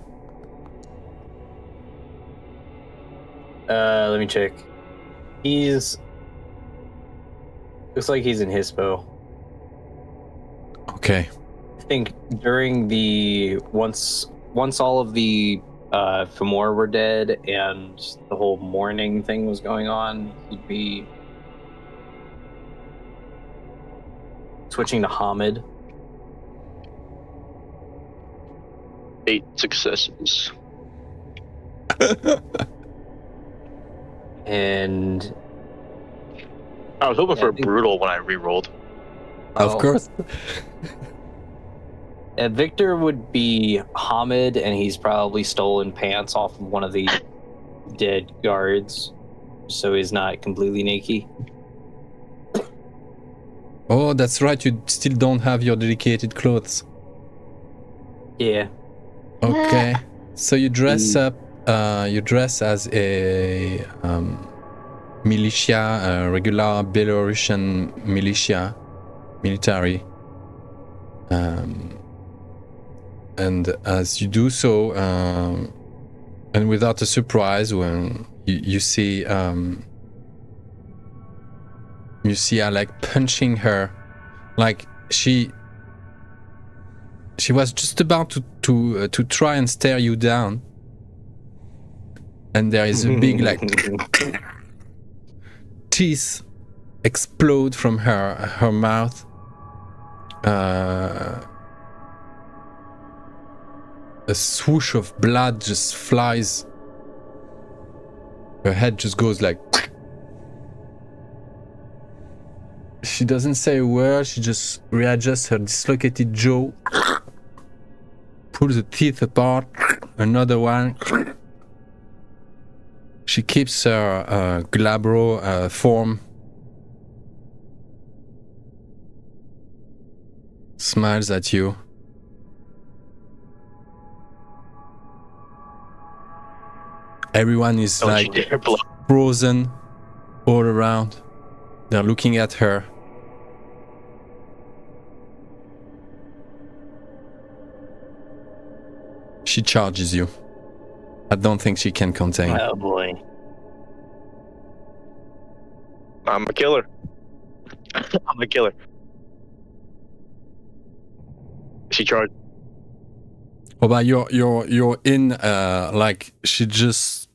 Let me check. Looks like he's in Hispo. Okay. I think during the once all of the Fomori were dead and the whole mourning thing was going on, he'd be switching to Hamid. 8 successes. And I was hoping for a brutal when I re-rolled. Of course. Victor would be Hamid, and he's probably stolen pants off of one of the dead guards, so he's not completely naked. Oh, that's right. You still don't have your dedicated clothes. Yeah. Okay. So you dress up. You dress as a militia, regular Belarusian military. And as you do so, and without a surprise, when you see Alec punching her, like she was just about to try and stare you down, and there is a big like teeth explode from her mouth. A swoosh of blood just flies. Her head just goes like. She doesn't say a word, she just readjusts her dislocated jaw, pulls the teeth apart, another one. She keeps her glabro form, smiles at you. Everyone is like frozen all around. They're looking at her. She charges you. I don't think she can contain. Oh boy. I'm a killer. I'm a killer. She charged. Oh, but you're in like she just.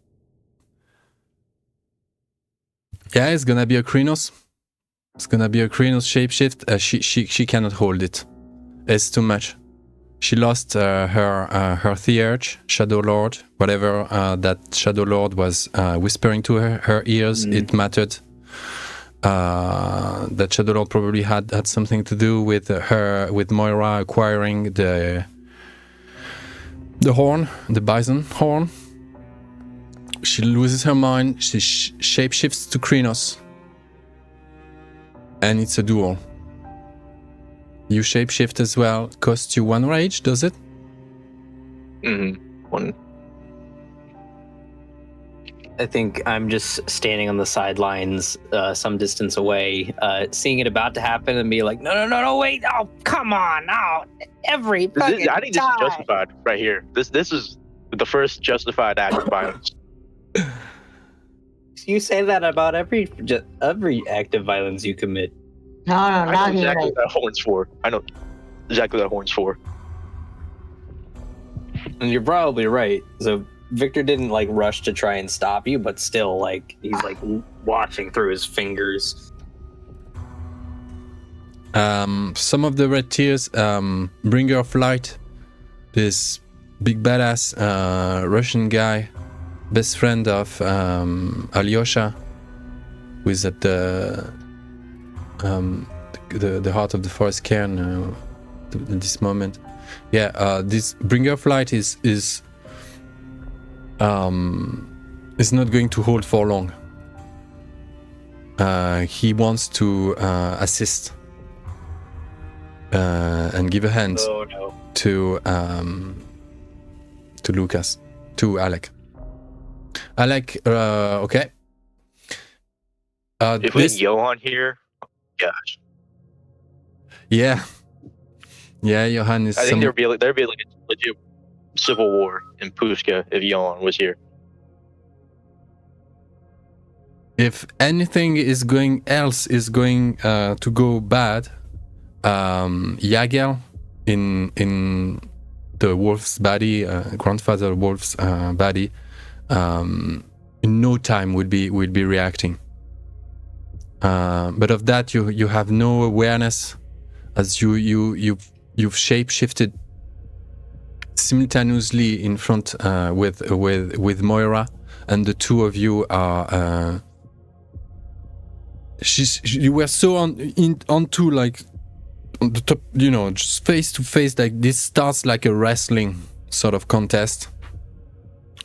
Yeah, it's gonna be a Krynos. It's gonna be a Krynos shapeshift. She cannot hold it. It's too much. She lost her Theurge, Shadow Lord, whatever that Shadow Lord was whispering to her ears. It mattered. That Shadow Lord probably had something to do with Moira acquiring the horn, the bison horn. She loses her mind. She shapeshifts to Krynos, and it's a duel. You shapeshift as well. Costs you 1 rage, does it? One. I think I'm just standing on the sidelines, some distance away, seeing it about to happen, and be like, no, wait, oh, come on, no, every fucking I think this is justified right here. This is the first justified act of violence. You say that about every act of violence you commit. No, I not know exactly here. what that horn's for. I know exactly what that horn's for. And you're probably right. So Victor didn't like rush to try and stop you, but still, like he's like watching through his fingers. Some of the red tears, Bringer of Light, this big badass Russian guy, best friend of Alyosha, who is at the heart of the forest cairn at this moment. Yeah, this Bringer of Light is not going to hold for long. He wants to assist and give a hand to Lucas, to Alec. Alec, okay. If we had Johan here, gosh. Yeah, Johan is. I think there'd be like a legit civil war in Pushka if Johan was here. If anything is going to go bad, Yagel in the wolf's body, grandfather wolf's body, in no time would be reacting. But of that you have no awareness, as you've shape-shifted simultaneously in front with Moira, and the two of you are. You were so onto like on the top, just face to face. Like this starts like a wrestling sort of contest.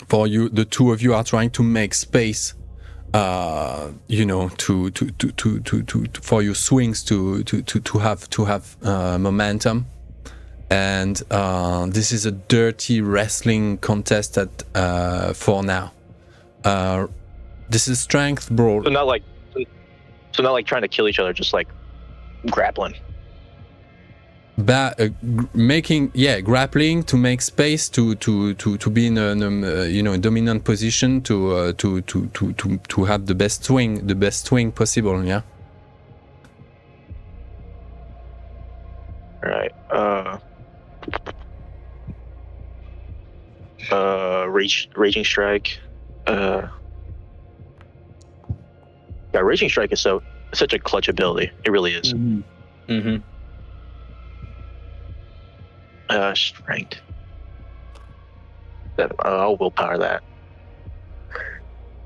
For you, the two of you are trying to make space, to for your swings to have momentum, and this is a dirty wrestling contest for now. This is strength brawl. So not like trying to kill each other, just like grappling. Grappling to make space to be in a dominant position to have the best swing possible. Yeah. All right. Raging strike. Yeah, raging strike is such a clutch ability. It really is. Mm-hmm. Strength. I'll willpower that.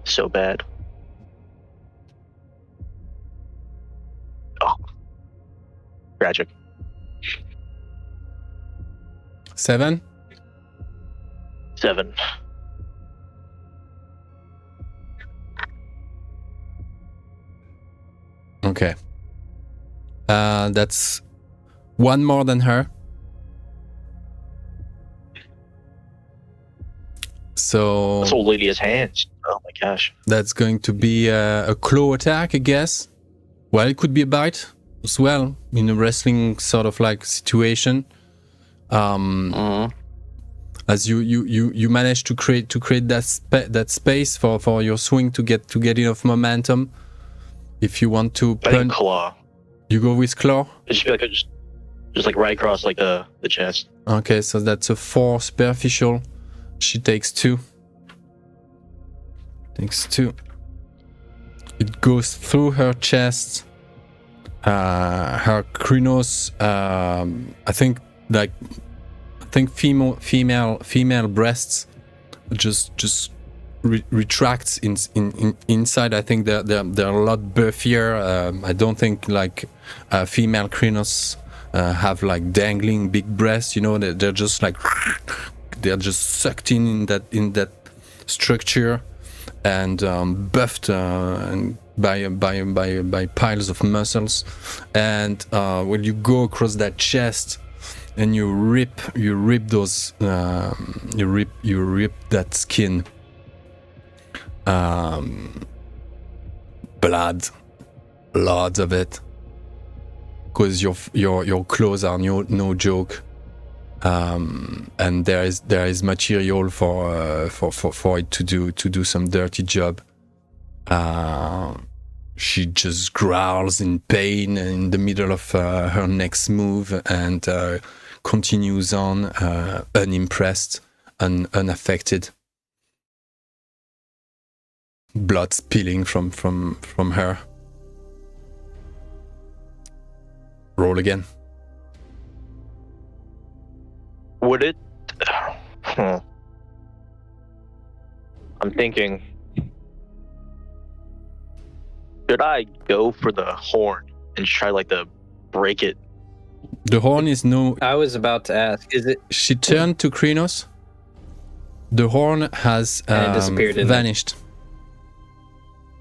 So bad. Oh. Tragic. 7. 7. Okay. That's one more than her. So this old lady has hands. Oh my gosh. That's going to be a claw attack, I guess. Well, it could be a bite as well in a wrestling sort of like situation. As you manage to create that space for your swing to get enough momentum. If you want to punch, claw. You go with claw. It should be like just like right across like the chest. Okay, so that's a 4 superficial. She takes 2. It goes through her chest. Her crinos. I think female breasts just retracts inside. I think they're a lot buffier. I don't think like female crinos have like dangling big breasts. You know, they're just like they're just sucked in that structure and buffed and by piles of muscles. And when you go across that chest and you rip those you rip that skin. Blood, lots of it, because your claws are no joke, and there is material for it to do some dirty job. She just growls in pain in the middle of her next move and continues on, unimpressed and unaffected. Blood spilling from her. Roll again. Would it? I'm thinking. Should I go for the horn and try like to break it? The horn is no. I was about to ask. Is it? She turned to Krynos. The horn has disappeared. Vanished.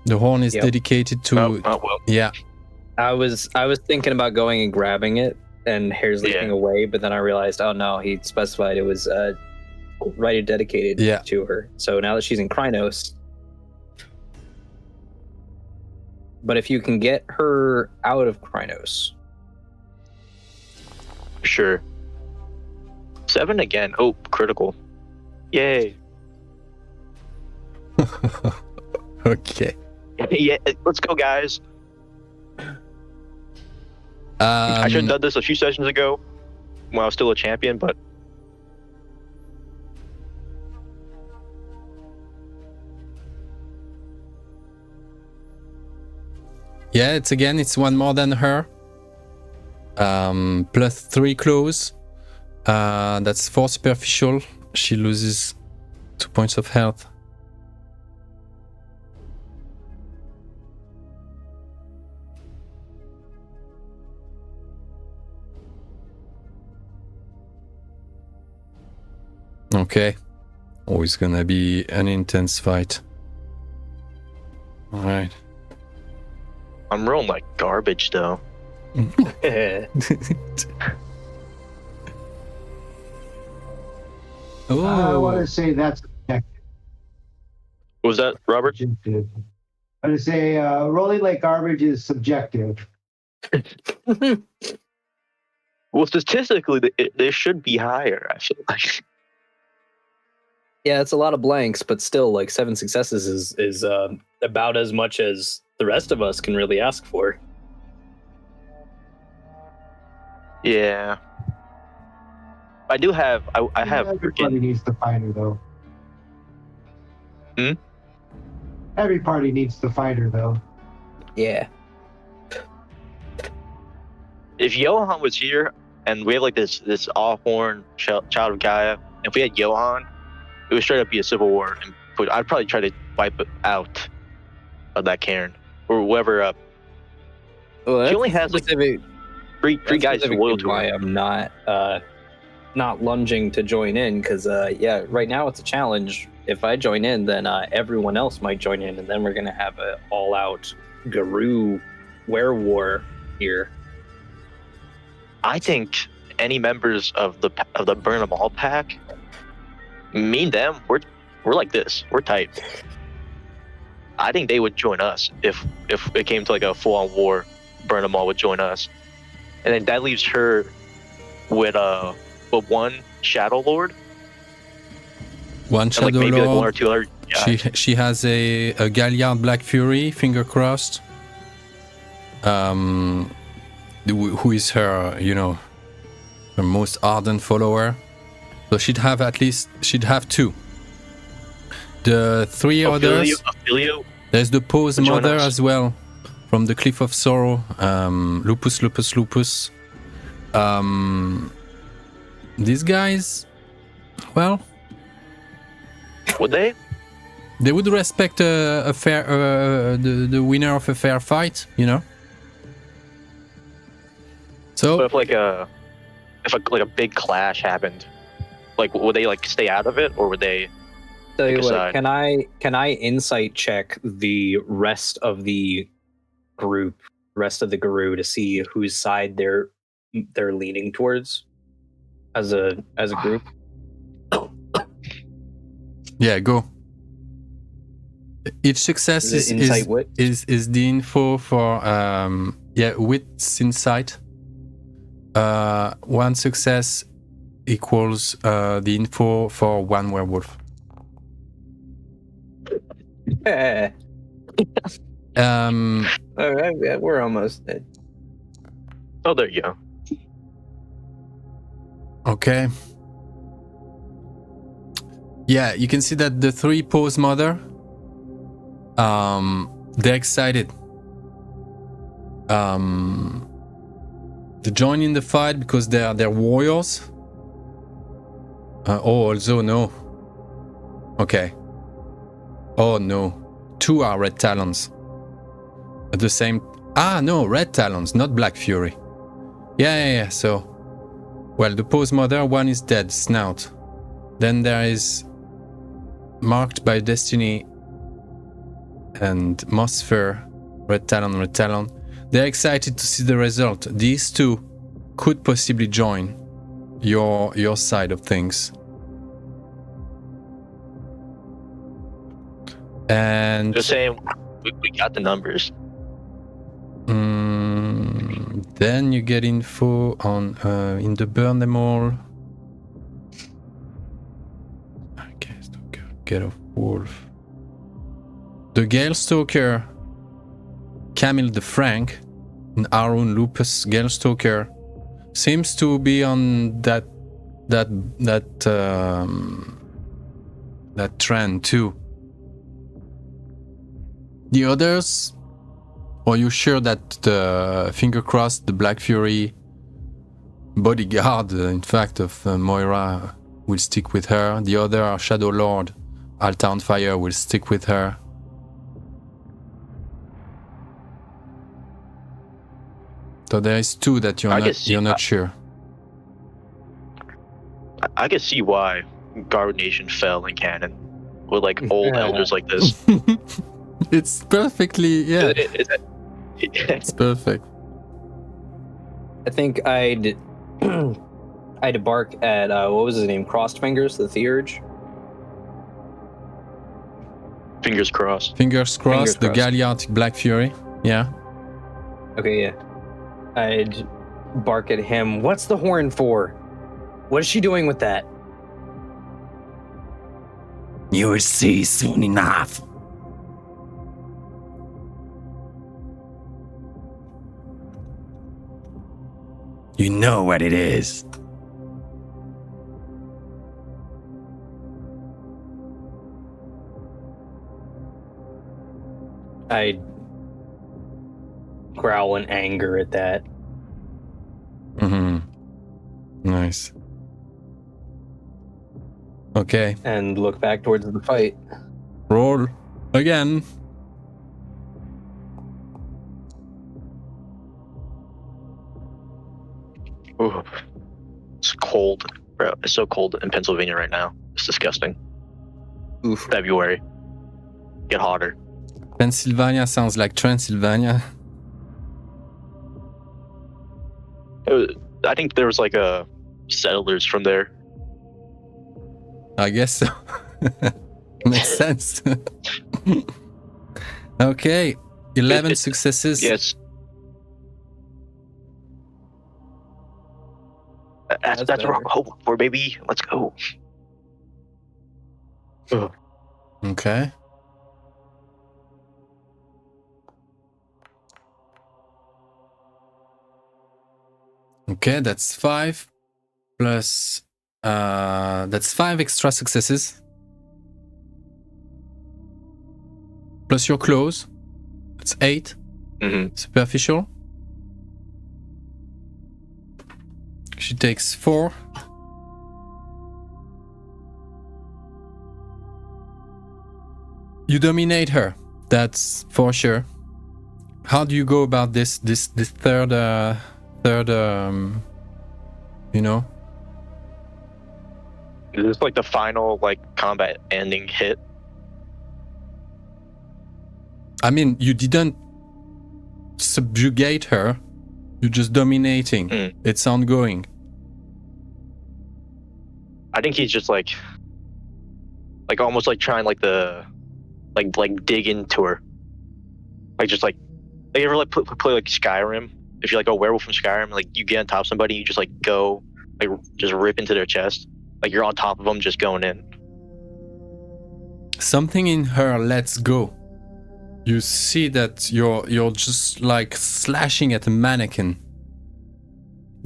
The horn is dedicated to. Oh, well. Yeah. I was thinking about going and grabbing it, and hair's leaping away, but then I realized, oh no, he specified it was right dedicated to her. So now that she's in Krynos, but if you can get her out of Krynos, sure. 7 again. Oh, critical! Yay! Okay. Yeah, let's go, guys. I should have done this a few sessions ago when I was still a champion, but yeah, it's one more than her. Plus 3 claws. That's 4 superficial. She loses 2 points of health. Okay. Always gonna be an intense fight. Alright. I'm rolling like garbage though. I want to say that's effective. Was that Robert? I would say rolling like garbage is subjective. Well, statistically, they should be higher. I feel like. Yeah, it's a lot of blanks, but still, like 7 successes is about as much as the rest of us can really ask for. Yeah. I do have. I have. Everybody needs the fighter, though. Hmm? Every party needs the fighter, though. Yeah. If Johan was here and we have like this all-horn child of Gaia, if we had Johan, it would straight up be a civil war, and I'd probably try to wipe it out of that Cairn or whoever. Well, she only has like three guys loyal to her. Why I'm not lunging to join in, because yeah, right now it's a challenge. If I join in, then everyone else might join in, and then we're gonna have an all-out Garou werewolf here. I think any members of the Burn 'Em All pack, me and them, we're like this. We're tight. I think they would join us if it came to like a full-on war. Burn 'Em All would join us, and then that leaves her with one Shadow Lord. One Shadow maybe Lord. Like 1 or 2 other. Yeah. She has a Galliard Black Fury, finger crossed. Who is her, her most ardent follower. So she'd have 2. The 3 others. Ophelio. There's the Pose Mother as well, from the Cliff of Sorrow. Lupus. These guys, well, would they? They would respect a fair, the winner of a fair fight, So, but if a big clash happened, like would they like stay out of it, or would they? Tell you what, can I insight check the rest of the group, rest of the Garou, to see whose side they're leaning towards as a group? Yeah, go. Each success is the info for wit's insight. 1 success equals the info for 1 werewolf. We're almost dead. Oh, there you go. Okay. Yeah, you can see that the 3 Pose Mother, they're excited to join in the fight because they're warriors. Also no. Okay. Oh no. 2 are Red Talons. At the same... no, Red Talons, not Black Fury. Yeah, so... Well, the Pose Mother, 1 is dead, Snout. Then there is... Marked by Destiny and Mossfur, Red Talon. They're excited to see the result. These 2 could possibly join your side of things. And just saying, we got the numbers. Then you get info on in the Burn Them All. Okay, Stalker, Get Off Wolf. The Gale Stalker, Camille the Frank, and Arun Lupus Gale Stalker seems to be on that trend too. The others, are you sure that the finger crossed, the Black Fury bodyguard, in fact, of Moira will stick with her? The other Shadow Lord, Altar on Fire, will stick with her. So there is 2 that you're not sure. I can see why Garou Nation fell in canon with like old elders like this. It's perfectly, yeah. It's perfect. I think I'd bark at what was his name? Crossed Fingers, the Theurge. Fingers crossed. Fingers crossed. The crossed. Galearctic Black Fury. Yeah. Okay, yeah. I'd bark at him. What's the horn for? What is she doing with that? You will see soon enough. You know what it is. I growl in anger at that. Nice. Okay. And look back towards the fight. Roll again. Ooh. It's cold, bro. It's so cold in Pennsylvania right now. It's disgusting. Oof. February. Get hotter. Pennsylvania sounds like Transylvania. I think there was like settlers from there. I guess so. Makes sense. Okay. 11 successes. Yes. That's what I'm hoping for, baby. Let's go. Ugh. Okay. Okay, that's 5 plus that's 5 extra successes. Plus your claws. That's 8. Superficial. She takes 4. You dominate her. That's for sure. How do you go about this third you know? Is this like the final combat ending hit? I mean, you didn't subjugate her. You're just dominating. It's ongoing. I think he's just almost trying dig into her. You ever play Skyrim? If you're a werewolf from Skyrim, you get on top of somebody, you just go just rip into their chest. You're on top of them, just going in. Something in her lets go. You see that you're just slashing at a mannequin.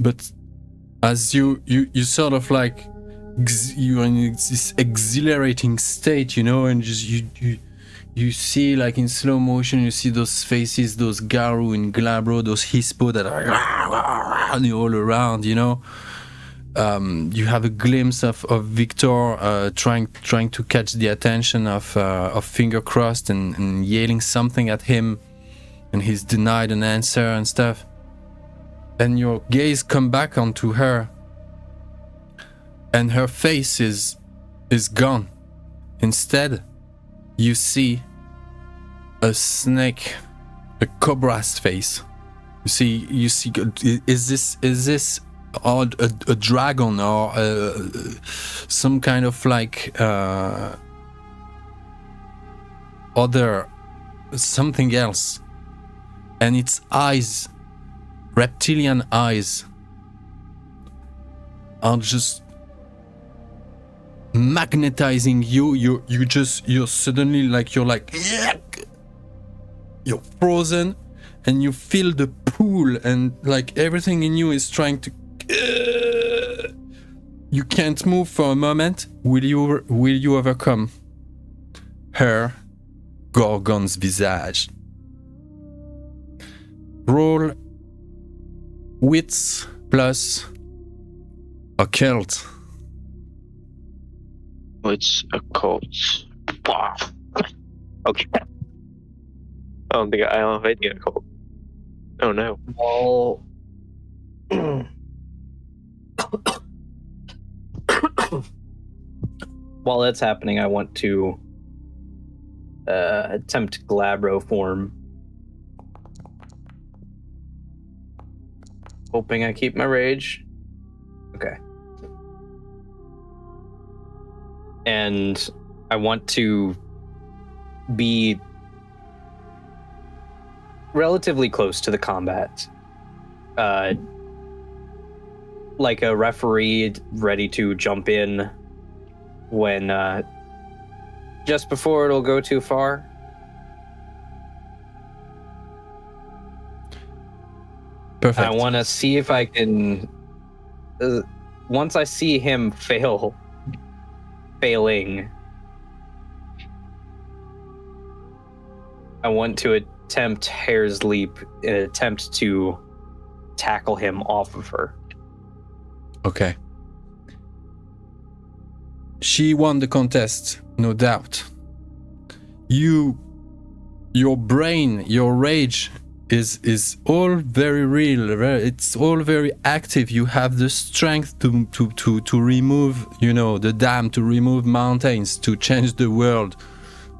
But as you sort of you're in this exhilarating state, and just you see in slow motion, you see those faces, those Garou and Glabro, those Hispo that are all around, You have a glimpse of Victor trying to catch the attention of Finger Crossed and yelling something at him, and he's denied an answer and stuff. And your gaze come back onto her, and her face is gone. Instead, you see a snake, a cobra's face. You see. Is this a dragon or some kind of other something else? And its eyes, reptilian eyes, are just magnetizing you. You're suddenly you're frozen, and you feel the pull, and everything in you is trying to. You can't move for a moment. Will you overcome her Gorgon's visage? Roll wits plus occult. Wits, occult. Okay. I don't think I get occult. Oh no. Well, while that's happening, I want to attempt Glabro form. Hoping I keep my rage. Okay. And I want to be relatively close to the combat. Like a referee ready to jump in when just before it'll go too far. Perfect. I want to see if I can. Once I see him failing, I want to attempt Hare's Leap in an attempt to tackle him off of her. Okay. She won the contest, no doubt. Your brain, your rage is all very real. It's all very active. You have the strength to remove, the dam, to remove mountains, to change the world.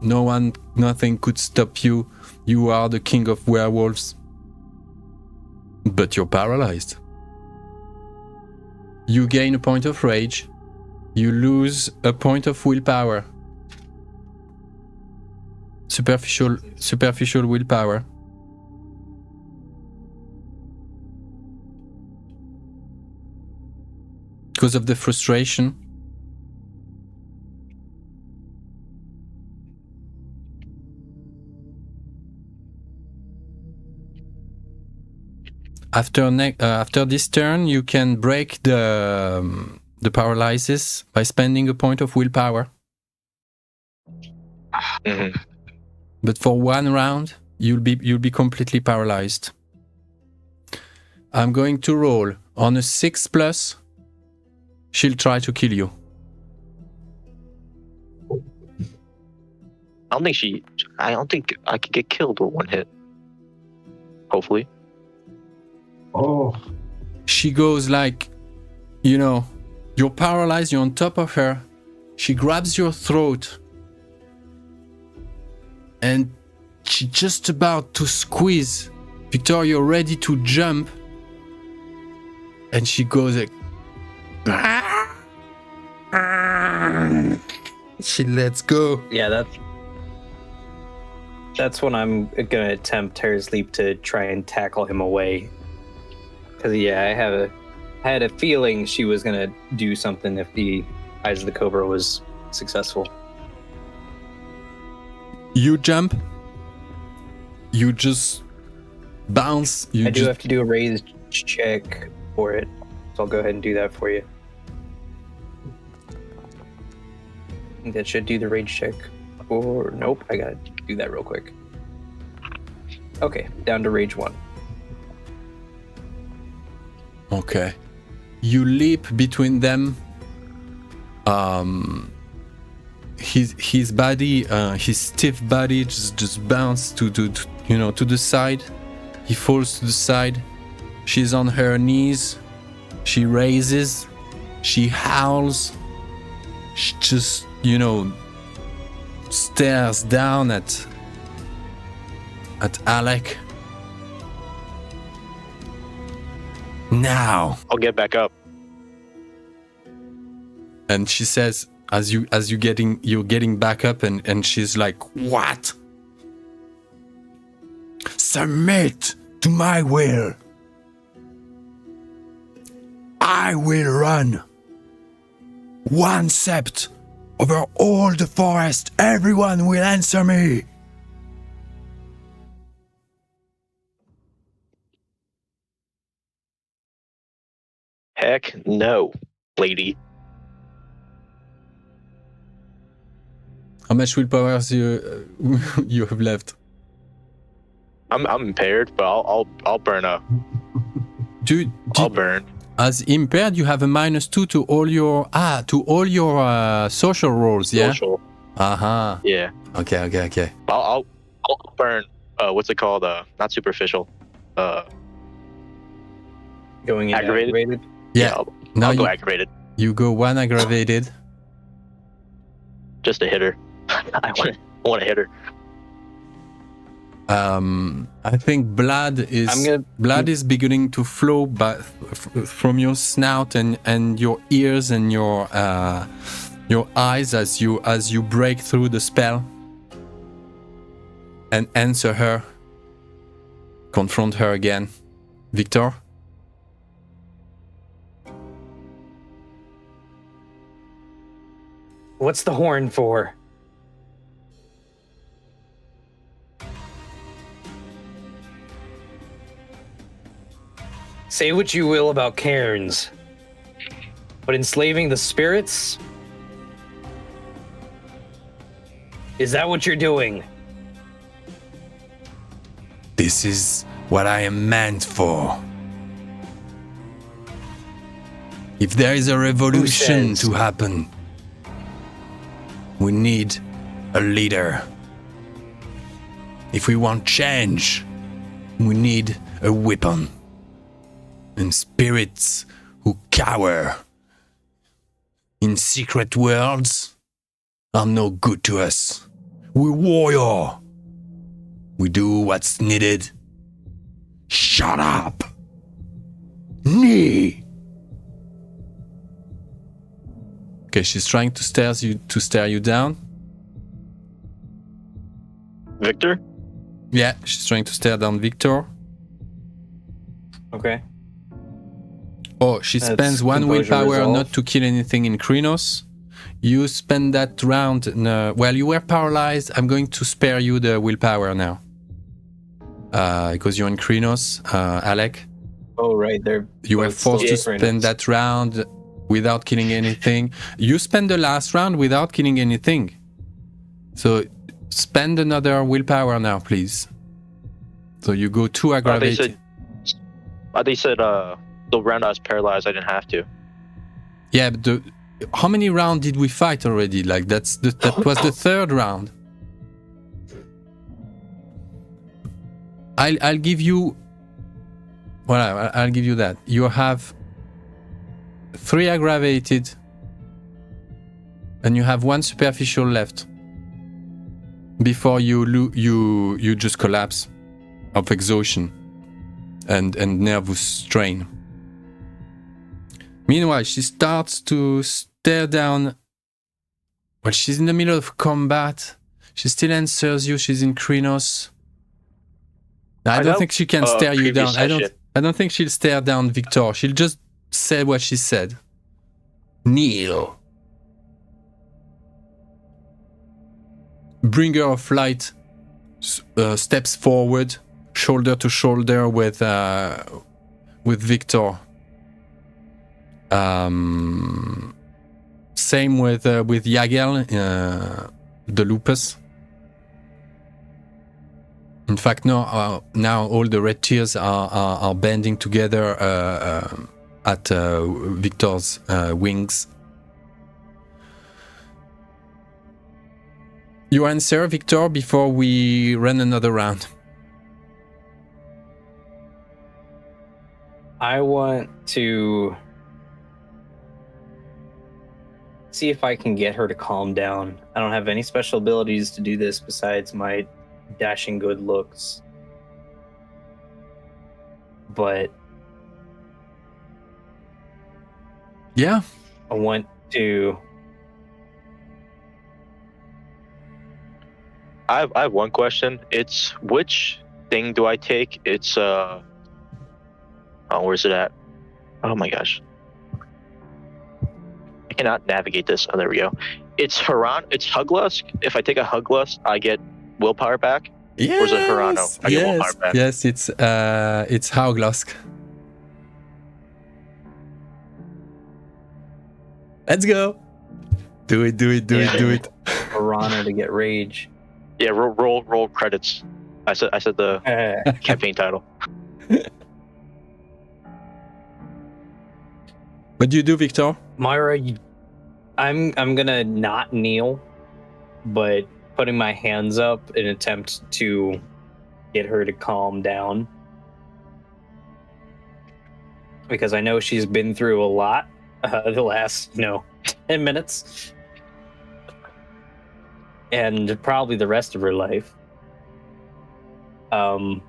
Nothing could stop you. You are the king of werewolves. But you're paralyzed. You gain a point of rage. You lose a point of willpower. Superficial willpower. Because of the frustration. After this turn, you can break the paralysis by spending a point of willpower. Mm-hmm. But for one round, you'll be completely paralyzed. I'm going to roll on a 6+. She'll try to kill you. I don't think I could get killed with one hit. Hopefully. Oh. She goes like, you're paralyzed, you're on top of her. She grabs your throat. And she's just about to squeeze. Victor, you're ready to jump. And she goes like... She lets go. Yeah, that's when I'm gonna attempt Hare's Leap to try and tackle him away. Because I had a feeling she was gonna do something if the Eyes of the Cobra was successful. You jump. You just bounce. I do have to do a raised check for it, so I'll go ahead and do that for you. I think that should do the rage check. Or nope, I gotta do that real quick. Okay, down to rage 1. Okay. You leap between them. His body, his stiff body just bounces to the side. He falls to the side. She's on her knees. She raises. She howls. She just, stares down at Alec. Now. I'll get back up. And she says, you're getting back up, and she's like, what? Submit to my will. I will run. One sept over all the forest. Everyone will answer me. Heck no, lady. How much willpower you have left? I'm impaired, but I'll burn up. I'll burn. As impaired, you have a -2 to all your social rolls. Yeah. Social. Yeah. Okay. I'll burn. What's it called? Not superficial. Going in aggravated. Yeah. I'll go aggravated. You go 1 aggravated. Just to hit her. I want to hit her. I think blood is beginning to flow from your snout and your ears and your eyes as you break through the spell. and answer her. Confront her again. Victor? What's the horn for? Say what you will about cairns, but enslaving the spirits? Is that what you're doing? This is what I am meant for. If there is a revolution to happen, we need a leader. If we want change, we need a weapon. And spirits who cower in secret worlds are no good to us. We're warrior. We do what's needed. Shut up. Knee. Okay, she's trying to stare you down. Victor? Yeah, she's trying to stare down Victor. Okay. Oh, she spends one willpower not to kill anything in Krynos. You spend that round. Well, you were paralyzed. I'm going to spare you the willpower now. Because you're in Krynos, Alec. Oh, right. You were forced to spend that round without killing anything. You spend the last round without killing anything. So spend another willpower now, please. So you go 2 aggravated. They said the round I was paralyzed, I didn't have to. Yeah, but how many rounds did we fight already? Like that was the 3rd round. I'll give you. Well, I'll give you that. You have 3 aggravated, and you have 1 superficial left. Before you just collapse of exhaustion and nervous strain. Meanwhile, she starts to stare down. Well, she's in the middle of combat. She still answers you. She's in Krynos. I don't think she can stare you down. I don't think she'll stare down Victor. She'll just say what she said. Kneel. Bringer of Light steps forward, shoulder to shoulder with Victor. Same with Yagel, the lupus. In fact, now all the red tears are banding together at Victor's wings. You answer, Victor, before we run another round. I want to see if I can get her to calm down. I don't have any special abilities to do this besides my dashing good looks. But yeah, I want to. I have one question. It's which thing do I take? It's oh, where's it at? Oh my gosh. I cannot navigate this. Oh, there we go. It's Huglusk. If I take a Huglusk, I get willpower back. Yes. Or is it Harano? I get willpower back. Yes, it's Hauglusk. Let's go. Do it. Harano to get rage. Yeah, roll credits. I said the campaign title. What do you do, Victor? Myra, I'm gonna not kneel, but putting my hands up in an attempt to get her to calm down. Because I know she's been through a lot the last, 10 minutes. And probably the rest of her life. But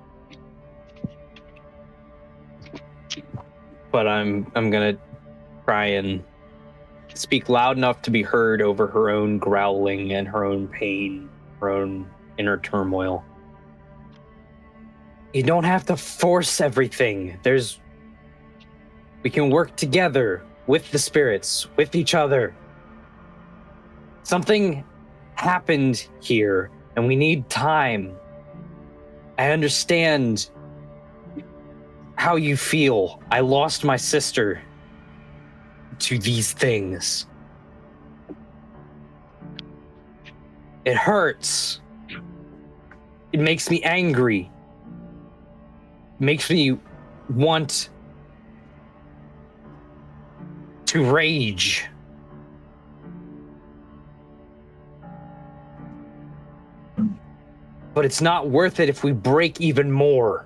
I'm gonna try and speak loud enough to be heard over her own growling and her own pain, her own inner turmoil. You don't have to force everything. We can work together with the spirits, with each other. Something happened here, and we need time. I understand how you feel. I lost my sister to these things. It hurts. It makes me angry. It makes me want to rage. But it's not worth it if we break even more.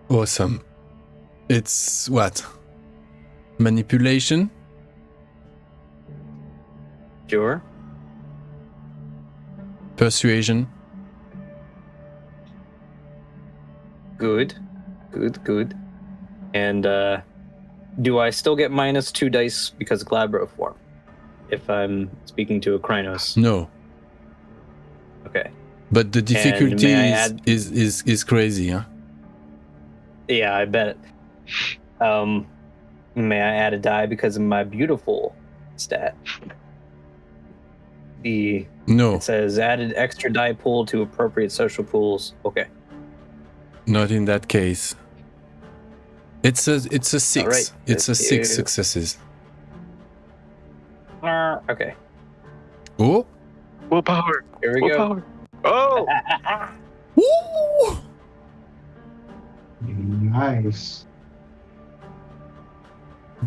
Awesome. It's what? Manipulation? Sure. Persuasion? Good. And do I still get -2 dice because of Glabro form? If I'm speaking to a Krynos? No. Okay. But the difficulty is crazy, huh? Yeah, I bet. May I add a die because of my beautiful stat? No. It says added extra die pool to appropriate social pools. Okay. Not in that case. It's a 6. All right. It's a 6 successes. Okay. Oh. Willpower. Here we go. Willpower. Oh. Woo! Nice.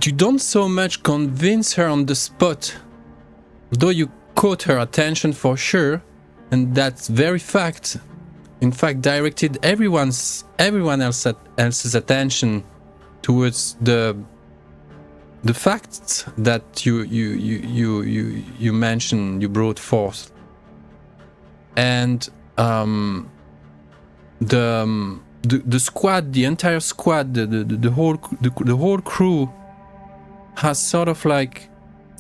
You don't so much convince her on the spot, though you caught her attention for sure, and that very fact, in fact, directed everyone else's attention towards the facts that you mentioned, you brought forth, and the squad, the entire squad, the whole crew has sort of like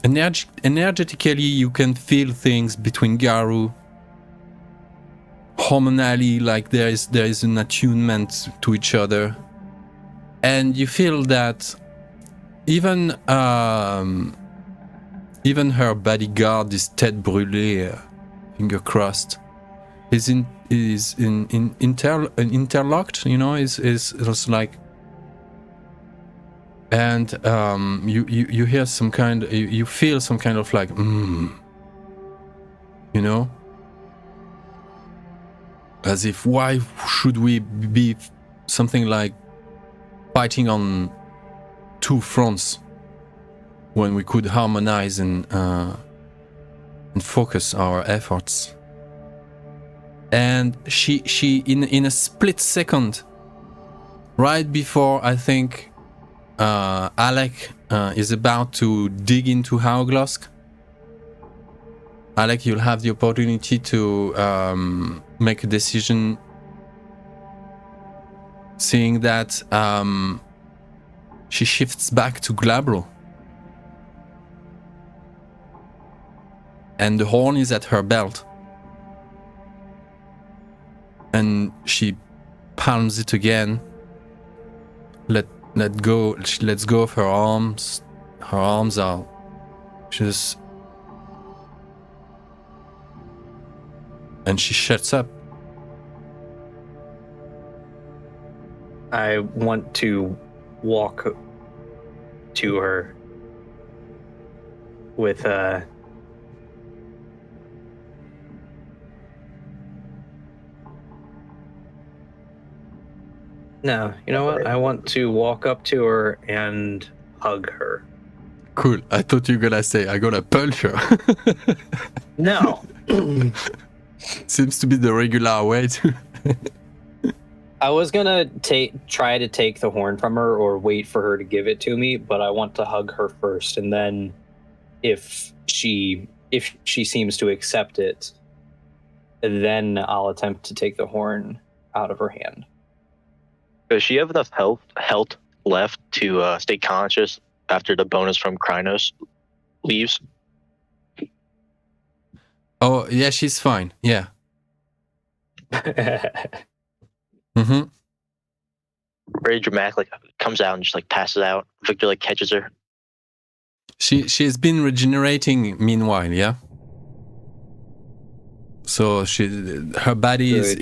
energetically you can feel things between Garou. Hormonally, like there is an attunement to each other, and you feel that even her bodyguard, this tête brûlée, finger crossed, is interlocked, you know, is like, and you hear some kind, you feel some kind of like, you know, as if why should we be something like fighting on 2 fronts when we could harmonize and focus our efforts. And she in a split second, right before I think Alec is about to dig into HARANAUGLOSK, Alec, you'll have the opportunity to make a decision, seeing that she shifts back to Glabro. And the horn is at her belt. And she palms it again. Let go. She lets go of her arms. Her arms are just, and she shuts up. I want to walk to her with No, you know what? I want to walk up to her and hug her. Cool. I thought you were gonna say, I'm gonna punch her. No. Seems to be the regular way to... I was gonna try to take the horn from her or wait for her to give it to me, but I want to hug her first, and then if she seems to accept it, then I'll attempt to take the horn out of her hand. Does she have enough health left to stay conscious after the bonus from Krynos leaves? Oh, yeah, she's fine. Yeah. Mm-hmm. Very dramatic, like comes out and just like passes out. Victor like catches her. She's been regenerating meanwhile, yeah. So her body is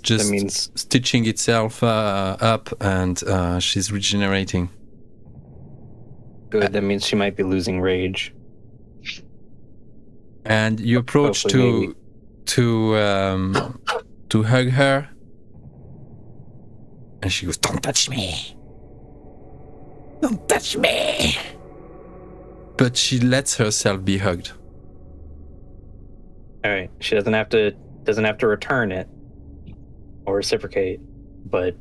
just stitching itself up, and she's regenerating. Good. That means she might be losing rage. And you approach to hug her, and she goes, "Don't touch me! Don't touch me!" But she lets herself be hugged. All right. She doesn't have to return it or reciprocate, but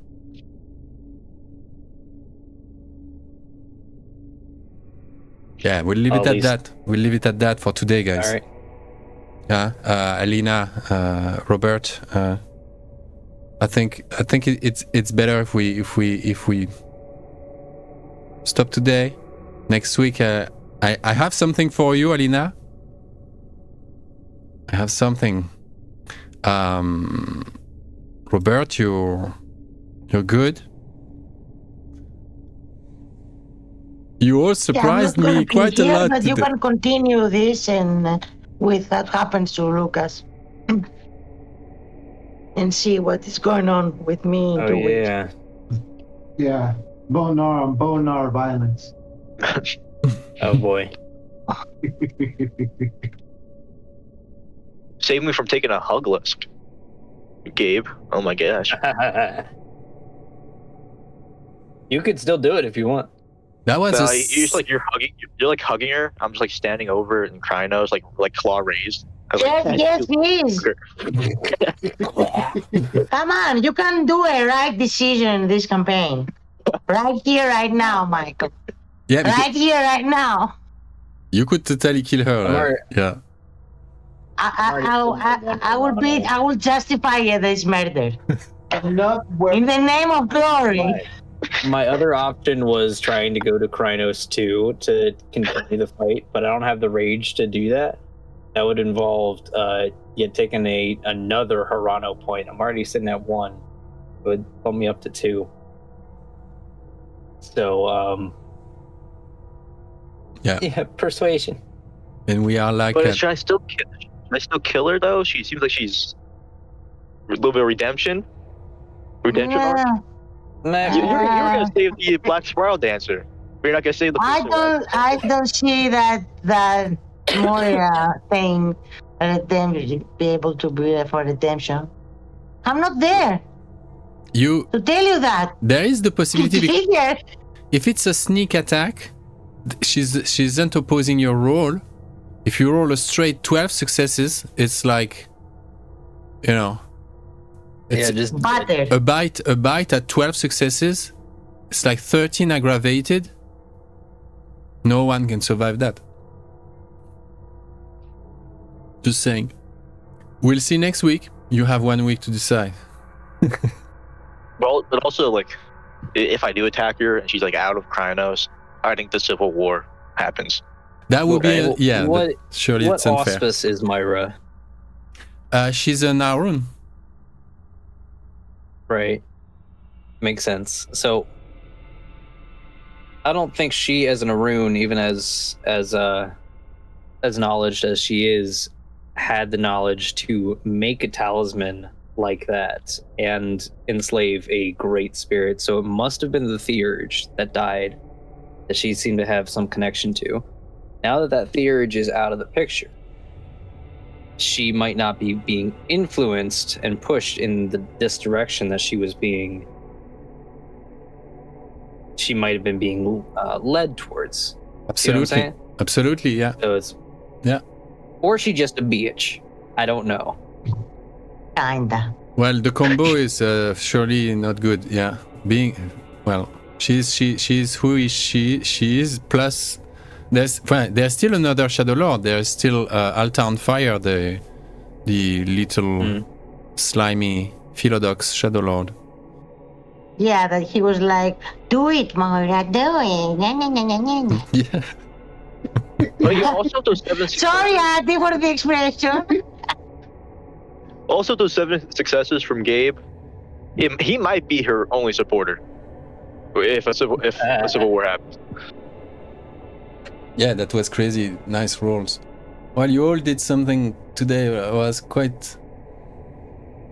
yeah, we'll leave it at that. We'll leave it at that for today, guys. All right. Alina, Robert, I think it's better if we stop today. Next week, I have something for you, Alina. I have something. Robert, you're good. You all surprised me quite a lot. But you can continue this and with what happens to Lucas and see what is going on with me. Oh yeah. Yeah. Bonar violence. Oh boy. Save me from taking a huglosk, Gabe. Oh my gosh. You could still do it if you want. That was you're hugging her. I'm just like standing over and crying. I was like claw raised. Yes, please. Come on, you can do a right decision in this campaign. Right here, right now, Michael. Yeah, right here, right now. You could totally kill her. Yeah. I will justify this murder. In the name of glory. My other option was trying to go to Krynos 2 to continue the fight, but I don't have the rage to do that. That would involve taking another Harano point. I'm already sitting at 1. It would bump me up to 2. So, yeah, persuasion. And we are like. But should I still kill her though? She seems like she's a little bit of redemption. Redemption arc. You're gonna save the Black Spiral Dancer. But you're not gonna save the. I don't see that Moria thing. Redemption, be able to be there for redemption. I'm not there. To tell you that. There is the possibility. If it's a sneak attack, she isn't opposing your roll. If you roll a straight 12 successes, it's like, it's just a bite at 12 successes. It's like 13 aggravated. No one can survive that. Just saying. We'll see next week. You have 1 week to decide. Well, but also like, if I do attack her and she's like out of Krynos, I think the Civil War happens. That would be surely it's unfair. What auspice is Myra? She's an Arun. Right. Makes sense. So I don't think she, as an Arun, even as knowledge as she is, had the knowledge to make a talisman like that and enslave a great spirit. So it must have been the Theurge that died that she seemed to have some connection to. Now that Theurge is out of the picture, she might not be being influenced and pushed in this direction that she was being. She might have been being led towards. Absolutely. You know what I'm saying? Absolutely, yeah. So it's or she just a bitch. I don't know. Kinda. Well, the combo is surely not good. Yeah, she's who she is. Plus, there's still another Shadow Lord. There's still Altar on Fire, the little slimy Philodox Shadow Lord. Yeah, that he was like, "Do it, Moira, do it." Yeah. But you also those 7 Sorry, Andy, for the expression. Also, those 7 successes from Gabe, he might be her only supporter if a civil war happens. Yeah, that was crazy. Nice rolls. Well, you all did something today. Was quite.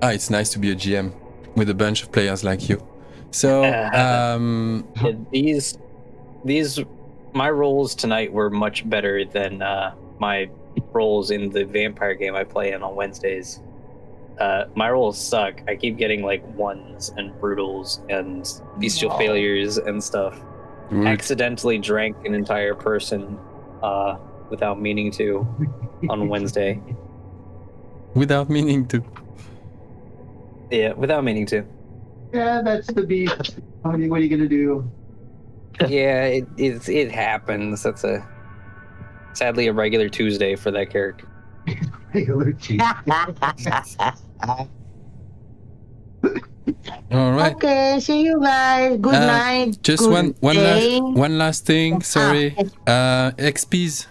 It's nice to be a GM with a bunch of players like you. So, my rolls tonight were much better than my rolls in the vampire game I play in on Wednesdays. My rolls suck. I keep getting like 1s and brutals and bestial failures and stuff. Accidentally drank an entire person without meaning to on Wednesday. Without meaning to. Yeah, without meaning to. Yeah, that's the beast. What are you gonna do? Yeah, it happens. That's sadly a regular Tuesday for that character. Regular cheese. All right. Okay, see you guys. Good night. Just Good one day. last thing. Sorry. XPs.